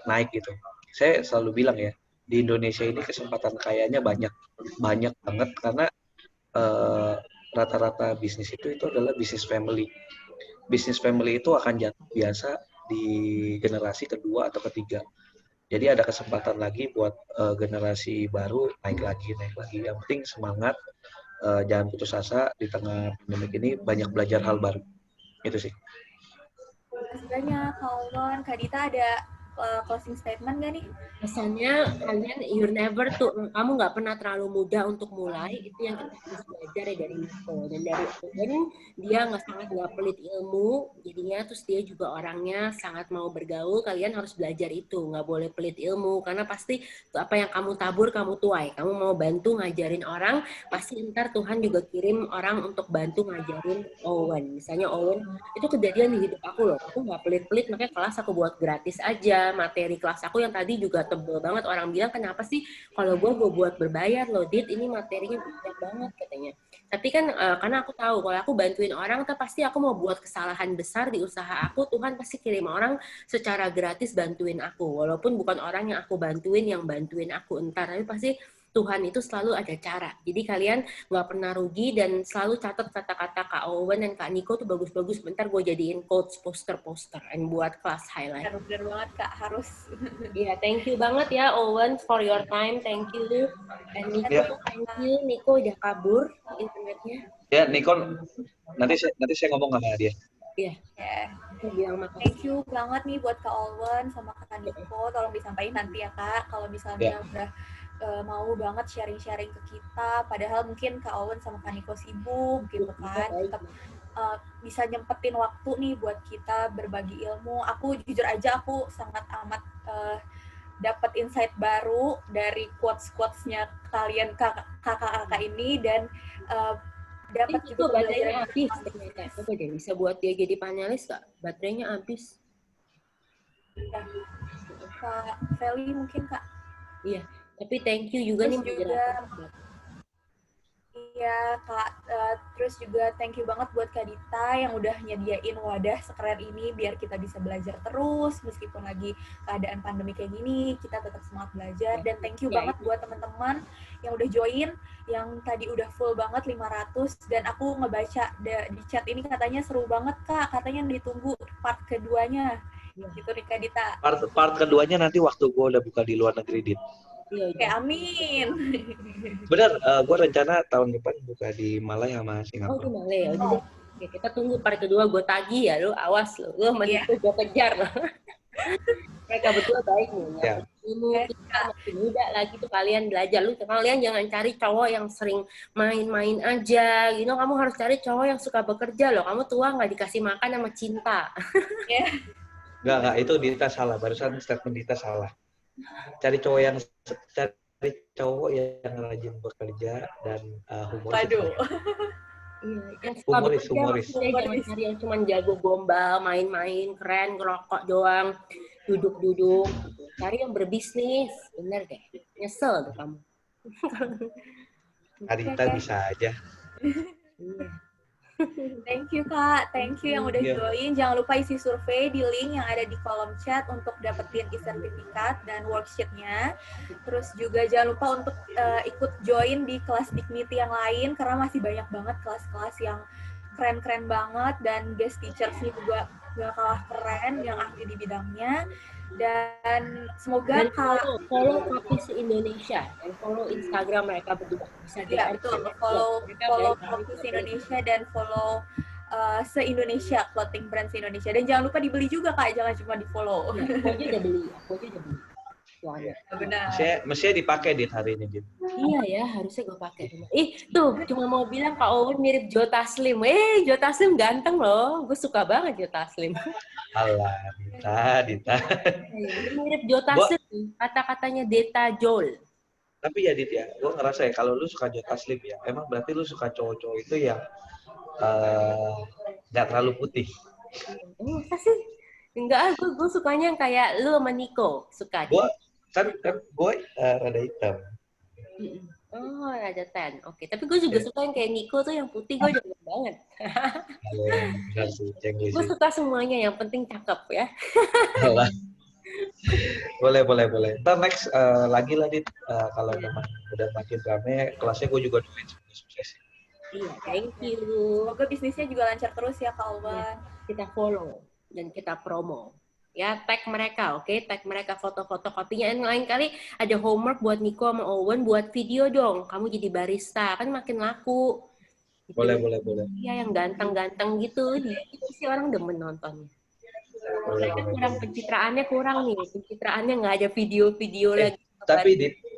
naik gitu. Saya selalu bilang ya, di Indonesia ini kesempatan kayanya banyak banget karena rata-rata bisnis itu adalah bisnis family. Bisnis family itu akan jatuh biasa di generasi kedua atau ketiga. Jadi ada kesempatan lagi buat generasi baru naik lagi. Yang penting semangat, jangan putus asa di tengah pandemi ini, banyak belajar hal baru. Itu sih. Terima kasih banyak Kak Olwen. Kak Dita ada closing statement nggak nih? Pesannya kalian you're never tuh, kamu nggak pernah terlalu muda untuk mulai, itu yang kita harus belajar ya dari Nico dan dari Owen. Dia sangat nggak pelit ilmu, jadinya terus dia juga orangnya sangat mau bergaul. Kalian harus belajar itu, nggak boleh pelit ilmu karena pasti apa yang kamu tabur kamu tuai. Kamu mau bantu ngajarin orang, pasti ntar Tuhan juga kirim orang untuk bantu ngajarin Owen. Misalnya Owen, itu kejadian di hidup aku loh, aku nggak pelit-pelit, makanya kelas aku buat gratis aja. Materi kelas aku yang tadi juga tebel banget, orang bilang kenapa sih kalau gue buat berbayar loh Dit, ini materinya banyak banget katanya. Tapi kan karena aku tahu kalau aku bantuin orang tuh pasti aku mau buat kesalahan besar di usaha aku, Tuhan pasti kirim orang secara gratis bantuin aku, walaupun bukan orang yang aku bantuin yang bantuin aku entar, tapi pasti Tuhan itu selalu ada cara. Jadi kalian nggak pernah rugi dan selalu catat kata-kata Kak Owen dan Kak Niko tuh bagus-bagus. Bentar gue jadiin quotes poster-poster and buat kelas highlight. Benar banget Kak, harus. Iya, thank you banget ya Owen for your time. Thank you. And Niko, thank you. Niko udah kabur internetnya. Ya, Niko, nanti saya ngomong sama dia. Iya. Yeah. Thank you banget nih buat Kak Olwen sama Kak Niko. Tolong disampaikan nanti ya Kak, kalau misalnya udah mau banget sharing-sharing ke kita, padahal mungkin Kak Olwen sama Kak Niko sibuk gitu kan, tetap bisa nyempetin waktu nih buat kita berbagi ilmu. Aku jujur aja aku sangat amat dapat insight baru dari quotes-quotesnya kalian kakak-kakak ini dan dapat juga baterainya habis ternyata. Coba deh bisa buat dia jadi panelis Kak? Baterainya habis. Ya. Kak Feli mungkin Kak. Iya. Tapi thank you juga terus nih juga, iya Kak, terus juga thank you banget buat Kak Dita yang udah nyediain wadah sekeren ini biar kita bisa belajar terus meskipun lagi keadaan pandemi kayak gini, kita tetap semangat belajar. Dan thank you banget buat teman-teman yang udah join, yang tadi udah full banget 500, dan aku ngebaca di chat ini katanya seru banget Kak, katanya ditunggu part keduanya. Gitu Rika Dita. Part keduanya nanti waktu gue udah buka di luar negeri, Dit. Iya, Oke, amin. Bener, gue rencana tahun depan buka di Malai sama Oh, di Singapura. Malay. Oh, jadi oke, kita tunggu part kedua, gue tagih ya, lu awas lu Iya. menipu gue kejar loh. Mereka berdua baik nih, Ya. ilmu kita masih muda lagi tuh kalian belajar. Kalian jangan cari cowok yang sering main-main aja, kamu harus cari cowok yang suka bekerja loh. Kamu tua nggak dikasih makan sama cinta. Enggak, itu Dita salah. Barusan statement Dita salah. Cari cowok yang rajin bekerja dan humoris. Waduh. Iya, yang suka bekerja Humoris. maksudnya jangan cari yang cuma jago gombal, main-main, keren, ngerokok doang, duduk-duduk. Cari yang berbisnis, bener deh. Nyesel tuh kamu. Arita bisa aja. Iya. Thank you Kak, thank you yang udah join. Jangan lupa isi survei di link yang ada di kolom chat untuk dapetin e-sertifikat dan worksheet-nya. Terus juga jangan lupa untuk ikut join di kelas Dignity yang lain, karena masih banyak banget kelas-kelas yang keren-keren banget, dan guest teachers-nya juga gak kalah keren yang ahli di bidangnya. Dan semoga follow Kopis Indonesia dan follow Instagram mereka berdua. Bisa ya, betul. Follow Kopis Indonesia dan follow se-Indonesia, clothing brand se-Indonesia. Dan jangan lupa dibeli juga Kak, jangan cuma di-follow. Ya, aku aja udah beli. Benar. Mestinya dipakai Dit hari ini, Dit. Iya ya, harusnya gue pakai. Tuh, cuma mau bilang Kak Owen mirip Joe Taslim. Joe Taslim ganteng loh. Gue suka banget Joe Taslim. Alah, Dita. Mirip Joe Taslim. Kata-katanya Deta Jol. Tapi ya Dit ya, gue ngerasa ya kalau lu suka Joe Taslim ya, emang berarti lu suka cowok-cowok itu yang nggak terlalu putih. Masa sih? Enggak, gue sukanya yang kayak lu sama Nico. Suka. Gue kan gue rada hitam. Oh, rada tan. Oke, tapi gue juga suka yang kayak Nico tuh yang putih, gue juga banget. Gue suka semuanya, yang penting cakep ya. boleh. Ntar next lagi lah Dit, kalau memang udah makin rame kelasnya, gue juga doain semoga sukses. Iya, thank you. Semoga bisnisnya juga lancar terus ya Kak Owen. Kita follow dan kita promo. Ya, tag mereka, oke? Tag mereka foto-foto kopinya. Dan lain kali ada homework buat Nico sama Owen, buat video dong. Kamu jadi barista, kan makin laku. Gitu. Boleh. Iya, yang ganteng-ganteng gitu. Itu sih orang demen nontonnya. Mereka kurang pencitraannya nih. Pencitraannya nggak ada video-video lagi.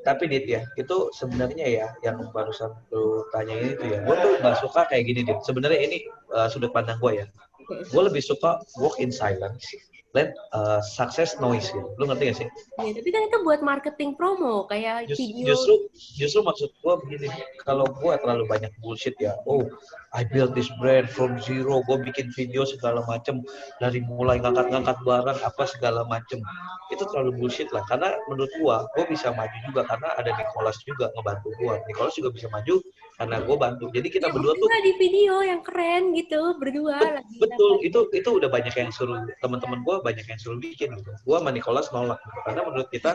Tapi Dit ya, itu sebenarnya ya yang barusan lu tanyain itu ya. Gue tuh nggak suka kayak gini Dit. Sebenarnya ini sudut pandang gue ya. Gue lebih suka work in silence dan success noise gitu. Lu ngerti gak sih? Ya, tapi kan itu buat marketing promo kayak video. Justru maksud gue begini, kalau gue terlalu banyak bullshit ya. Oh, I built this brand from zero. Gue bikin video segala macem dari mulai ngangkat barang apa segala macem. Itu terlalu bullshit lah. Karena menurut gue bisa maju juga karena ada Nicholas juga ngebantu gue. Nicholas juga bisa maju karena gue bantu. Jadi kita berdua tuh di video yang keren gitu berdua. Betul, itu udah banyak yang suruh teman-teman gue banyak yang suruh bikin gitu. Gue sama Nicholas nolak gitu. Karena menurut kita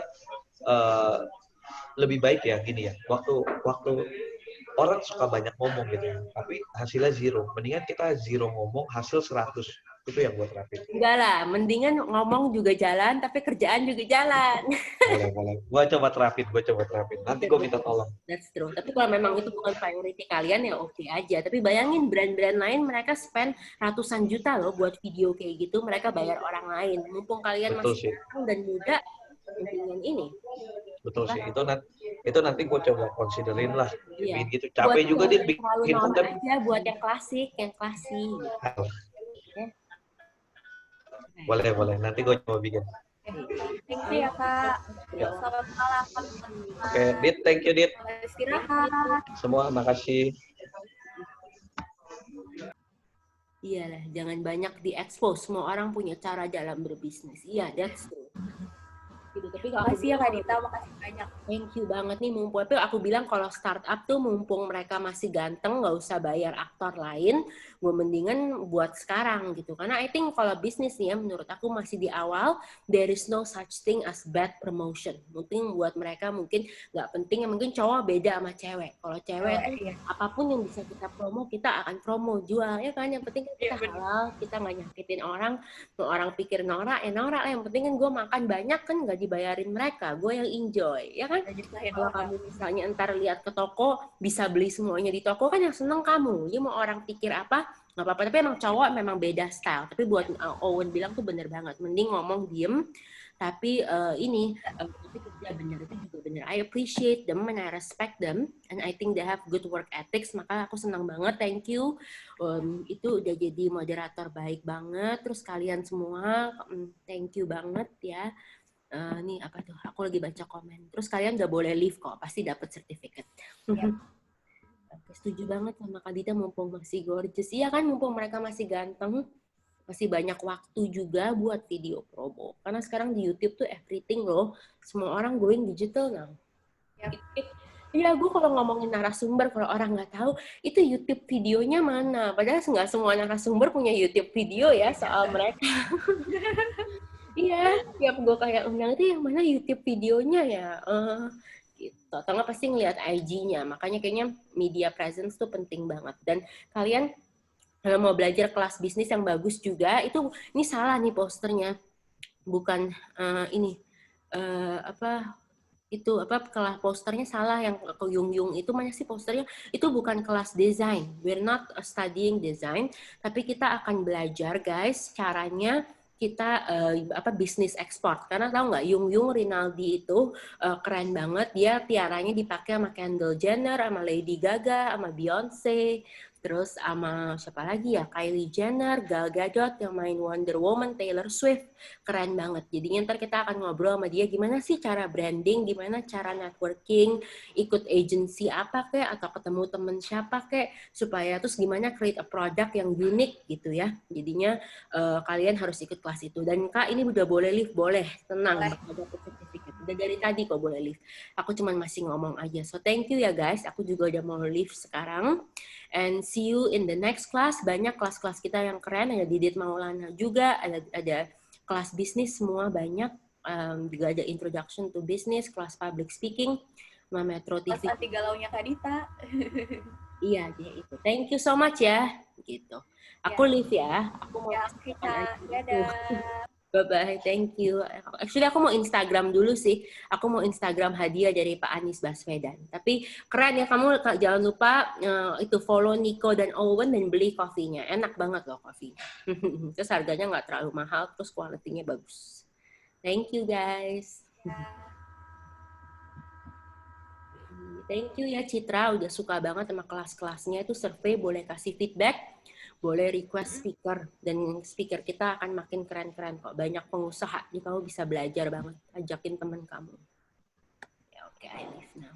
lebih baik ya gini ya. Waktu orang suka banyak ngomong gitu, tapi hasilnya zero. Mendingan kita zero ngomong, hasil 100. Itu yang gue terapin. Enggak lah, mendingan ngomong juga jalan, tapi kerjaan juga jalan. Boleh. Gue coba terapin. Nanti gue minta tolong. That's true. Tapi kalau memang itu bukan priority kalian ya oke aja. Tapi bayangin brand-brand lain mereka spend ratusan juta loh buat video kayak gitu. Mereka bayar orang lain. Mumpung kalian masih young dan muda, mendingan ini. Betul sih. Itu nanti gue coba considerin lah. Iya. Gitu. Capek buat juga dia bikin konten. Aja buat yang klasik. Boleh. Nanti gue coba bikin. Thank you ya Kak. Selamat malam. Oke, Dit, thank you Dit. Istirahat. Semua makasih. Iyalah, jangan banyak di-expose. Semua orang punya cara dalam berbisnis. Iya, that's true. Gitu. Tapi Tapi kalau aku Makasih ya Kak bilang, Dita, makasih banyak. thank you banget nih mumpung. Tapi aku bilang kalau startup tuh mumpung mereka masih ganteng, nggak usah bayar aktor lain. Gue mendingan buat sekarang gitu. Karena I think kalau bisnis nih ya, menurut aku masih di awal, there is no such thing as bad promotion. Mungkin buat mereka mungkin nggak penting, mungkin cowok beda sama cewek. Kalau cewek tuh Iya. apapun yang bisa kita promo, kita akan promo, jual. Ya kan, yang penting kan kita Iya, bener. halal, kita nggak nyakitin orang. Mau orang pikir norak, norak lah. Yang penting kan gue makan banyak kan nggak dibayarin mereka. Gue yang enjoy, ya kan? Nggak nyusahin Kalau orang. kamu misalnya entar lihat ke toko, bisa beli semuanya di toko kan yang seneng kamu. Ya mau orang pikir apa, nggak apa-apa. Tapi emang cowok memang beda style. Tapi buat Owen bilang tuh bener banget. Mending ngomong diem, tapi tapi kerja bener itu juga bener. I appreciate them and I respect them and I think they have good work ethics. Maka aku senang banget. Thank you. Itu udah jadi moderator baik banget. Terus kalian semua, thank you banget ya. Nih apa tuh? Aku lagi baca komen. Terus kalian nggak boleh leave kok, pasti dapat sertifikat. Yep. Setuju banget sama Kak Dita, mumpung masih gorgeous. Iya kan, mumpung mereka masih ganteng, masih banyak waktu juga buat video promo. Karena sekarang di YouTube tuh everything loh, semua orang going digital now. Yep. Iya, gue kalau ngomongin narasumber, kalau orang nggak tahu, itu YouTube videonya mana? Padahal nggak semua narasumber punya YouTube video ya soal mereka. Iya, tiap gue kayak undang itu yang mana YouTube videonya ya, gitu. Atau nggak pasti ngeliat IG-nya. Makanya kayaknya media presence tuh penting banget. Dan kalian kalau mau belajar kelas bisnis yang bagus juga, ini salah nih posternya, bukan kelas posternya salah, yang ke Yung itu mana sih posternya, itu bukan kelas desain. We're not studying design, tapi kita akan belajar guys caranya kita bisnis ekspor. Karena tahu nggak, Yung Rinaldi itu keren banget, dia tiaranya dipakai sama Kendall Jenner, sama Lady Gaga, sama Beyonce, terus sama siapa lagi ya, Kylie Jenner, Gal Gadot yang main Wonder Woman, Taylor Swift, keren banget. Jadinya ntar kita akan ngobrol sama dia gimana sih cara branding, gimana cara networking, ikut agency apa kek, atau ketemu temen siapa kek, supaya terus gimana create a product yang unik gitu ya. Jadinya kalian harus ikut kelas itu. Dan Kak, ini udah boleh live? Boleh, tenang, bakal dapet sertifikat. Udah dari tadi kok boleh live. Aku cuman masih ngomong aja. So thank you ya guys, aku juga udah mau live sekarang. And see you in the next class. Banyak kelas-kelas kita yang keren, ada Didit Maulana juga, ada kelas bisnis semua banyak. Juga ada introduction to business, kelas public speaking, sama Metro TV. Kelas anti galaunya Kak Dita. Iya, dia itu. Thank you so much ya. Gitu. Aku live ya. Aku mau kita dadah. Bye-bye, thank you. Actually aku mau Instagram dulu sih. Aku mau Instagram hadiah dari Pak Anies Baswedan. Tapi keren ya, kamu jangan lupa itu follow Nico dan Owen dan beli kopinya. Enak banget loh kopinya. Terus harganya nggak terlalu mahal, terus kualitinya bagus. Thank you guys. Thank you ya Citra, udah suka banget sama kelas-kelasnya. Itu survei, boleh kasih feedback. Boleh request speaker, dan speaker kita akan makin keren-keren kok. Banyak pengusaha, jadi kamu bisa belajar banget. Ajakin teman kamu. Ya, oke, I leave now.